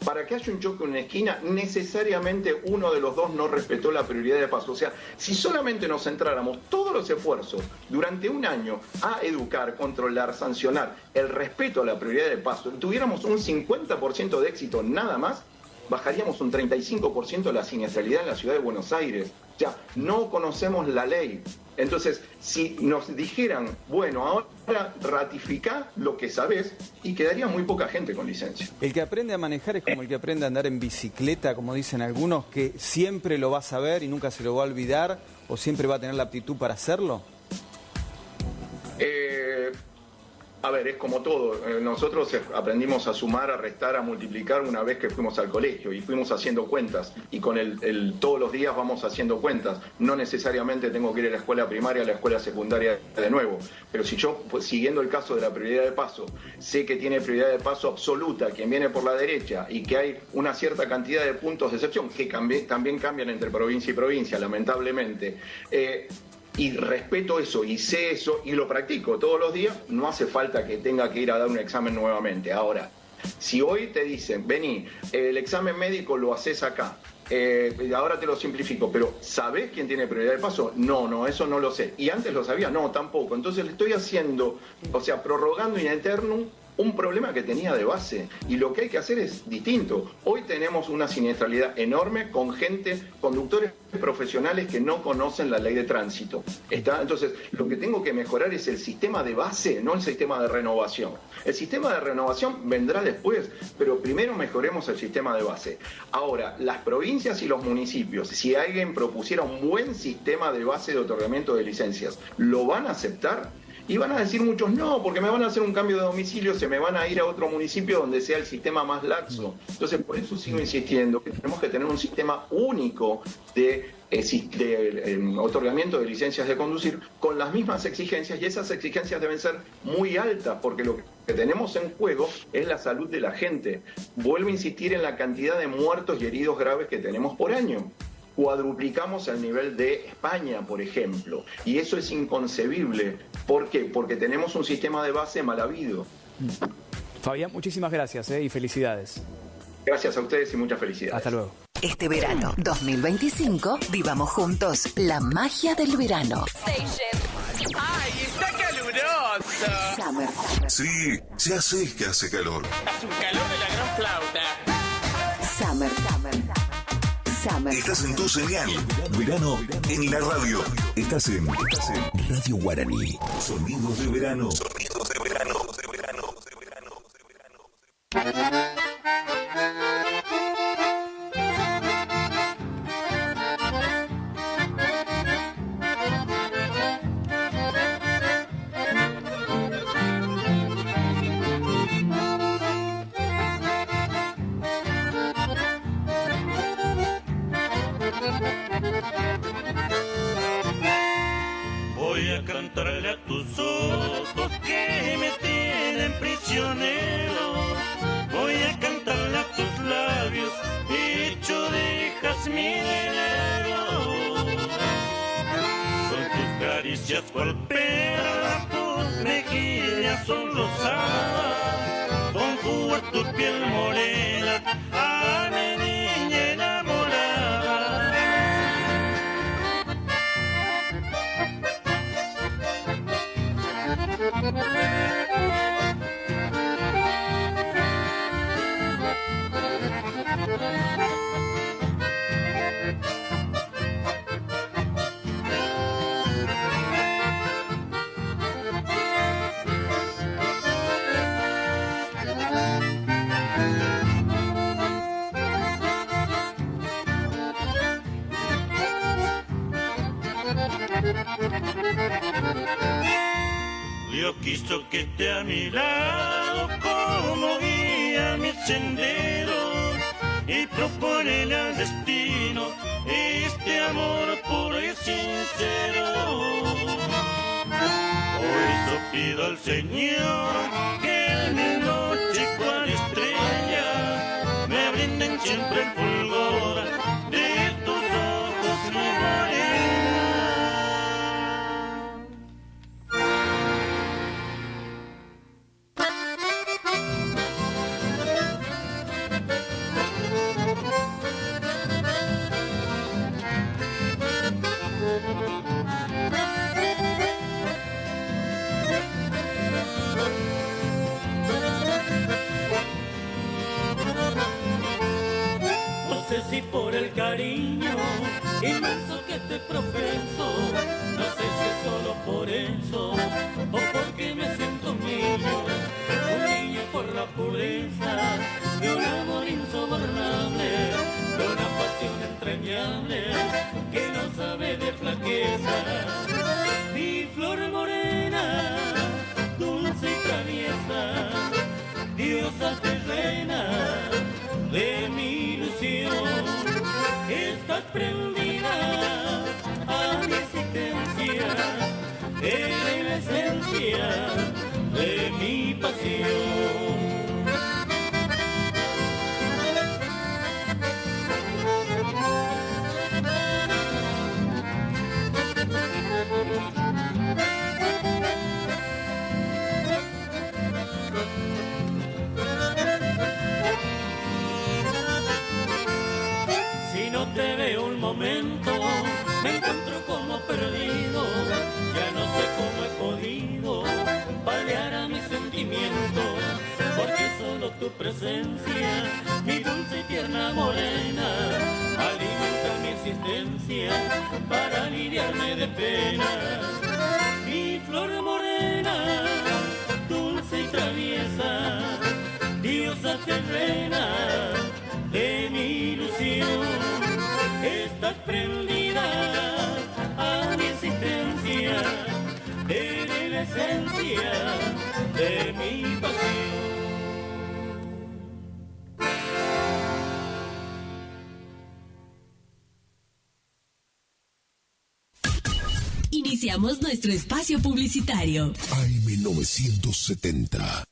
Para que haya un choque en una esquina, necesariamente uno de los dos no respetó la prioridad de paso. O sea, si solamente nos centráramos todos los esfuerzos durante un año a educar, controlar, sancionar el respeto a la prioridad de paso, tuviéramos un 50% de éxito nada más, bajaríamos un 35% de la siniestralidad en la ciudad de Buenos Aires. O sea, no conocemos la ley. Entonces, si nos dijeran, bueno, ahora ratificá lo que sabés, y quedaría muy poca gente con licencia. El que aprende a manejar es como el que aprende a andar en bicicleta, como dicen algunos, que siempre lo va a saber y nunca se lo va a olvidar, o siempre va a tener la aptitud para hacerlo. A ver, es como todo. Nosotros aprendimos a sumar, a restar, a multiplicar una vez que fuimos al colegio y fuimos haciendo cuentas. Y con todos los días vamos haciendo cuentas. No necesariamente tengo que ir a la escuela primaria, a la escuela secundaria de nuevo. Pero si yo, pues, siguiendo el caso de la prioridad de paso, sé que tiene prioridad de paso absoluta quien viene por la derecha y que hay una cierta cantidad de puntos de excepción que también cambian entre provincia y provincia, lamentablemente. Y respeto eso y sé eso y lo practico todos los días, no hace falta que tenga que ir a dar un examen nuevamente. Ahora, si hoy te dicen, vení, el examen médico lo haces acá, ahora te lo simplifico, pero ¿sabés quién tiene prioridad de paso? No, eso no lo sé. ¿Y antes lo sabía? No, tampoco. Entonces le estoy haciendo, prorrogando in eternum un problema que tenía de base, y lo que hay que hacer es distinto. Hoy tenemos una siniestralidad enorme con conductores profesionales que no conocen la ley de tránsito. Entonces, lo que tengo que mejorar es el sistema de base, no el sistema de renovación. El sistema de renovación vendrá después, pero primero mejoremos el sistema de base. Ahora, las provincias y los municipios, si alguien propusiera un buen sistema de base de otorgamiento de licencias, ¿lo van a aceptar? Y van a decir muchos, no, porque me van a hacer un cambio de domicilio, se me van a ir a otro municipio donde sea el sistema más laxo. Entonces, por eso sigo insistiendo que tenemos que tener un sistema único de otorgamiento de licencias de conducir con las mismas exigencias, y esas exigencias deben ser muy altas, porque lo que tenemos en juego es la salud de la gente. Vuelvo a insistir en la cantidad de muertos y heridos graves que tenemos por año. Cuadruplicamos el nivel de España, por ejemplo, y eso es inconcebible. ¿Por qué? Porque tenemos un sistema de base mal habido. Fabián, muchísimas gracias y felicidades. Gracias a ustedes y muchas felicidades. Hasta luego. Este verano 2025 vivamos juntos la magia del verano. ¡Ay, está caluroso! Summer. Sí, ya sé que hace calor. Es un calor de la gran flauta. Summer. Estás en tu señal. Verano en la radio. Estás en Radio Guaraní. Sonidos de verano. Sonidos de verano. Voy a cantarle a tus ojos que me tienen prisionero. Voy a cantarle a tus labios hecho de jazminero. Son tus caricias cual perla, tus mejillas son rosadas, conjuga tu piel morena a mi niña enamorada. Dios quiso que esté a mi lado como guía mi sendero y proponerle al destino este amor puro y sincero. Por eso pido al Señor que en mi noche cual estrella me brinden siempre el fulgor de tus ojos, mi morena. No sé si por el cariño inmenso que te profeso, no sé si es solo por eso o porque me siento un niño por la pureza de un amor insobornable, de una pasión entrañable que no sabe de flaqueza. Mi flor morena, dulce y traviesa, diosa terrena de mi ilusión, estás prendida a mi existencia, eres la esencia de mi pasión. como perdido, ya no sé cómo he podido paliar a mis sentimientos, porque solo tu presencia, mi dulce y tierna morena, alimenta mi existencia para aliviarme de pena. Mi flor morena, dulce y traviesa, diosa terrena de mi ilusión, estás prendida a mi existencia, eres la esencia de mi pasión. Iniciamos nuestro espacio publicitario. AM970.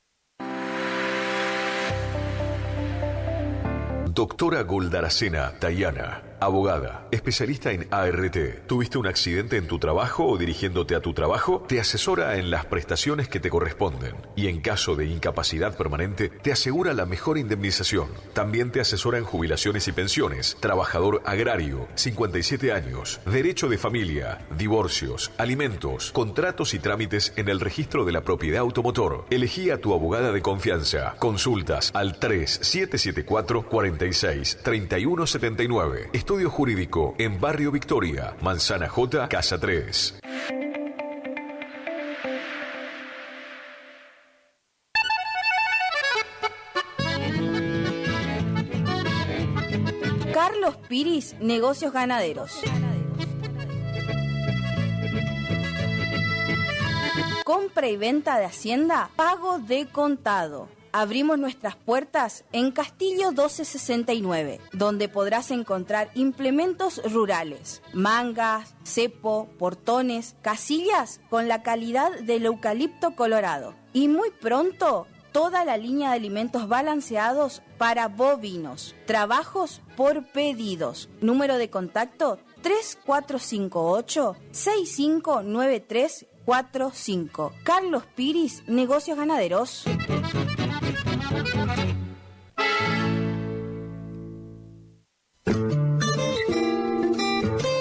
Doctora Goldaracena Tayana, abogada, especialista en ART. ¿Tuviste un accidente en tu trabajo o dirigiéndote a tu trabajo? Te asesora en las prestaciones que te corresponden y en caso de incapacidad permanente te asegura la mejor indemnización. También te asesora en jubilaciones y pensiones, trabajador agrario, 57 años, derecho de familia, divorcios, alimentos, contratos y trámites en el registro de la propiedad automotor. Elegí a tu abogada de confianza. Consultas al 3774 46 3179. Estudio Jurídico en Barrio Victoria, Manzana J, Casa 3. Carlos Piris, Negocios Ganaderos. Compra y venta de hacienda, pago de contado. Abrimos nuestras puertas en Castillo 1269, donde podrás encontrar implementos rurales, mangas, cepo, portones, casillas con la calidad del eucalipto colorado. Y muy pronto, toda la línea de alimentos balanceados para bovinos. Trabajos por pedidos. Número de contacto 3458-659345. Carlos Piris, Negocios Ganaderos.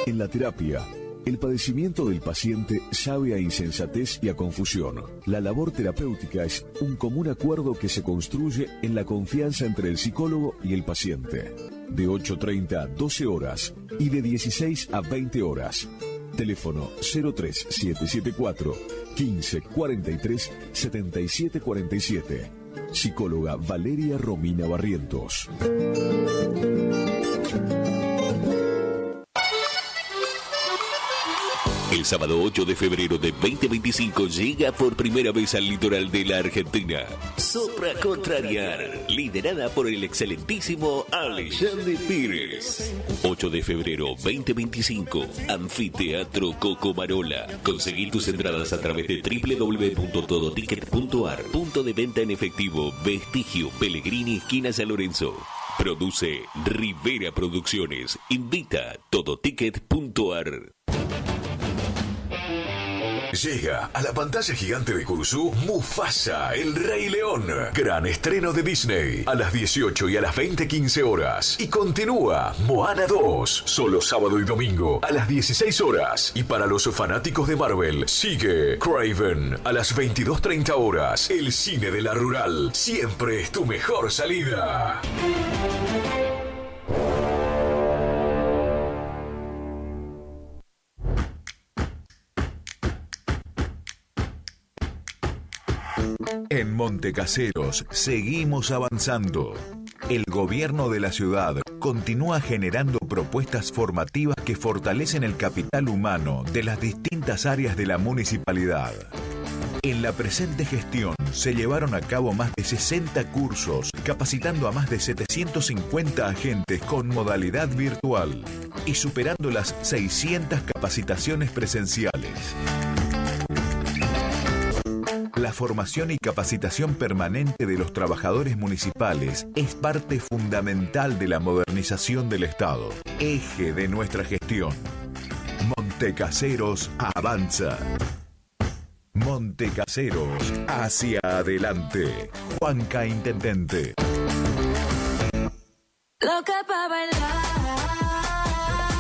En la terapia, el padecimiento del paciente sabe a insensatez y a confusión. La labor terapéutica es un común acuerdo que se construye en la confianza entre el psicólogo y el paciente. De 8:30 a 12 horas y de 16 a 20 horas. Teléfono 03774 1543 7747. Psicóloga Valeria Romina Barrientos. El sábado 8 de febrero de 2025 llega por primera vez al litoral de la Argentina Sopra Contrariar, liderada por el excelentísimo Alexandre Pires. 8 de febrero 2025, Anfiteatro Cocomarola. Conseguir tus entradas a través de www.todoticket.ar. Punto de venta en efectivo, Vestigio, Pellegrini, esquina San Lorenzo. Produce Rivera Producciones. Invita Todoticket.ar. Llega a la pantalla gigante de Curuzú Mufasa, el Rey León. Gran estreno de Disney a las 18 y a las 20:15 horas. Y continúa Moana 2, solo sábado y domingo a las 16 horas. Y para los fanáticos de Marvel, sigue Kraven a las 22:30 horas. El cine de la rural siempre es tu mejor salida. En Montecaseros seguimos avanzando. El gobierno de la ciudad continúa generando propuestas formativas que fortalecen el capital humano de las distintas áreas de la municipalidad. En la presente gestión se llevaron a cabo más de 60 cursos, capacitando a más de 750 agentes con modalidad virtual y superando las 600 capacitaciones presenciales. La formación y capacitación permanente de los trabajadores municipales es parte fundamental de la modernización del Estado, eje de nuestra gestión. Montecaseros avanza. Montecaseros hacia adelante. Juanca Intendente. Loca pa' bailar,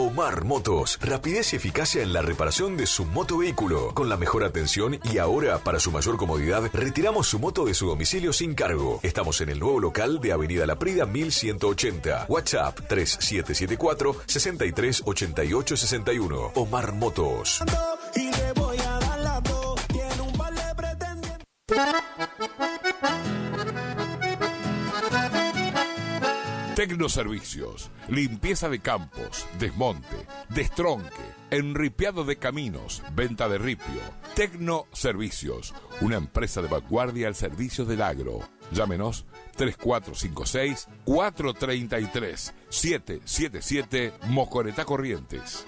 Omar Motos, rapidez y eficacia en la reparación de su motovehículo, con la mejor atención y ahora, para su mayor comodidad, retiramos su moto de su domicilio sin cargo. Estamos en el nuevo local de Avenida La Prida 1180. WhatsApp 3774-638861. Omar Motos. Y le voy a dar la dos. Tiene un par de pretendientes. Tecnoservicios, limpieza de campos, desmonte, destronque, enripiado de caminos, venta de ripio. Tecnoservicios, una empresa de vanguardia al servicio del agro. Llámenos 3456-433-777 Mocoretá Corrientes.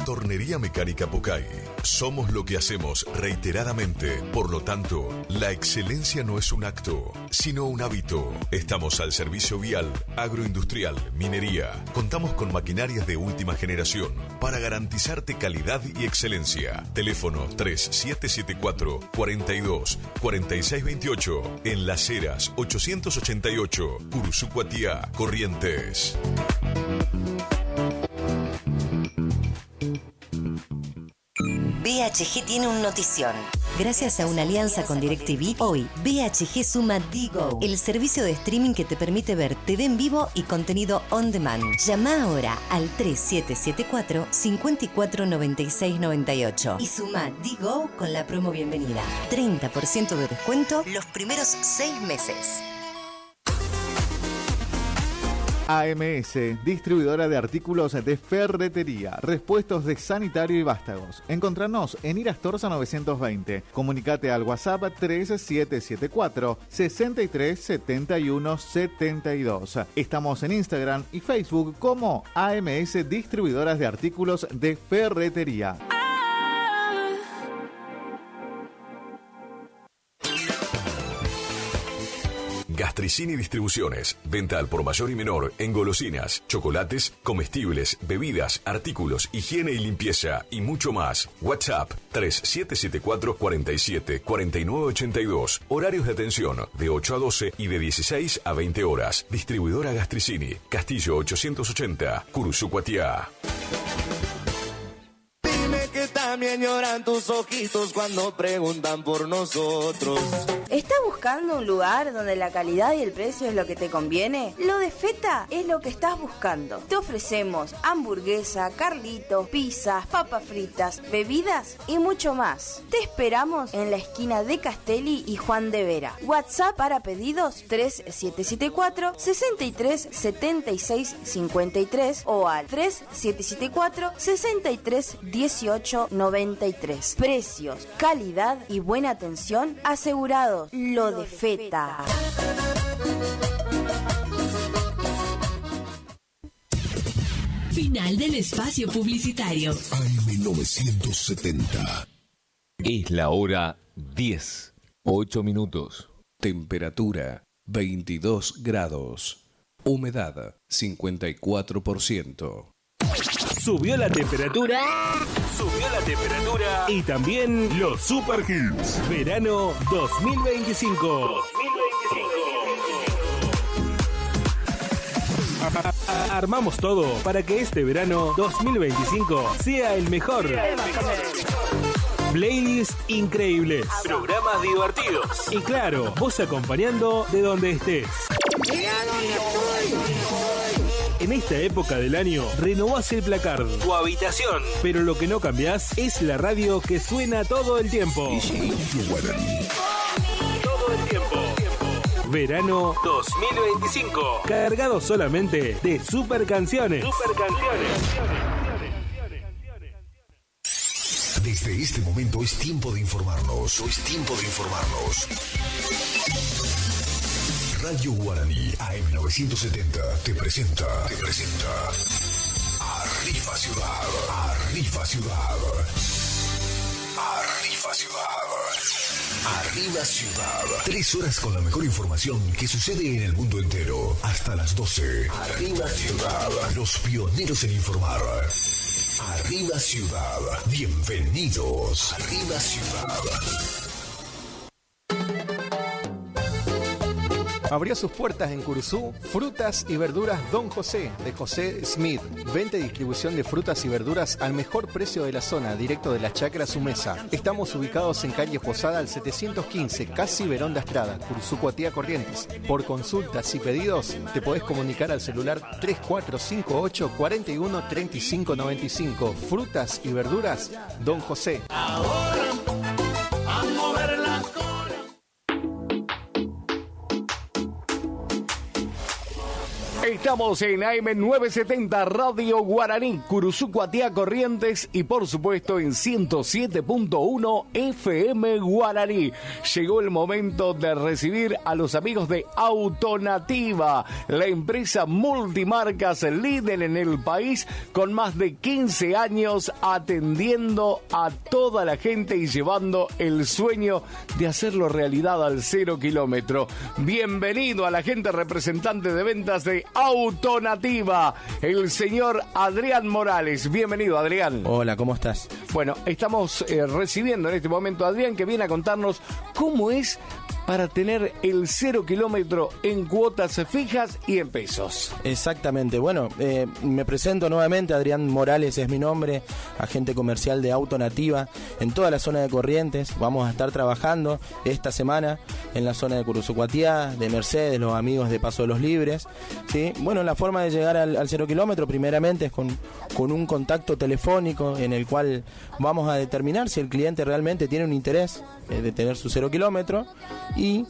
Tornería Mecánica Pocay. Somos lo que hacemos reiteradamente. Por lo tanto, la excelencia no es un acto, sino un hábito. Estamos al servicio vial, agroindustrial, minería. Contamos con maquinarias de última generación para garantizarte calidad y excelencia. Teléfono 3774-42-4628. En Las Heras 888, Curuzú-Cuatiá, Corrientes. BHG tiene un notición. Gracias a una alianza con DirecTV, hoy BHG suma Digo, el servicio de streaming que te permite ver TV en vivo y contenido on demand. Llama ahora al 3774-549698 y suma Digo con la promo bienvenida. 30% de descuento los primeros 6 meses. AMS, distribuidora de artículos de ferretería, repuestos de sanitario y vástagos. Encontranos en Irastorza 920. Comunicate al WhatsApp 3774 637172. Estamos en Instagram y Facebook como AMS Distribuidoras de Artículos de Ferretería. Gastricini Distribuciones. Venta al por mayor y menor en golosinas, chocolates, comestibles, bebidas, artículos, higiene y limpieza y mucho más. WhatsApp 3774-474982. Horarios de atención de 8 a 12 y de 16 a 20 horas. Distribuidora Gastricini. Castillo 880, Curuzú-Cuatiá. Dime que también lloran tus ojitos cuando preguntan por nosotros. ¿Estás buscando un lugar donde la calidad y el precio es lo que te conviene? Lo de Feta es lo que estás buscando. Te ofrecemos hamburguesa, carlitos, pizzas, papas fritas, bebidas y mucho más. Te esperamos en la esquina de Castelli y Juan de Vera. WhatsApp para pedidos 3774-637653 o al 3774-631893. Precios, calidad y buena atención asegurados. Lo de Feta. Final del espacio publicitario. AM970. Es la hora 10, 8 minutos. Temperatura 22 grados. Humedad 54%. Subió la temperatura. Subió la temperatura. Y también los Super Hits. Verano 2025. Armamos todo para que este verano 2025 sea el mejor. Playlists increíbles, programas divertidos y claro, vos acompañando de donde estés. En esta época del año, renovás el placard, tu habitación, pero lo que no cambiás es la radio que suena todo el tiempo. Todo el tiempo. Verano 2025. Cargado solamente de super canciones. Desde este momento es tiempo de informarnos. Radio Guaraní AM970 te presenta Arriba Ciudad. Arriba Ciudad. 3 horas con la mejor información que sucede en el mundo entero. Hasta las 12. Arriba Ciudad. Los pioneros en informar. Arriba Ciudad. Bienvenidos. Arriba Ciudad. Abrió sus puertas en Curuzú Frutas y Verduras Don José, de José Smith. Venta y distribución de frutas y verduras al mejor precio de la zona, directo de la Chacra Su Mesa. Estamos ubicados en calle Posada al 715, casi Verón de Astrada, Curuzú, Cuatía, Corrientes. Por consultas y pedidos, te podés comunicar al celular 3458 41 35 95. Frutas y Verduras Don José. Ahora, a mover la cola. Estamos en AM 970 Radio Guaraní, Curuzú, Cuatía, Corrientes y por supuesto en 107.1 FM Guaraní. Llegó el momento de recibir a los amigos de Autonativa, la empresa multimarcas líder en el país con más de 15 años atendiendo a toda la gente y llevando el sueño de hacerlo realidad al 0 kilómetro. Bienvenido a la gente representante de ventas de Autonativa, el señor Adrián Morales. Bienvenido, Adrián. Hola, ¿cómo estás? Bueno, estamos recibiendo en este momento a Adrián, que viene a contarnos cómo es para tener el 0 kilómetro en cuotas fijas y en pesos. Exactamente. Bueno, me presento nuevamente. Adrián Morales es mi nombre, agente comercial de Autonativa en toda la zona de Corrientes. Vamos a estar trabajando esta semana en la zona de Curuzú, Cuatía, de Mercedes, los amigos de Paso de los Libres, ¿sí? Bueno, la forma de llegar al 0 kilómetro primeramente es con un contacto telefónico en el cual vamos a determinar si el cliente realmente tiene un interés de tener su 0 kilómetro, y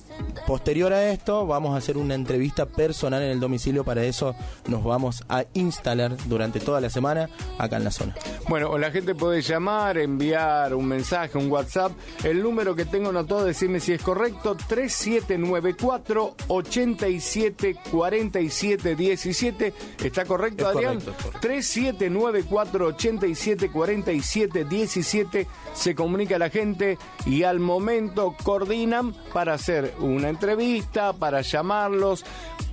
posterior a esto vamos a hacer una entrevista personal en el domicilio. Para eso nos vamos a instalar durante toda la semana acá en la zona. Bueno, la gente puede llamar, enviar un mensaje, un WhatsApp. El número que tengo anotado, decirme si es correcto, 3794 87 47 17. ¿Está correcto, Adrián? Correcto. 3794 87 47 17. Se comunica a la gente y al momento coordinan para hacer una entrevista, para llamarlos,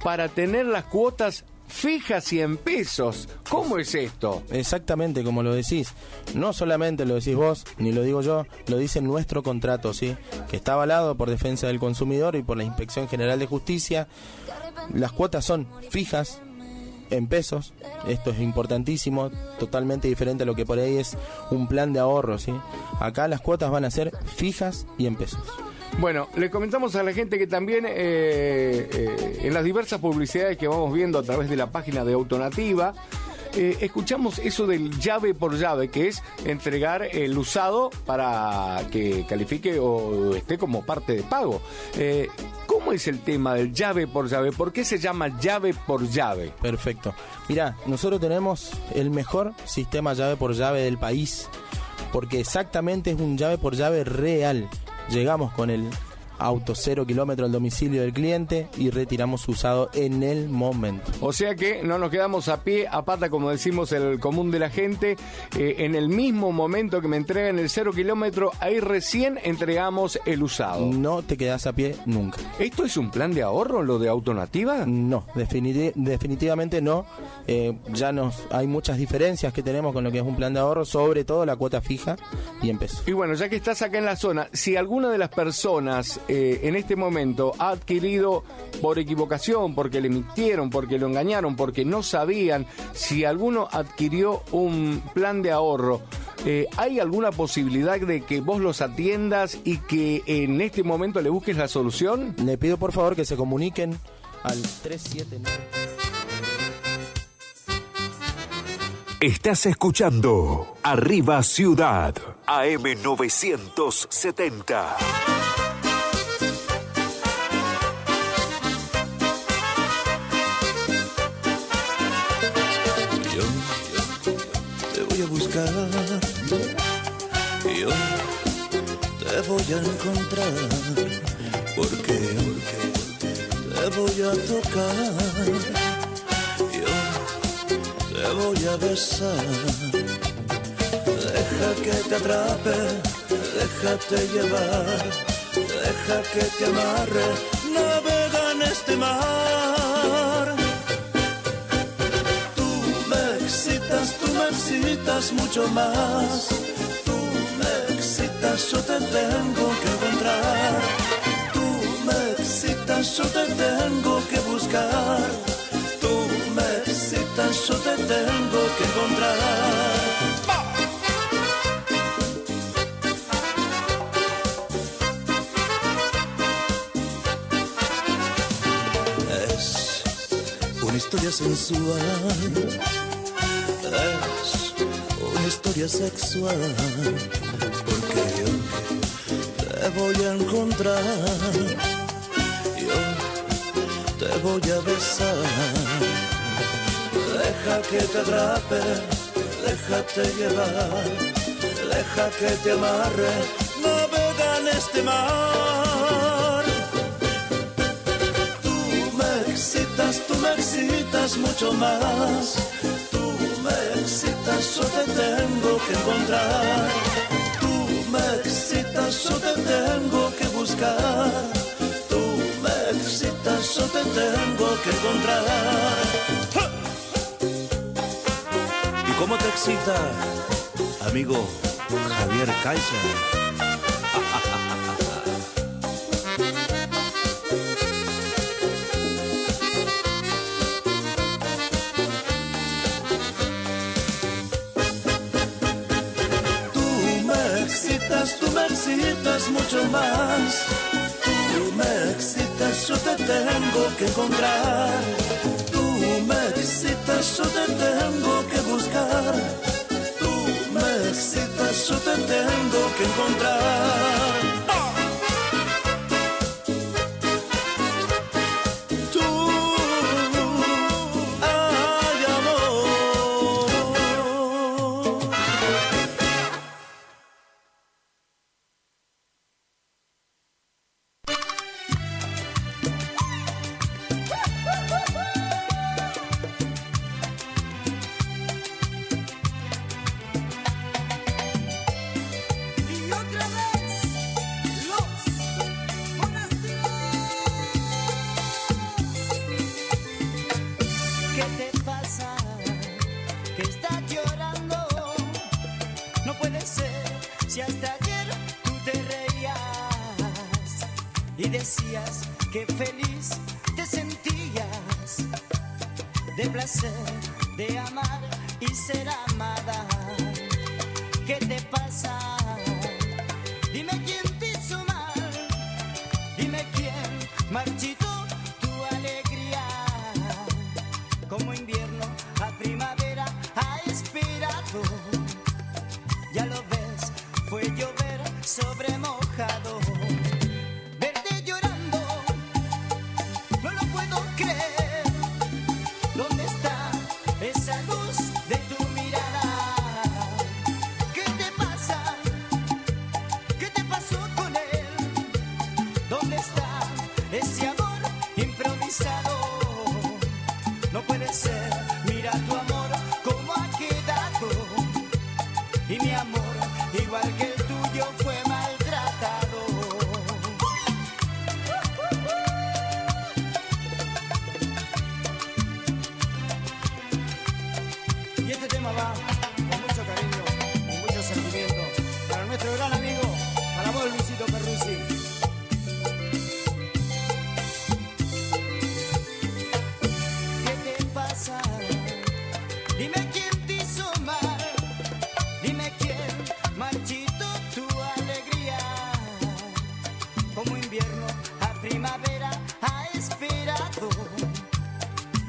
para tener las cuotas fijas y en pesos. ¿Cómo es esto? Exactamente, como lo decís. No solamente lo decís vos, ni lo digo yo, lo dice nuestro contrato, ¿sí? Que está avalado por Defensa del Consumidor y por la Inspección General de Justicia. Las cuotas son fijas en pesos. Esto es importantísimo, totalmente diferente a lo que por ahí es un plan de ahorro, ¿sí? Acá las cuotas van a ser fijas y en pesos. Bueno, le comentamos a la gente que también en las diversas publicidades que vamos viendo a través de la página de Autonativa, escuchamos eso del llave por llave, que es entregar el usado para que califique o esté como parte de pago. ¿Cómo es el tema del llave por llave? ¿Por qué se llama llave por llave? Perfecto. Mirá, nosotros tenemos el mejor sistema llave por llave del país, porque exactamente es un llave por llave real. Llegamos con el auto 0 kilómetro al domicilio del cliente y retiramos su usado en el momento. O sea que no nos quedamos a pie, a pata, como decimos el común de la gente. En el mismo momento que me entregan el 0 kilómetro, ahí recién entregamos el usado. No te quedás a pie nunca. ¿Esto es un plan de ahorro, lo de Autonativa? No, definitivamente no. Hay muchas diferencias que tenemos con lo que es un plan de ahorro, sobre todo la cuota fija y en pesos. Y bueno, ya que estás acá en la zona, si alguna de las personas en este momento ha adquirido por equivocación, porque le mintieron, porque lo engañaron, porque no sabían, si alguno adquirió un plan de ahorro, ¿hay alguna posibilidad de que vos los atiendas y que en este momento le busques la solución? Le pido por favor que se comuniquen al 379. Estás escuchando Arriba Ciudad, AM 970. Te voy a buscar, yo te voy a encontrar, porque te voy a tocar, yo te voy a besar. Deja que te atrape, déjate llevar, deja que te amarre, navega en este mar. Tú me excitas mucho más. Tú me excitas, yo te tengo que encontrar. Tú me excitas, yo te tengo que buscar. Tú me excitas, yo te tengo que encontrar. Es una historia sensual, es una historia sexual, porque yo te voy a encontrar, yo te voy a besar. Deja que te atrape, déjate llevar, deja que te amarre, navega en este mar. Tú me excitas mucho más. Tú me excitas, yo te tengo que encontrar. Tú me excitas, yo te tengo que buscar. Tú me excitas, yo te tengo que encontrar. ¡Ja! ¿Y cómo te excita, amigo Javier Kaiser? Tú me excitas mucho más. Tú me excitas, yo te tengo que encontrar. Tú me excitas, yo te tengo que buscar. Tú me excitas, yo te tengo que encontrar.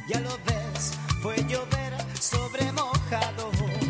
Ya lo ves, fue llover sobre mojado.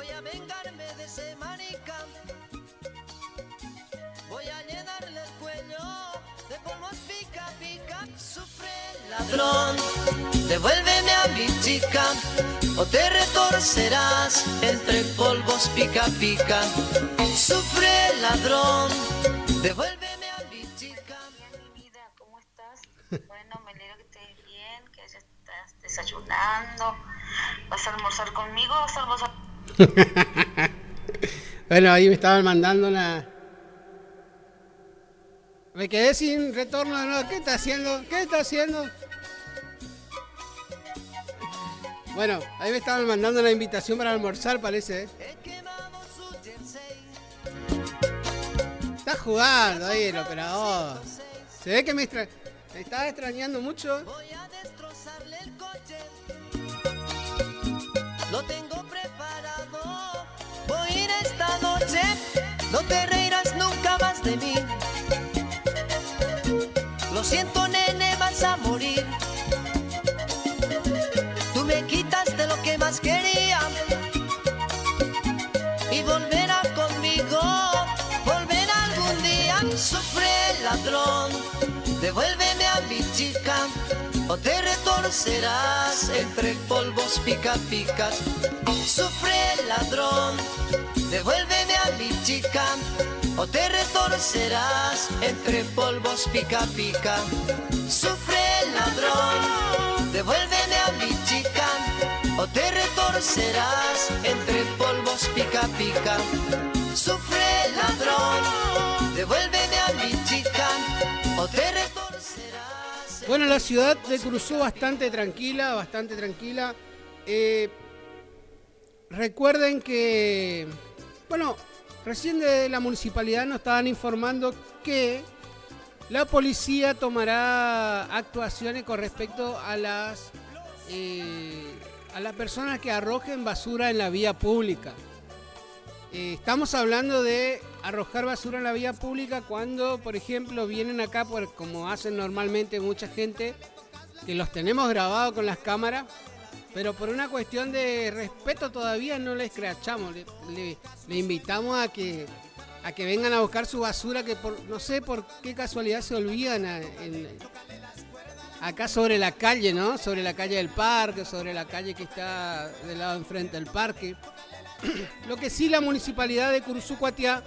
Voy a vengarme de ese manica. Voy a llenarle el cuello de polvos pica pica. Sufre ladrón, devuélveme a mi chica, o te retorcerás entre polvos pica pica. Sufre ladrón, devuélveme a mi chica. Mi vida, ¿cómo estás? Bueno, me alegro que estés bien, que ya estás desayunando. ¿Vas a almorzar conmigo o vas a almorzar? Bueno, ahí me estaban mandando una... Me quedé sin retorno de nuevo. ¿Qué está haciendo? ¿Qué está haciendo? Bueno, ahí me estaban mandando la invitación para almorzar, parece, ¿eh? Está jugando ahí el operador. Se ve que me estaba extrañando mucho. Voy a destrozarle el coche. Lo tengo preparado. Voy a ir esta noche. No te reirás nunca más de mí. Lo siento, nene, vas a morir. Tú me quitaste lo que más quería. Y volverá conmigo. Volverá algún día. Sufre ladrón, devuélveme a mi chica, o te retorcerás entre polvos pica picas. Sufre ladrón, devuélveme a mi chica, o te retorcerás entre polvos pica pica. Sufre ladrón, devuélveme a mi chica, o te retorcerás entre polvos pica pica. Sufre ladrón, devuélveme a mi chica, o te retorcerás. Bueno, la ciudad de Curuzú bastante tranquila, bastante tranquila. Recuerden que, bueno, recién de la municipalidad nos estaban informando que la policía tomará actuaciones con respecto a las personas que arrojen basura en la vía pública. Estamos hablando de arrojar basura en la vía pública cuando, por ejemplo, vienen acá, como hacen normalmente mucha gente, que los tenemos grabados con las cámaras, pero por una cuestión de respeto todavía no les escrachamos. Le invitamos a que vengan a buscar su basura, que no sé por qué casualidad se olvidan acá sobre la calle, ¿no? Sobre la calle del parque, sobre la calle que está del lado enfrente del parque. Lo que sí, la municipalidad de Curuzú Cuatiá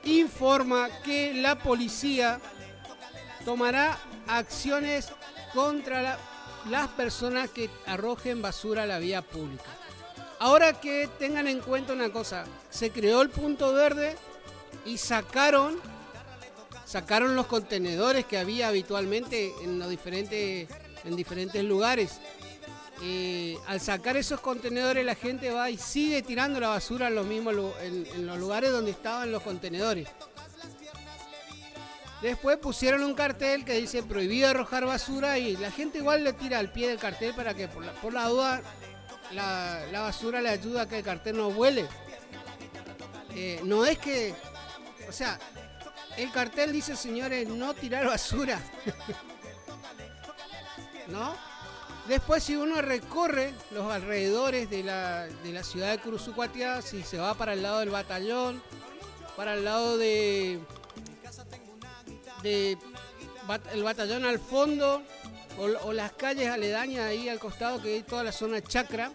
informa que la policía tomará acciones contra las personas que arrojen basura a la vía pública. Ahora que tengan en cuenta una cosa, se creó el punto verde y sacaron los contenedores que había habitualmente en diferentes lugares. Al sacar esos contenedores, la gente va y sigue tirando la basura en los lugares donde estaban los contenedores. Después pusieron un cartel que dice prohibido arrojar basura y la gente igual le tira al pie del cartel para que por la duda la basura le ayuda a que el cartel no vuele. No es que, o sea, el cartel dice, señores, no tirar basura. ¿No? Después, si uno recorre los alrededores de la ciudad de Curuzú Cuatiá, si se va para el lado del batallón, para el lado el batallón al fondo, o las calles aledañas ahí al costado, que hay toda la zona chacra,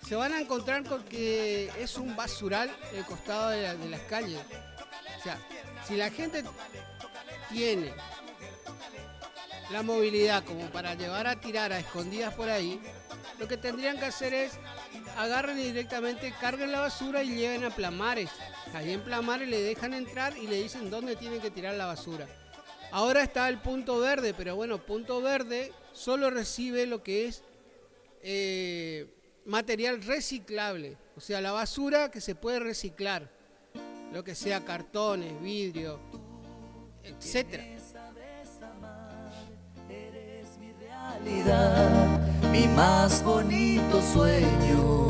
se van a encontrar con que es un basural el costado de las calles. O sea, si la gente tiene la movilidad como para llevar a tirar a escondidas por ahí, lo que tendrían que hacer es agarren y directamente carguen la basura y lleven a Plamares. Ahí en Plamares le dejan entrar y le dicen dónde tienen que tirar la basura. Ahora está el punto verde, pero bueno, punto verde solo recibe lo que es material reciclable, o sea, la basura que se puede reciclar, lo que sea cartones, vidrio, etcétera. Mi más bonito sueño.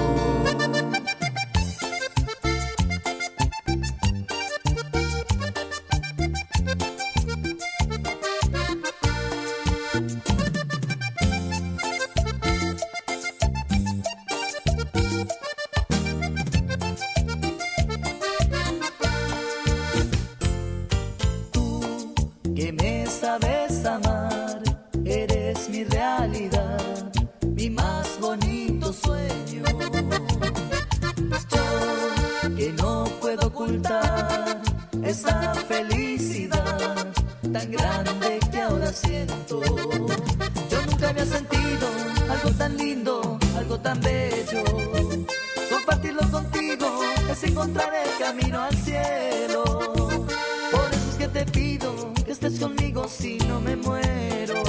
había sentido algo tan lindo, algo tan bello. Compartirlo contigo es encontrar el camino al cielo. Por eso es que te pido que estés conmigo si no me muero.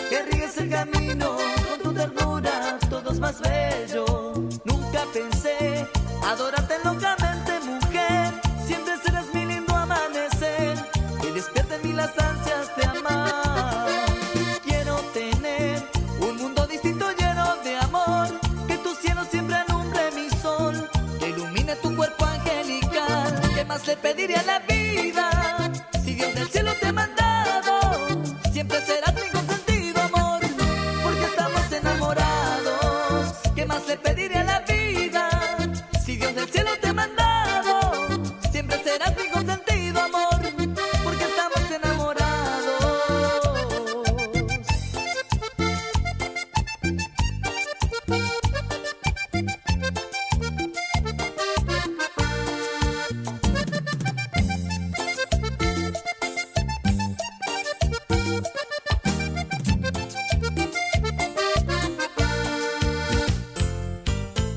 Que riegues el camino con tu ternura, todo es más bello. Nunca pensé adorarte locamente, mujer. Siempre serás mi lindo amanecer, que despierte en mí las ansias de amar. Quiero tener un mundo distinto lleno de amor, que tu cielo siempre alumbre mi sol, que ilumine tu cuerpo angelical. ¿Qué más le pediría a la vida si Dios del cielo te ha mandado? Siempre serás mi consentido amor, porque estamos enamorados. ¿Qué más le pediría a la vida si Dios del cielo te ha mandado? Siempre serás mi consentido amor, porque estamos enamorados.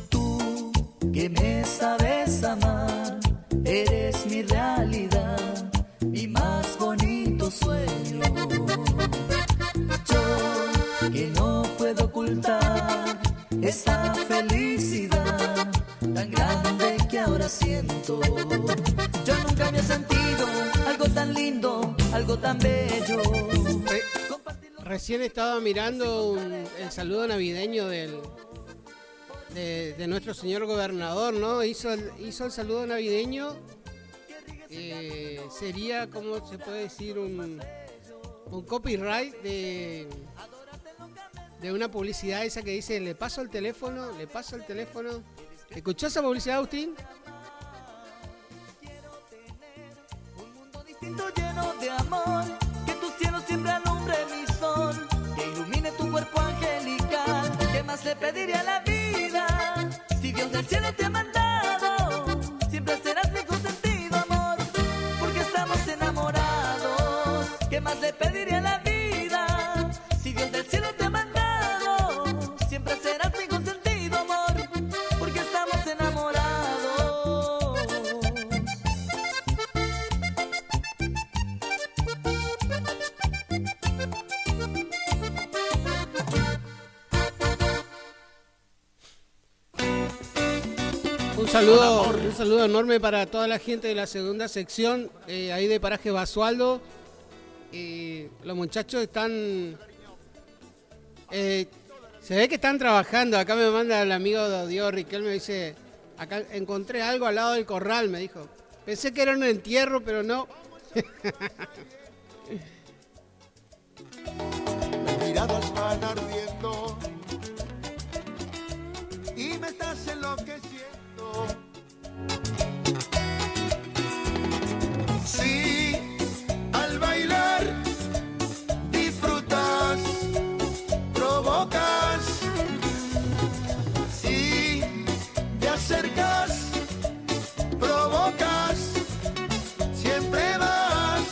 Tú que me sabes amar, eres mi realidad, mi más bonito sueño. Yo que no puedo ocultar esta felicidad tan grande que ahora siento. Yo nunca había sentido algo tan lindo, algo tan bello. Recién estaba mirando el saludo navideño de nuestro señor gobernador, ¿no? Hizo el saludo navideño. Sería, ¿cómo se puede decir? Un copyright de una publicidad esa que dice, le paso el teléfono. ¿Escuchó esa publicidad, Agustín? Lleno de amor, que tu cielo siempre alumbre mi sol, que ilumine tu cuerpo angelical. ¿Qué más le pediría a la vida si Dios del cielo te ha mandado? Siempre serás mi consentido amor, porque estamos enamorados. ¿Qué más le pediría a la vida si Dios del cielo te ha mandado? Siempre serás mi consentido amor, porque estamos enamorados. Un saludo enorme para toda la gente de la segunda sección, ahí de Paraje Basualdo. Los muchachos están... se ve que están trabajando. Acá me manda el amigo Diego Riquel, me dice, acá encontré algo al lado del corral, me dijo. Pensé que era un entierro, pero no. Las miradas van ardiendo y me estás enloqueciendo. Sí, al bailar disfrutas, provocas. Sí, te acercas, provocas, siempre vas.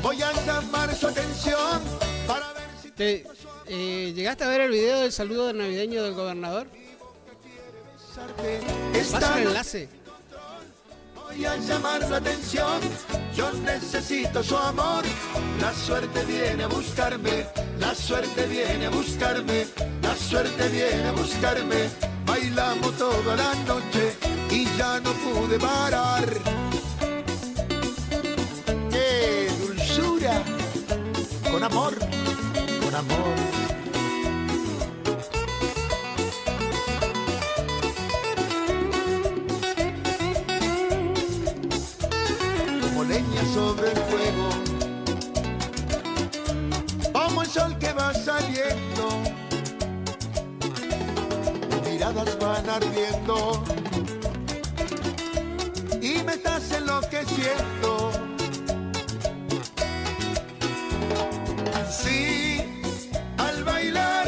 Voy a llamar su atención para ver si... ¿Llegaste a ver el video del saludo navideño del gobernador? Pasa el enlace. Voy a llamar su atención, yo necesito su amor. La suerte viene a buscarme, la suerte viene a buscarme, la suerte viene a buscarme. Bailamos toda la noche y ya no pude parar. ¡Qué dulzura! Con amor, con amor. Leña sobre el fuego, como el sol que va saliendo, mis miradas van ardiendo y me estás enloqueciendo. Sí, al bailar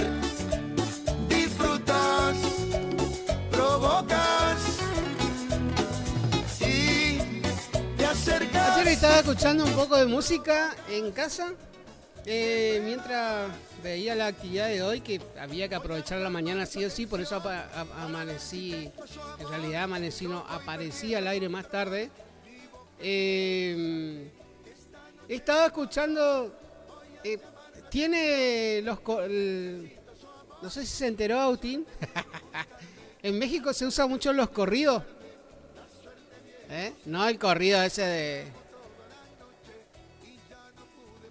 disfrutas, provocas. Sí, te acercas. Ayer estaba escuchando un poco de música en casa mientras veía la actividad de hoy, que había que aprovechar la mañana sí o sí, por eso amanecí, en realidad amanecí, no, aparecí al aire más tarde. Estaba escuchando, tiene no sé si se enteró Agustín, en México se usan mucho los corridos, no el corrido ese de...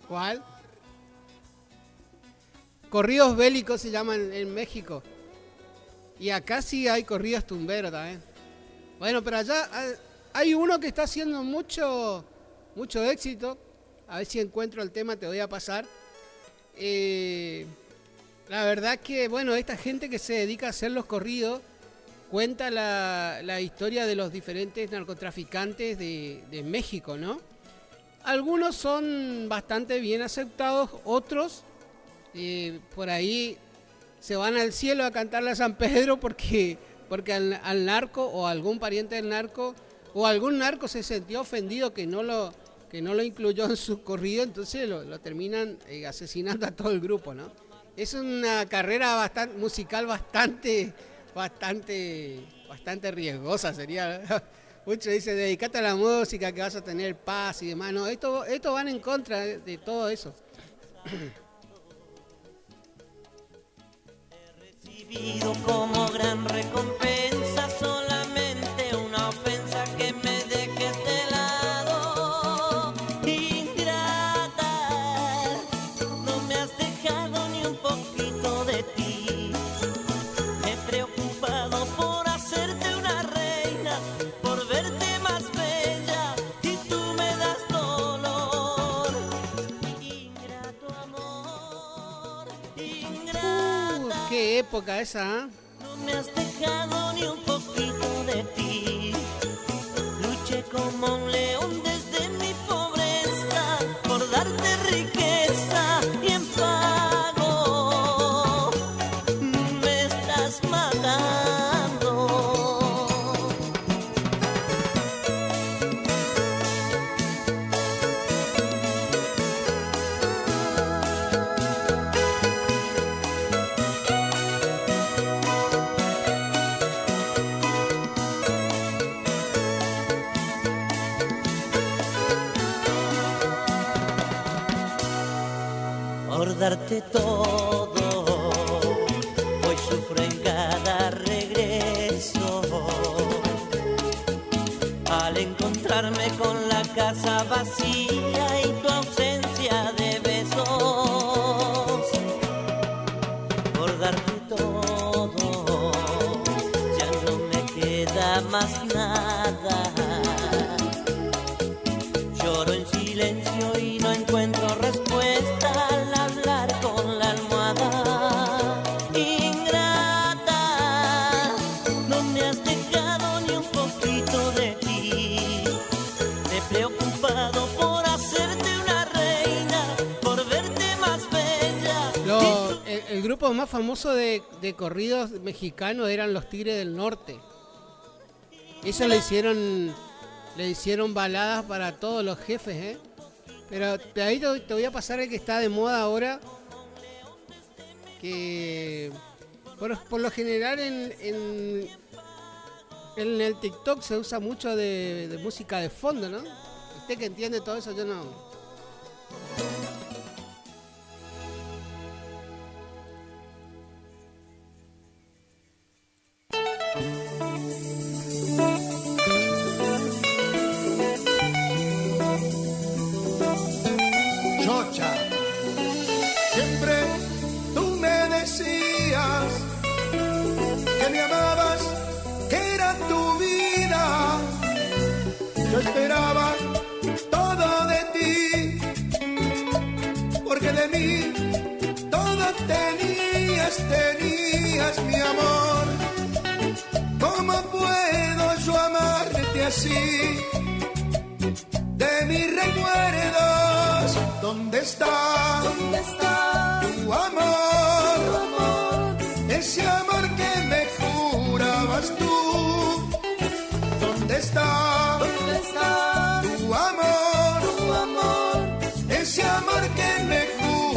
¿Cuál? Corridos bélicos se llaman en México. Y acá sí hay corridos tumberos también. Bueno, pero allá hay uno que está haciendo mucho éxito. A ver si encuentro el tema, te voy a pasar. La verdad que, bueno, esta gente que se dedica a hacer los corridos cuenta la historia de los diferentes narcotraficantes de México, ¿no? Algunos son bastante bien aceptados, otros por ahí se van al cielo a cantarle a San Pedro porque al narco o algún pariente del narco o algún narco se sintió ofendido que no lo incluyó en su corrido, entonces lo terminan asesinando a todo el grupo, ¿no? Es una carrera musical bastante riesgosa, sería... Muchos dicen, dedicate a la música que vas a tener paz y demás. No, esto van en contra de todo eso. Recibido como gran recompensa solamente una ofensa que me dejes de lado. Ingrata, no me has dejado ni un poquito de ti. Me he preocupado por hacerte una reina, por verte más bella y tú me das dolor. Ingrato amor, ingrata. Qué época esa, ¿eh? No me has dejado ni un poquito de ti. Luché como un león desde mi pobreza por darte riqueza y en pago me estás matando. Por darte todo, hoy sufro en cada regreso. Al encontrarme con la casa vacía y tu ausencia de besos. Por darte todo, ya no me queda más nada. Lloro en silencio y no encuentro respuesta al hablar con la almohada. Ingrata, no me has dejado ni un poquito de ti. Me he preocupado por hacerte una reina, por verte más bella. El grupo más famoso de corridos mexicanos eran los Tigres del Norte. Eso le hicieron baladas para todos los jefes, ¿eh? Pero de ahí te voy a pasar el que está de moda ahora, que por lo general en el TikTok se usa mucho de música de fondo, ¿no? Usted que entiende todo eso, yo no... Chocha, siempre tú me decías que me amabas, que era tu vida. Yo esperaba todo de ti, porque de mí todo tenías mi amor. ¿Cómo puedo yo amarte así? De mis recuerdos, ¿dónde está tu amor? Ese amor que me jurabas tú. ¿Dónde está tu amor? Ese amor que me jurabas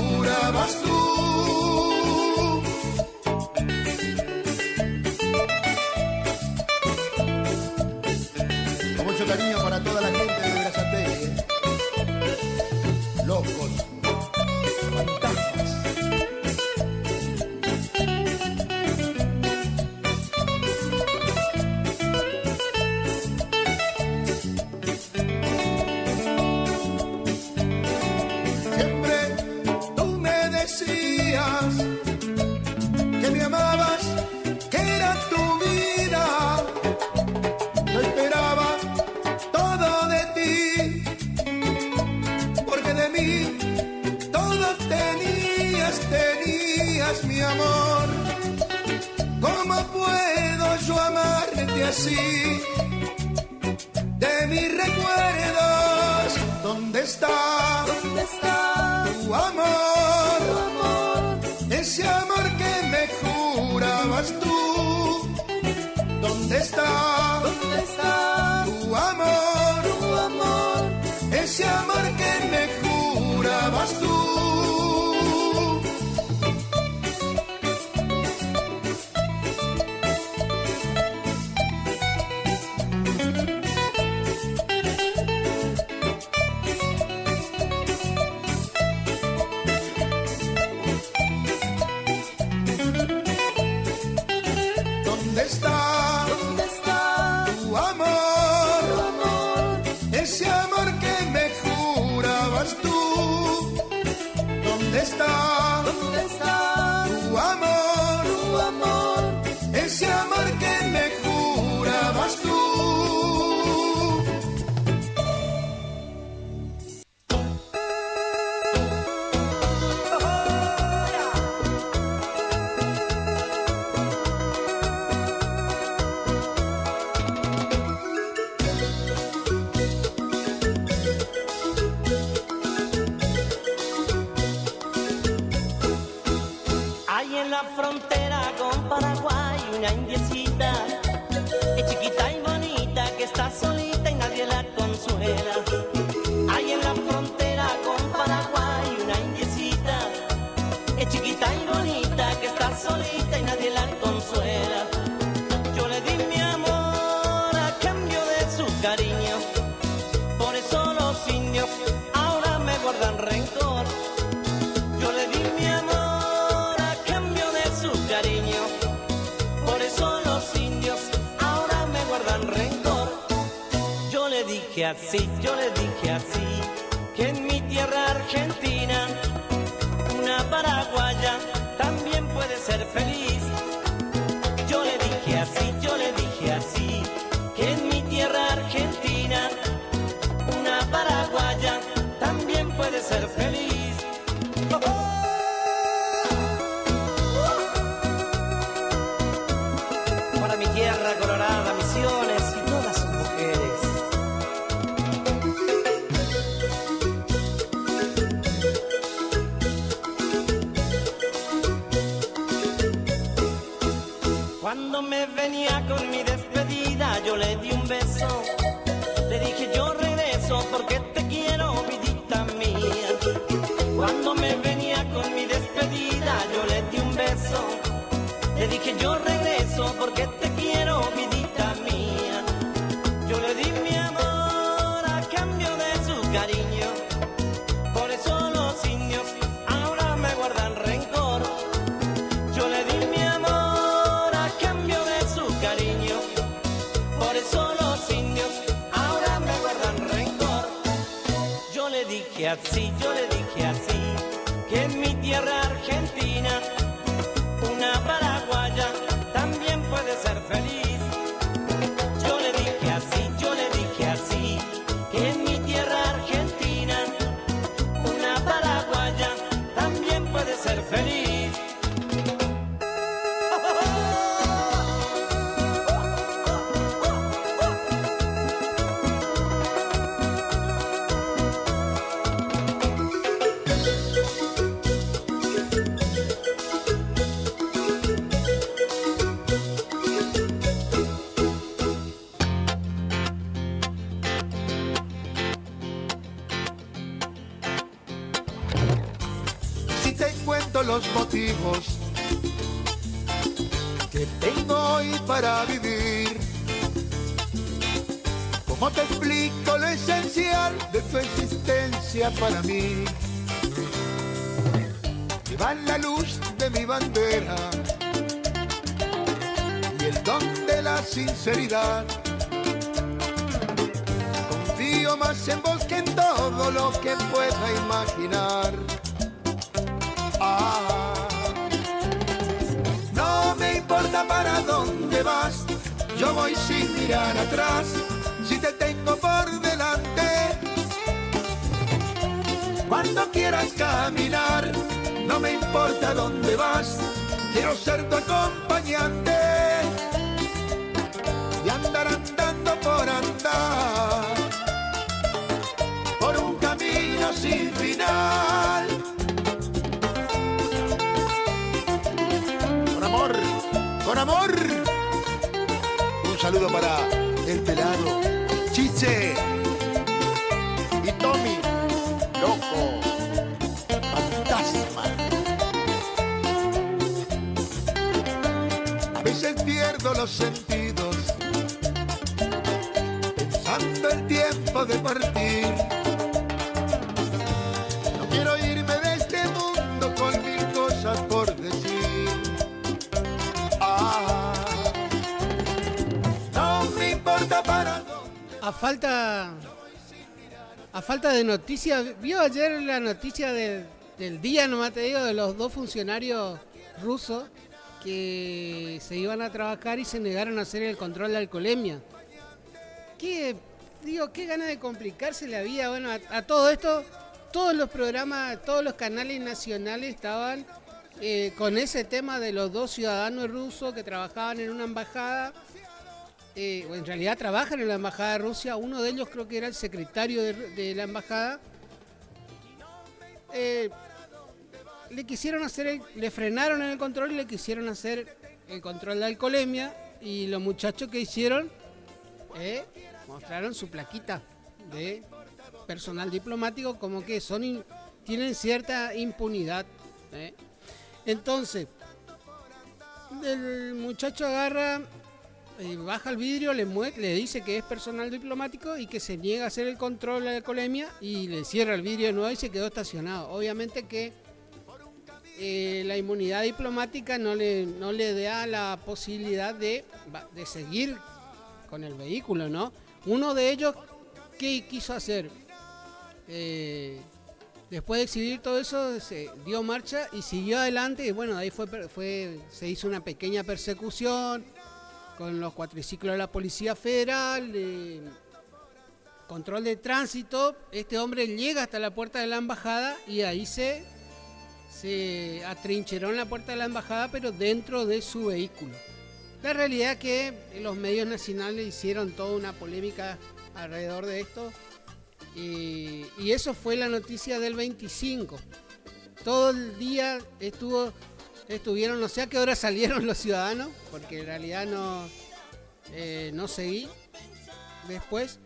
días tenías mi amor. ¿Cómo puedo yo amarte así? De mis recuerdos, ¿dónde está? ¿Dónde está tu amor? Tu amor. Ese amor que me jurabas tú. ¿Dónde está? ¿Dónde está tu amor? Tu amor. Ese amor que me jurabas tú. ¿Dónde está? ¿Dónde está tu amor? Tu amor. Ese amor que me jurabas tú. ¿Dónde está? ¿Dónde está tu amor? Tu amor. Ese amor que me jurabas tú. Hay en la frontera con Paraguay una indiecita, es chiquita y bonita que está solita y nadie la consuela. Hay en la frontera con Paraguay una indiecita, es chiquita y bonita que está solita y nadie la consuela. Yo le di mi amor a cambio de su cariño, por eso los indios ahora me guardan rencor. Yo le di mi amor a cambio de su cariño, por eso los indios ahora me guardan rencor. Yo le dije así, que en mi tierra argentina una paraguaya también puede ser feliz. Yo le dije así, que en mi tierra argentina una paraguaya también puede ser feliz. Para mi tierra colorada, Misiones y todas sus mujeres. Cuando me venía con mi despedida, yo le di un beso. Le dije yo regreso porque te quiero, vidita mía. Cuando me venía con mi despedida, yo le di un beso. Le dije yo regreso porque te quiero, vidita mía. Yo le di mi amor a cambio de su cariño, por eso los indios ahora me guardan rencor. Yo le di mi amor a cambio de su cariño, por eso los indios ahora me guardan rencor. Yo le dije así, que en mi tierra argentina una paraguaya también puede ser feliz. Yo le dije así, que en mi tierra argentina una paraguaya también puede ser feliz. Si te cuento los motivos que tengo hoy para vivir, ¿cómo te explico lo esencial de tu existencia para mí? Llevan la luz de mi bandera y el don de la sinceridad. Confío más en vos que en todo lo que pueda imaginar. No me importa para dónde vas, yo voy sin mirar atrás, si te tengo por delante. Cuando quieras caminar, no me importa importa dónde vas, quiero ser tu acompañante y andar andando por andar, por un camino sin final. Con amor, un saludo para el pelado, Chiche y Tommy, loco, fantasma. A veces pierdo los sentidos, pensando el tiempo de partir. No quiero irme de este mundo con mil cosas por decir. A falta de noticias, ¿vio ayer la noticia del día, nomás te digo, de los 2 funcionarios rusos que se iban a trabajar y se negaron a hacer el control de alcoholemia? Qué ganas de complicarse la vida. Bueno, a todo esto, todos los programas, todos los canales nacionales estaban con ese tema de los 2 ciudadanos rusos que trabajaban en una embajada. En realidad trabajan en la embajada de Rusia. Uno de ellos creo que era el secretario de la embajada. Le frenaron en el control y le quisieron hacer el control de alcoholemia. Y los muchachos que hicieron, mostraron su plaquita de personal diplomático, como que tienen cierta impunidad. Entonces, el muchacho agarra, baja el vidrio, le dice que es personal diplomático y que se niega a hacer el control de la alcoholemia, y le cierra el vidrio de nuevo y se quedó estacionado. Obviamente que la inmunidad diplomática no le da la posibilidad de seguir con el vehículo, ¿no? Uno de ellos, ¿qué quiso hacer? Después de exhibir todo eso, se dio marcha y siguió adelante, y bueno, ahí se hizo una pequeña persecución con los cuatriciclos de la Policía Federal, control de tránsito. Este hombre llega hasta la puerta de la embajada y ahí se atrincheró en la puerta de la embajada, pero dentro de su vehículo. La realidad es que los medios nacionales hicieron toda una polémica alrededor de esto, y eso fue la noticia del 25. Todo el día estuvieron, no sé a qué hora salieron los ciudadanos, porque en realidad no seguí después.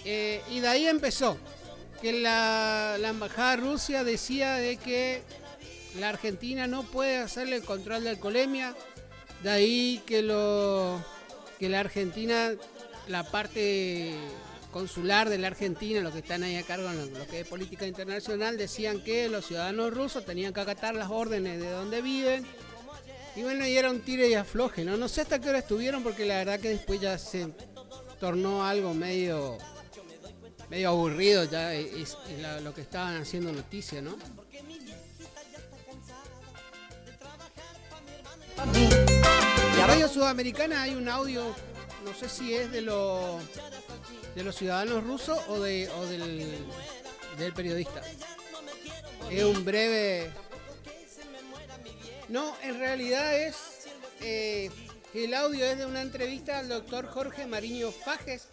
Y de ahí empezó, que la embajada de Rusia decía de que la Argentina no puede hacerle el control de alcoholemia. De ahí que la Argentina, la parte consular de la Argentina, los que están ahí a cargo en lo que es política internacional, decían que los ciudadanos rusos tenían que acatar las órdenes de donde viven. Y bueno, y era un tire y afloje, ¿no? No sé hasta qué hora estuvieron, porque la verdad que después ya se tornó algo medio aburrido ya lo que estaban haciendo noticia, ¿no? En Radio Sudamericana hay un audio, no sé si es de los ciudadanos rusos o del periodista. Es un breve... No, en realidad el audio es de una entrevista al doctor Jorge Mariño Fages,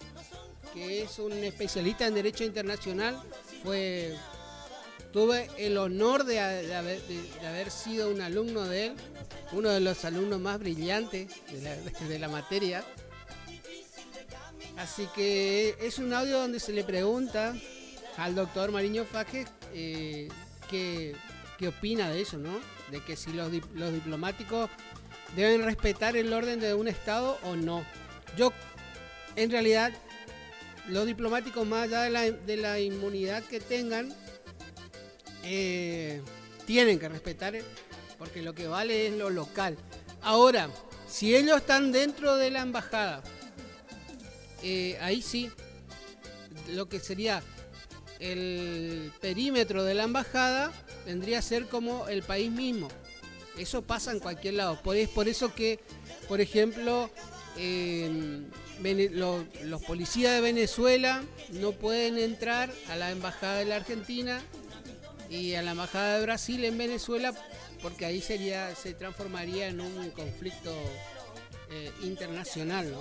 que es un especialista en Derecho Internacional. Tuve el honor de haber sido un alumno de él, uno de los alumnos más brillantes de la materia. Así que es un audio donde se le pregunta al doctor Mariño Fages qué opina de eso, ¿no? De que si los diplomáticos deben respetar el orden de un Estado o no. En realidad, los diplomáticos, más allá de la inmunidad que tengan, tienen que respetar, porque lo que vale es lo local. Ahora, si ellos están dentro de la embajada, ahí sí, lo que sería el perímetro de la embajada vendría a ser como el país mismo. Eso pasa en cualquier lado. Es por eso que, por ejemplo, los policías de Venezuela no pueden entrar a la embajada de la Argentina y a la embajada de Brasil en Venezuela, porque ahí se transformaría en un conflicto internacional, ¿no?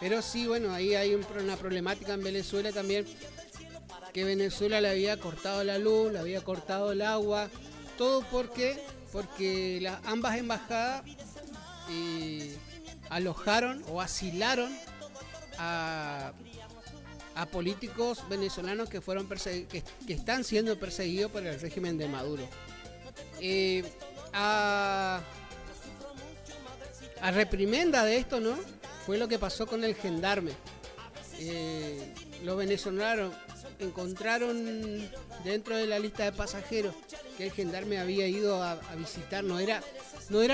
Pero sí, bueno, ahí hay una problemática en Venezuela también, que Venezuela le había cortado la luz, le había cortado el agua, todo porque ambas embajadas alojaron o asilaron a políticos venezolanos que fueron que están siendo perseguidos por el régimen de Maduro. A reprimenda de esto, ¿no? Fue lo que pasó con el gendarme. Los venezolanos encontraron dentro de la lista de pasajeros que el gendarme había ido a visitar. No era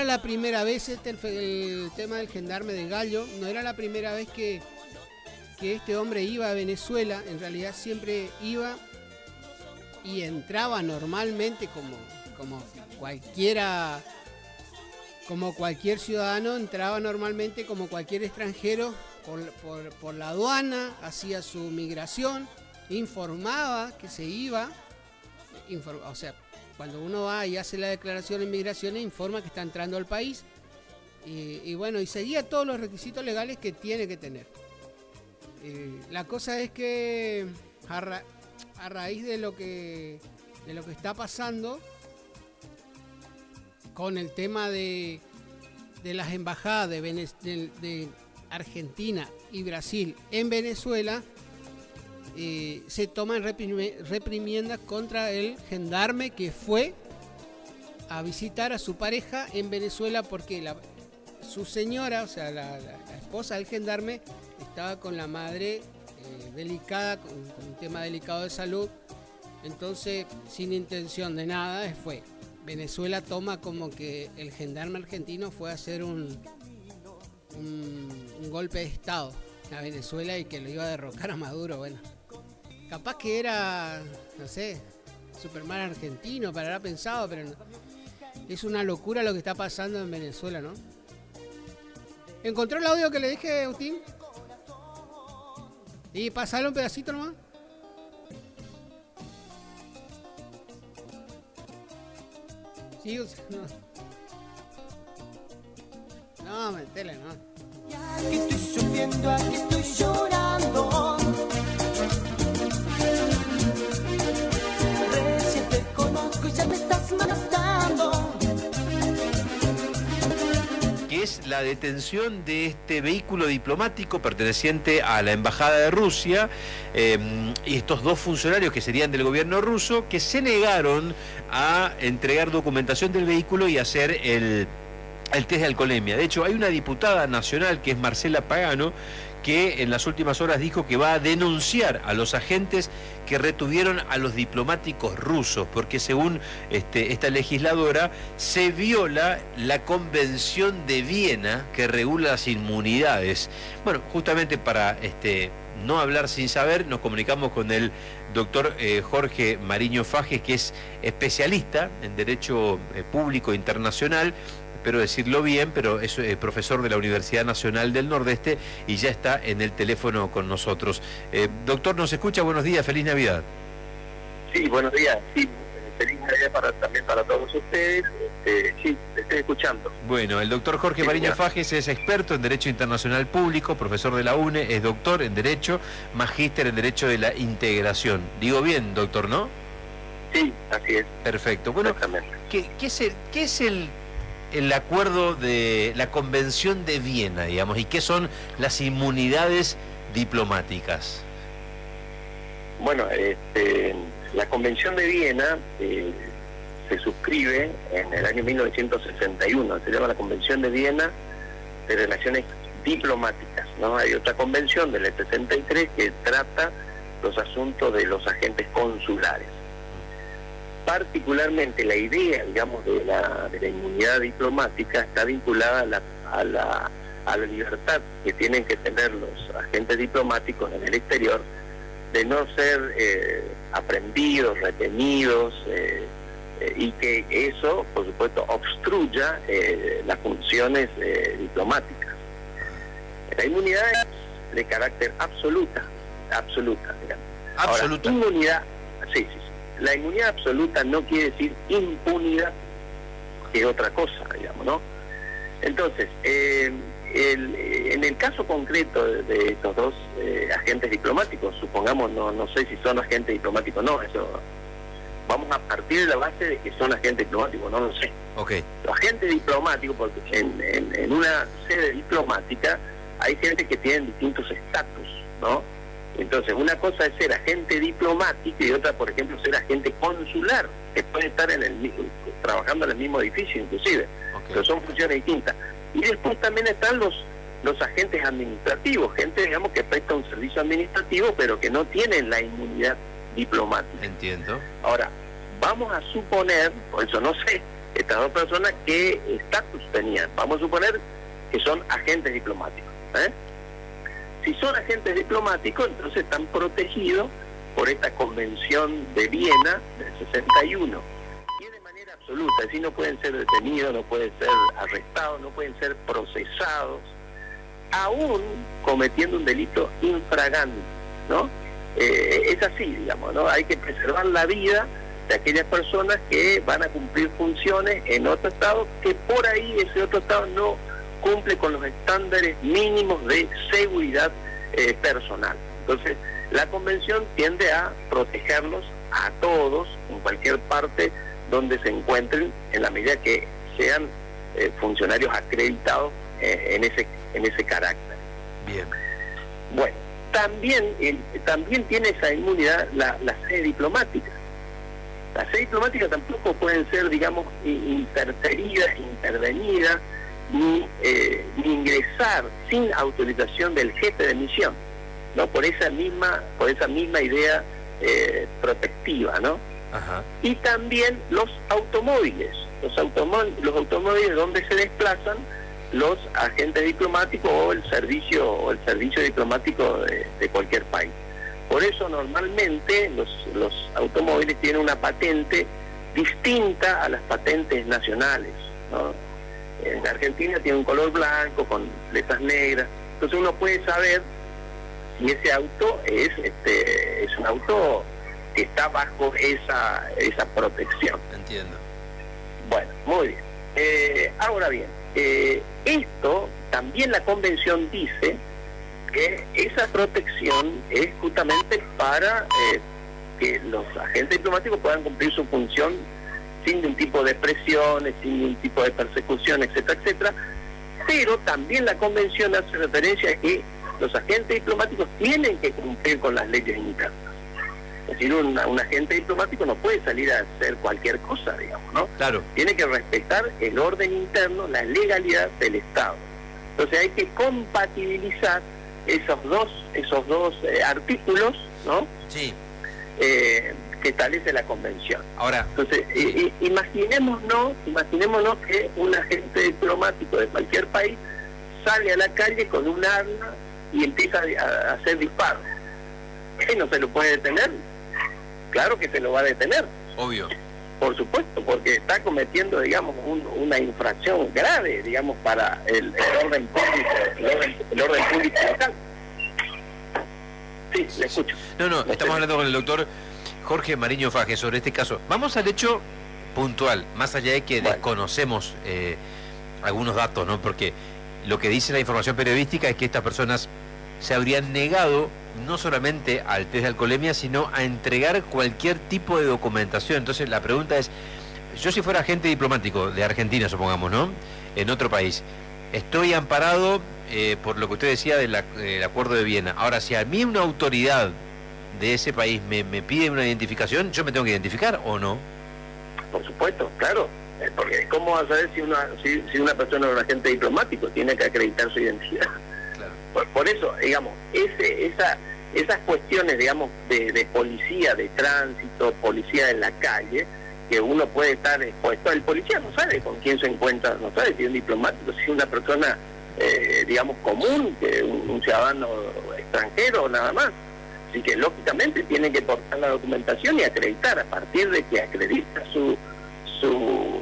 la primera vez el tema del gendarme de Gallo, no era la primera vez que este hombre iba a Venezuela. En realidad siempre iba y entraba normalmente como cualquier ciudadano, entraba normalmente como cualquier extranjero por la aduana, hacía su migración, informaba que se iba, o sea, cuando uno va y hace la declaración de migración, informa que está entrando al país y bueno, y seguía todos los requisitos legales que tiene que tener. La cosa es que a raíz de lo que está pasando con el tema de las embajadas de Argentina y Brasil en Venezuela, se toman reprimiendas contra el gendarme que fue a visitar a su pareja en Venezuela, porque su señora, o sea, la esposa del gendarme, estaba con la madre delicada, con un tema delicado de salud. Entonces, sin intención de nada, fue. Venezuela toma como que el gendarme argentino fue a hacer un golpe de estado a Venezuela y que lo iba a derrocar a Maduro. Bueno, capaz que era, no sé, Superman argentino, para haber pensado, pero no. Es una locura lo que está pasando en Venezuela, ¿no? ¿Encontró el audio que le dije, Agustín? Y pasale un pedacito nomás. Sí, no, metele, no. Aquí estoy sufriendo, aquí estoy llorando. Recién te conozco y ya me estás matando. Que es la detención de este vehículo diplomático perteneciente a la Embajada de Rusia, y estos dos funcionarios que serían del gobierno ruso, que se negaron a entregar documentación del vehículo y hacer el test de alcoholemia. De hecho, hay una diputada nacional, que es Marcela Pagano, que en las últimas horas dijo que va a denunciar a los agentes que retuvieron a los diplomáticos rusos, porque según esta legisladora se viola la Convención de Viena que regula las inmunidades. Bueno, justamente para no hablar sin saber, nos comunicamos con el doctor Jorge Mariño Fages, que es especialista en Derecho Público Internacional, espero decirlo bien, pero es profesor de la Universidad Nacional del Nordeste y ya está en el teléfono con nosotros. Doctor, ¿nos escucha? Buenos días, feliz Navidad. Sí, buenos días. Sí, feliz Navidad también para todos ustedes. Sí, te estoy escuchando. Bueno, el doctor Jorge Mariño Fages es experto en Derecho Internacional Público, profesor de la UNE, es doctor en Derecho, magíster en Derecho de la Integración. Digo bien, doctor, ¿no? Sí, así es. Perfecto. Bueno, ¿qué es el acuerdo de la Convención de Viena, digamos, y qué son las inmunidades diplomáticas? Bueno, la Convención de Viena se suscribe en el año 1961, se llama la Convención de Viena de Relaciones Diplomáticas, ¿no? Hay otra convención del 63 que trata los asuntos de los agentes consulares. Particularmente la idea, digamos, de la inmunidad diplomática está vinculada a la libertad que tienen que tener los agentes diplomáticos en el exterior de no ser aprehendidos, retenidos, y que eso, por supuesto, obstruya las funciones diplomáticas. La inmunidad es de carácter absoluta, digamos. ¿Absoluta? Ahora, inmunidad, sí. la inmunidad absoluta no quiere decir impunidad, que es otra cosa, digamos, ¿no? Entonces, en el caso concreto de estos dos agentes diplomáticos, supongamos, no sé si son agentes diplomáticos o no, eso vamos a partir de la base de que son agentes diplomáticos, no lo sé. Okay. Los agentes diplomáticos, porque en una sede diplomática hay gente que tiene distintos estatus, ¿no? Entonces, una cosa es ser agente diplomático y otra, por ejemplo, ser agente consular, que puede estar trabajando en el mismo edificio, inclusive. Pero son funciones distintas. Y después también están los agentes administrativos, gente, digamos, que presta un servicio administrativo, pero que no tienen la inmunidad diplomática. Entiendo. Ahora, vamos a suponer, por eso no sé, estas dos personas qué estatus tenían. Vamos a suponer que son agentes diplomáticos. Si son agentes diplomáticos, entonces están protegidos por esta Convención de Viena del 61. Y de manera absoluta, es decir, no pueden ser detenidos, no pueden ser arrestados, no pueden ser procesados, aún cometiendo un delito infragante, ¿no? Es así, digamos, ¿no? Hay que preservar la vida de aquellas personas que van a cumplir funciones en otro estado, que por ahí ese otro estado no cumple con los estándares mínimos de seguridad personal. Entonces, la convención tiende a protegerlos a todos, en cualquier parte donde se encuentren, en la medida que sean funcionarios acreditados en ese carácter. Bien. Bueno, también tiene esa inmunidad la sede diplomática. Las sedes diplomáticas tampoco pueden ser, digamos, interferidas, intervenidas, ni ingresar sin autorización del jefe de misión, ¿no? Por esa misma idea protectiva, ¿no? Ajá. Y también los automóviles donde se desplazan los agentes diplomáticos o el servicio diplomático de cualquier país. Por eso normalmente los automóviles tienen una patente distinta a las patentes nacionales, ¿no? En Argentina tiene un color blanco con letras negras, entonces uno puede saber si ese auto es un auto que está bajo esa protección. Entiendo. Bueno, muy bien. Ahora bien, esto también la convención dice que esa protección es justamente para que los agentes diplomáticos puedan cumplir su función sin ningún tipo de presiones, sin ningún tipo de persecución, etcétera, etcétera. Pero también la convención hace referencia a que los agentes diplomáticos tienen que cumplir con las leyes internas. Es decir, un agente diplomático no puede salir a hacer cualquier cosa, digamos, ¿no? Claro. Tiene que respetar el orden interno, la legalidad del Estado. Entonces hay que compatibilizar esos dos artículos, ¿no? Sí. Que establece la convención. Ahora, entonces, imaginémonos que un agente diplomático de cualquier país sale a la calle con un arma y empieza a hacer disparos. ¿No se lo puede detener? Claro que se lo va a detener. Obvio. Por supuesto, porque está cometiendo, digamos, una infracción grave, digamos, para el orden público, el orden público local. Sí, le escucho. No, estamos hablando con el doctor Jorge Mariño Fages sobre este caso. Vamos al hecho puntual, más allá de que desconocemos algunos datos, ¿no? Porque lo que dice la información periodística es que estas personas se habrían negado no solamente al test de alcoholemia, sino a entregar cualquier tipo de documentación. Entonces la pregunta es, yo si fuera agente diplomático de Argentina, supongamos, ¿no? En otro país, estoy amparado por lo que usted decía del acuerdo de Viena. Ahora, si a mí una autoridad de ese país me pide una identificación, ¿yo me tengo que identificar o no? Por supuesto, claro. Porque ¿cómo vas a saber si una persona es un agente diplomático? Tiene que acreditar su identidad. Claro. Por eso, digamos, esas cuestiones, digamos, de policía, de tránsito, policía en la calle, que uno puede estar expuesto. El policía no sabe con quién se encuentra, no sabe si es un diplomático, si es una persona, digamos, común, que un ciudadano extranjero, nada más. Así que, lógicamente, tiene que portar la documentación y acreditar. A partir de que acredita su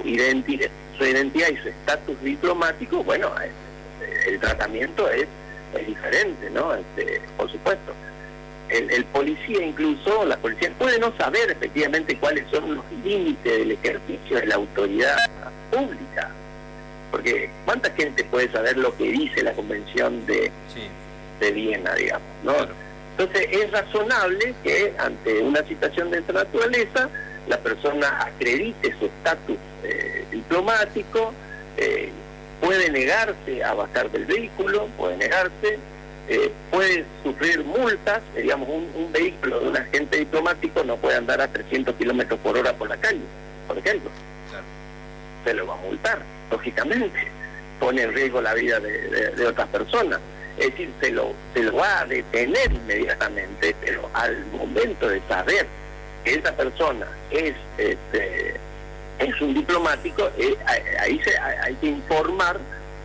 identidad y su estatus diplomático, bueno, el tratamiento es diferente, ¿no? Por supuesto. el policía incluso, la policía puede no saber efectivamente cuáles son los límites del ejercicio de la autoridad pública, porque ¿cuánta gente puede saber lo que dice la Convención de Viena, digamos, ¿no? Entonces es razonable que ante una situación de esta naturaleza la persona acredite su estatus diplomático, puede negarse a bajar del vehículo, puede negarse, puede sufrir multas, digamos, un vehículo de un agente diplomático no puede andar a 300 kilómetros por hora por la calle, por ejemplo. Se lo va a multar, lógicamente, pone en riesgo la vida de otras personas. Es decir, se lo va a detener inmediatamente, pero al momento de saber que esa persona es un diplomático, hay que informar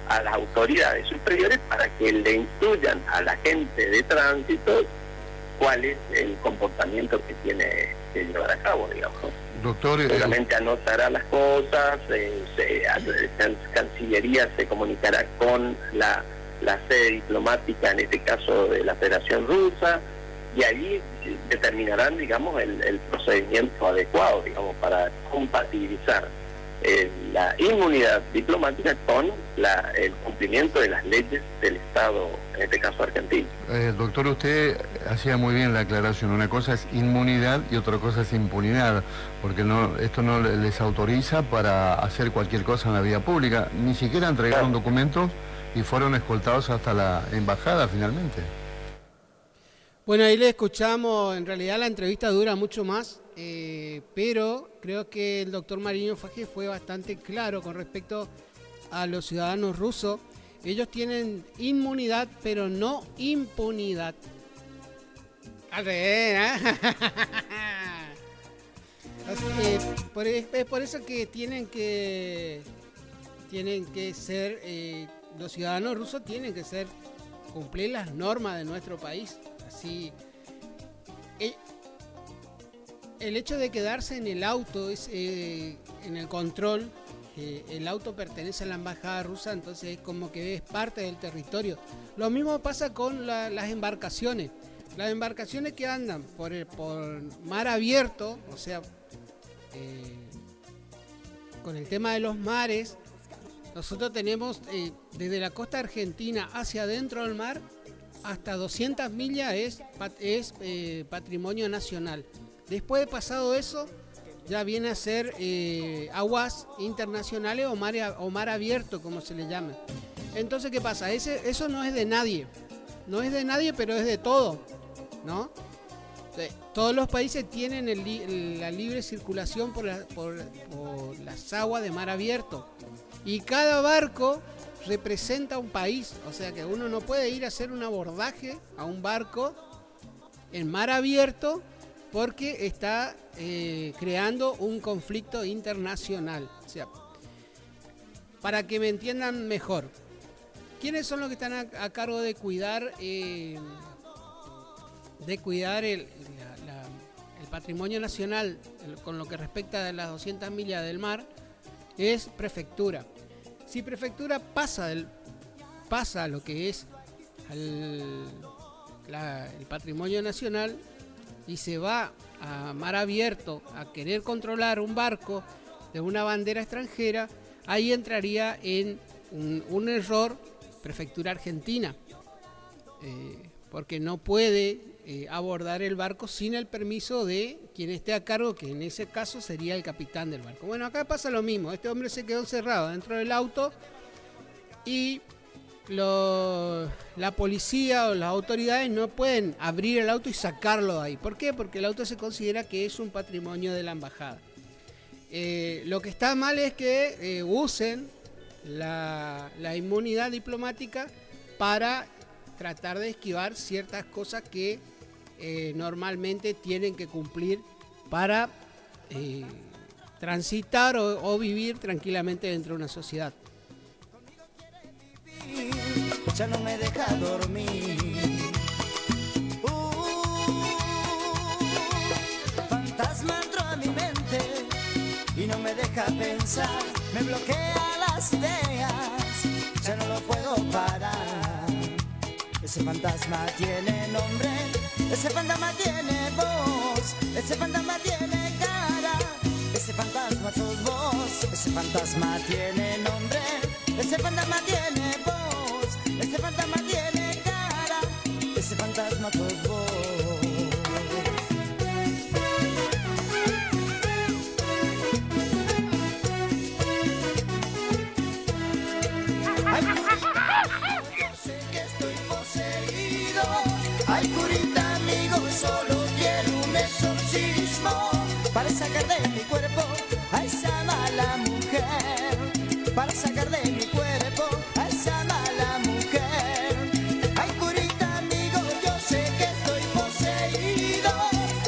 a las autoridades superiores para que le instruyan a la gente de tránsito cuál es el comportamiento que tiene que llevar a cabo, digamos. Doctor, seguramente anotará las cosas, Cancillería se comunicará con la sede diplomática, en este caso de la Federación Rusa, y allí determinarán, digamos, el procedimiento adecuado, digamos, para compatibilizar la inmunidad diplomática con el cumplimiento de las leyes del Estado, en este caso argentino. Doctor, usted hacía muy bien la aclaración. Una cosa es inmunidad y otra cosa es impunidad, porque esto no les autoriza para hacer cualquier cosa en la vía pública. Ni siquiera entregaron documentos y fueron escoltados hasta la embajada finalmente. Bueno, ahí le escuchamos. En realidad la entrevista dura mucho más, pero creo que el doctor Mariño Faje fue bastante claro con respecto a los ciudadanos rusos. Ellos tienen inmunidad, pero no impunidad. Al revés, es por eso que tienen que ser, los ciudadanos rusos tienen que cumplir las normas de nuestro país. Así, el hecho de quedarse en el auto, en el control, el auto pertenece a la embajada rusa, entonces es como que es parte del territorio. Lo mismo pasa con las embarcaciones. Las embarcaciones que andan por mar abierto, o sea, con el tema de los mares, nosotros tenemos desde la costa argentina hacia adentro del mar, hasta 200 millas es patrimonio nacional. Después de pasado eso, ya viene a ser aguas internacionales o mar abierto, como se le llama. Entonces, ¿qué pasa? Eso no es de nadie. No es de nadie, pero es de todo, ¿no? Todos los países tienen la libre circulación por las aguas de mar abierto. Y cada barco representa un país. O sea que uno no puede ir a hacer un abordaje a un barco en mar abierto porque está creando un conflicto internacional. O sea, para que me entiendan mejor, ¿quiénes son los que están a cargo de cuidar el patrimonio nacional con lo que respecta a las 200 millas del mar? Es prefectura. Si prefectura pasa lo que es el patrimonio nacional y se va a mar abierto a querer controlar un barco de una bandera extranjera, ahí entraría en un error prefectura argentina, porque no puede abordar el barco sin el permiso de quien esté a cargo, que en ese caso sería el capitán del barco. Bueno, acá pasa lo mismo. Este hombre se quedó encerrado dentro del auto y la policía o las autoridades no pueden abrir el auto y sacarlo de ahí. ¿Por qué? Porque el auto se considera que es un patrimonio de la embajada. Lo que está mal es que usen la inmunidad diplomática para tratar de esquivar ciertas cosas que normalmente tienen que cumplir para transitar o vivir tranquilamente dentro de una sociedad. Ya no me deja dormir. Fantasma entró a mi mente y no me deja pensar. Me bloquea las ideas, ya no lo puedo parar. Ese fantasma tiene nombre, ese fantasma tiene voz, ese fantasma tiene cara, ese fantasma sos vos. Ese fantasma tiene nombre, ese fantasma tiene voz, ese fantasma tiene cara, ese fantasma sos vos. Ay, curita, amigo, solo quiero un exorcismo para sacar de mi cuerpo a esa mala mujer, para sacar de mi cuerpo a esa mala mujer. Ay, curita, amigo, yo sé que estoy poseído.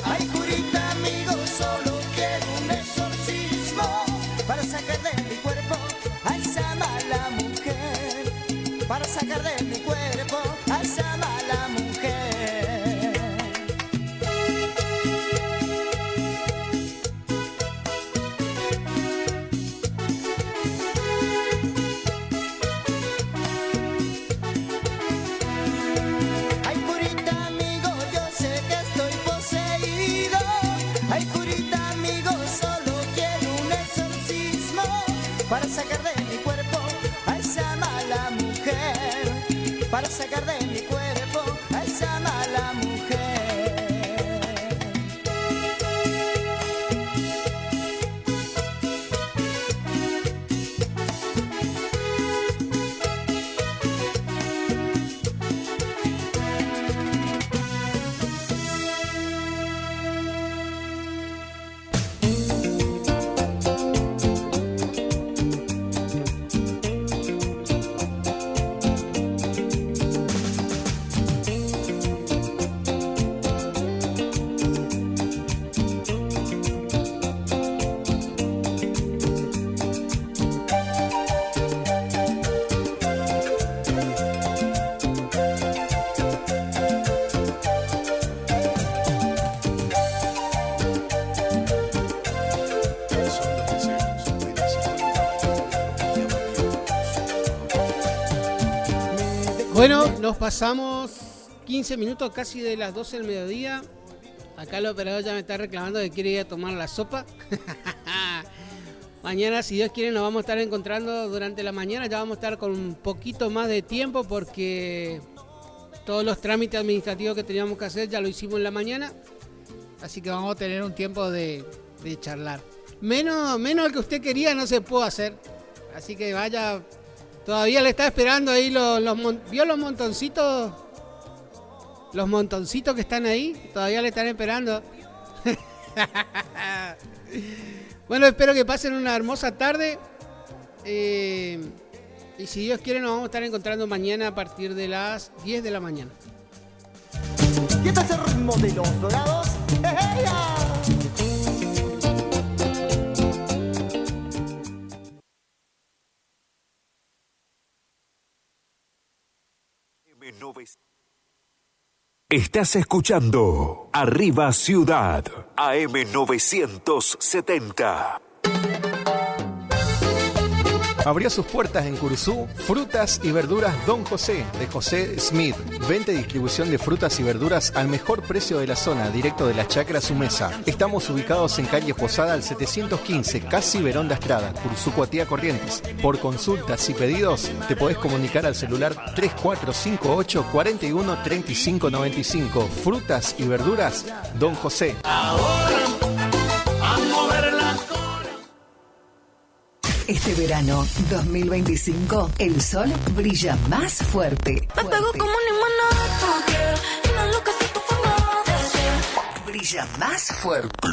Ay, curita, amigo, solo quiero un exorcismo para sacar de mi cuerpo a esa mala mujer, para sacar de mi cuerpo a esa mala mujer. Para sacar de mi cuerpo a esa mala mujer, para sacar de mi cuerpo a esa mala mujer. Bueno, nos pasamos 15 minutos casi de las 12 del mediodía. Acá el operador ya me está reclamando que quiere ir a tomar la sopa. Mañana, si Dios quiere, nos vamos a estar encontrando durante la mañana. Ya vamos a estar con un poquito más de tiempo porque todos los trámites administrativos que teníamos que hacer ya lo hicimos en la mañana. Así que vamos a tener un tiempo de charlar. Menos el que usted quería no se puede hacer. Así que vaya... Todavía le está esperando ahí ¿vio los montoncitos? Los montoncitos que están ahí, todavía le están esperando. Bueno, espero que pasen una hermosa tarde. Y si Dios quiere, nos vamos a estar encontrando mañana a partir de las 10 de la mañana. Y este es el ritmo de los dorados. Estás escuchando Arriba Ciudad, AM970. Abrió sus puertas en Curuzú Frutas y Verduras Don José, de José Smith. Venta y distribución de frutas y verduras al mejor precio de la zona, directo de la chacra Su Mesa. Estamos ubicados en calle Posada al 715, casi Verón de Estrada, Curuzú, Cuatía, Corrientes. Por consultas y pedidos, te podés comunicar al celular 3458 41 35 95. Frutas y Verduras Don José. Este verano 2025, el sol brilla más fuerte. Me pego como un limonada y la loca se brilla más fuerte.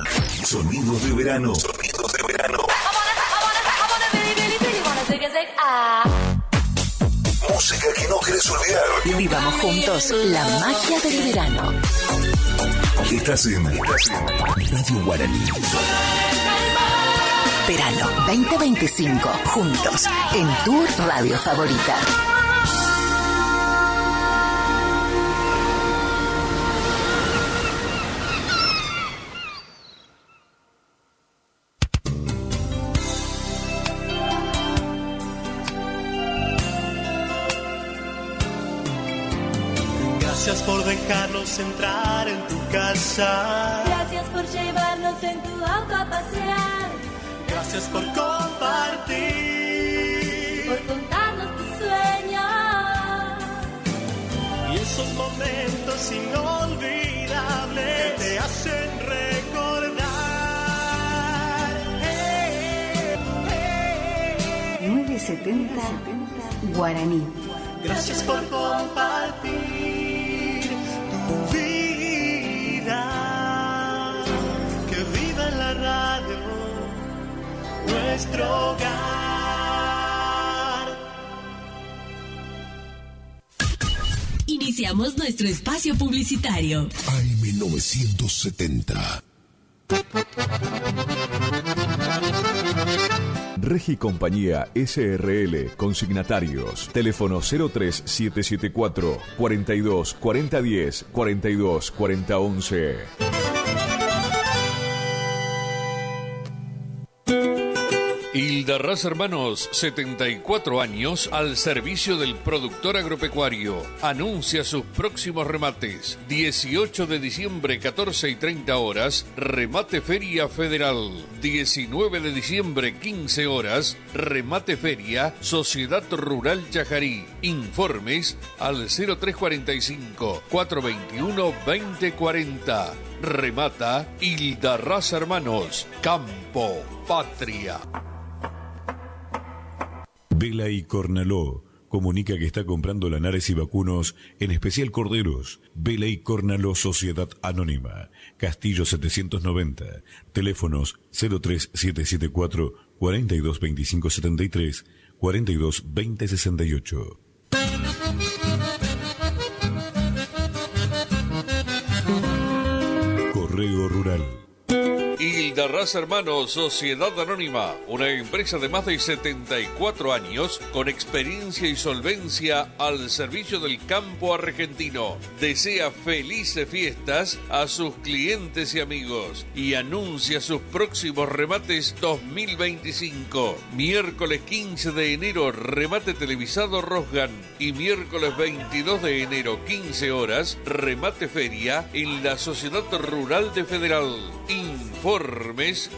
Sonidos de verano. Sonidos de verano. Música que no querés olvidar. Vivamos juntos la magia del verano. Estás en Radio Guaraní. Verano 2025, juntos, en tu radio favorita. Gracias por dejarnos entrar en tu casa. Gracias por llevarnos en tu auto a pasear. Gracias por compartir. Por contarnos tus sueños. Y esos momentos inolvidables que te hacen recordar. 970 Guaraní. Gracias por compartir tu vida. Que viva en la radio nuestro hogar. Iniciamos nuestro espacio publicitario. AM970. Regi Compañía SRL, consignatarios, teléfono 03774 42 40 10 42 40 11. Hildarraz Hermanos, 74 años al servicio del productor agropecuario. Anuncia sus próximos remates. 18 de diciembre, 14 y 30 horas, remate Feria Federal. 19 de diciembre, 15 horas, remate Feria Sociedad Rural Chajarí. Informes al 0345 421 2040. Remata Hildarraz Hermanos. Campo, patria. Vela y Cornaló comunica que está comprando lanares y vacunos, en especial corderos. Vela y Cornaló Sociedad Anónima, Castillo 790, teléfonos 03774 42 25 73 42 20 68. Correo Rural. Hildarraz Hermanos, Sociedad Anónima, una empresa de más de 74 años con experiencia y solvencia al servicio del campo argentino. Desea felices fiestas a sus clientes y amigos y anuncia sus próximos remates 2025. Miércoles 15 de enero, remate televisado Rosgan, y miércoles 22 de enero, 15 horas, remate feria en la Sociedad Rural de Federal. Informes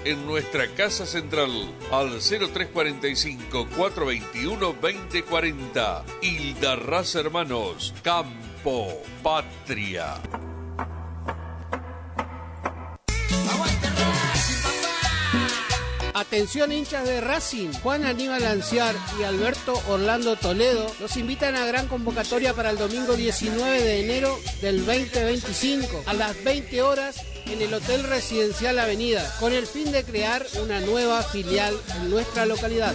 en nuestra casa central al 0345 421 2040. Hildarraz Hermanos, Campo, Patria. Atención hinchas de Racing, Juan Aníbal Anciar y Alberto Orlando Toledo los invitan a gran convocatoria para el domingo 19 de enero del 2025 a las 20 horas en el Hotel Residencial Avenida, con el fin de crear una nueva filial en nuestra localidad.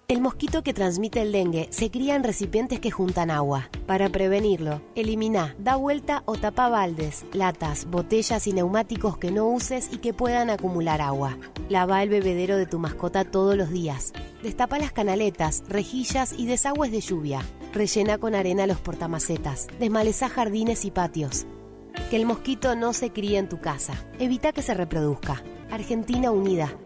El mosquito que transmite el dengue se cría en recipientes que juntan agua. Para prevenirlo, elimina, da vuelta o tapa baldes, latas, botellas y neumáticos que no uses y que puedan acumular agua. Lava el bebedero de tu mascota todos los días. Destapa las canaletas, rejillas y desagües de lluvia. Rellena con arena los portamacetas. Desmaleza jardines y patios. Que el mosquito no se críe en tu casa. Evita que se reproduzca. Argentina Unida.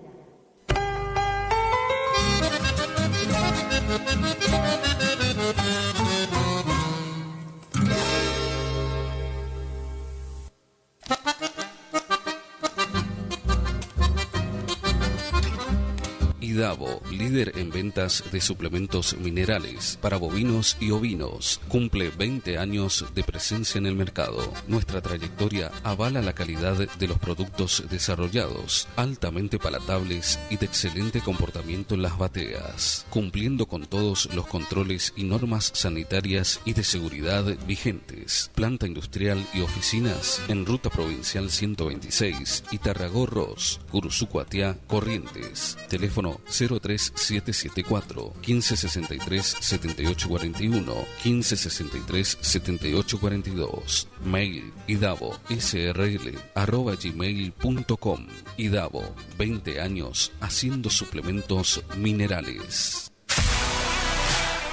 Idavo, líder en ventas de suplementos minerales para bovinos y ovinos, cumple 20 años de presencia en el mercado. Nuestra trayectoria avala la calidad de los productos desarrollados, altamente palatables y de excelente comportamiento en las bateas, cumpliendo con todos los controles y normas sanitarias y de seguridad vigentes. Planta industrial y oficinas en Ruta Provincial 126 y Tarragorros, Curuzú-Cuatiá, Corrientes. Teléfono 03774 1563 7841 1563 7842. Mail idavo.srl@gmail.com. Idavo, 20 años haciendo suplementos minerales.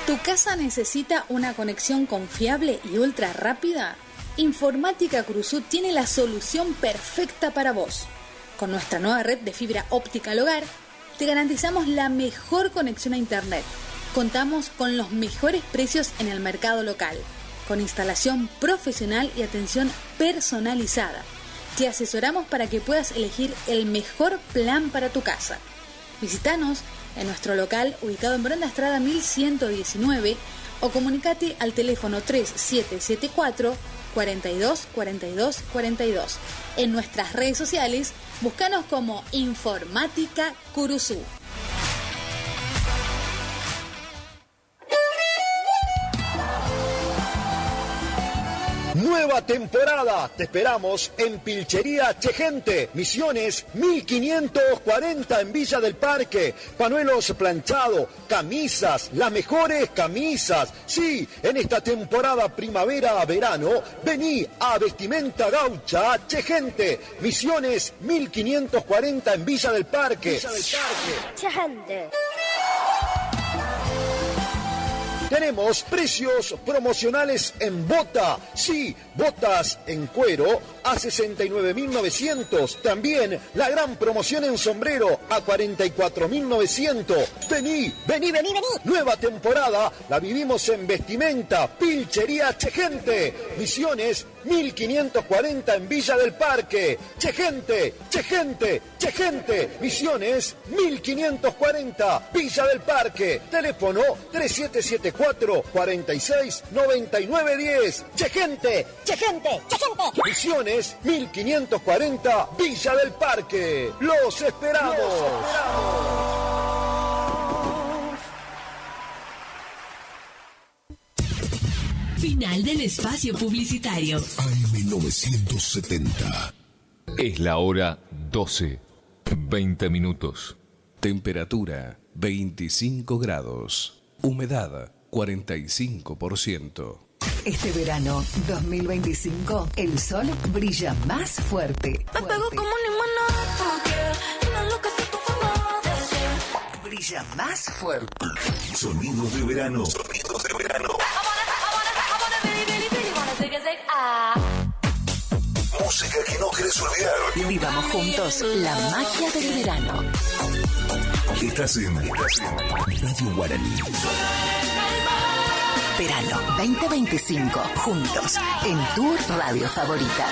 ¿Tu casa necesita una conexión confiable y ultra rápida? Informática Cruzú tiene la solución perfecta para vos. Con nuestra nueva red de fibra óptica al hogar, te garantizamos la mejor conexión a internet. Contamos con los mejores precios en el mercado local. con instalación profesional y atención personalizada. Te asesoramos para que puedas elegir el mejor plan para tu casa. Visítanos en nuestro local ubicado en Brenda Estrada 1119 o comunicate al teléfono 3774 42 42 42. En nuestras redes sociales, búscanos como Informática Curuzú. Nueva temporada, te esperamos en Pilchería Chegente, Misiones 1540 en Villa del Parque. Panuelos planchados, camisas, las mejores camisas. Sí, en esta temporada primavera-verano, vení a Vestimenta Gaucha Chegente, Misiones 1540 en Villa del Parque. Chegente. Tenemos precios promocionales en bota. Sí, botas en cuero a 69.900. También la gran promoción en sombrero a 44.900. Vení. Nueva temporada la vivimos en Vestimenta Pilchería Chegente. Misiones 1540 en Villa del Parque. Chegente. Misiones 1540 Villa del Parque. Teléfono 3774 46 99 10. Chegente. Misiones 1540 Villa del Parque. Los esperamos. Final del espacio publicitario. AM970. Es la hora 12, 20 minutos. Temperatura 25 grados. Humedad 45%. Este verano 2025, el sol brilla más fuerte. Me pego como un limonada, una loca se conforma de ser. Brilla más fuerte. Sonidos de verano. Música que no querés olvidar. Vivamos juntos la magia del verano. Estás en Radio Guaraní. Verano 2025, juntos en tu radio favorita.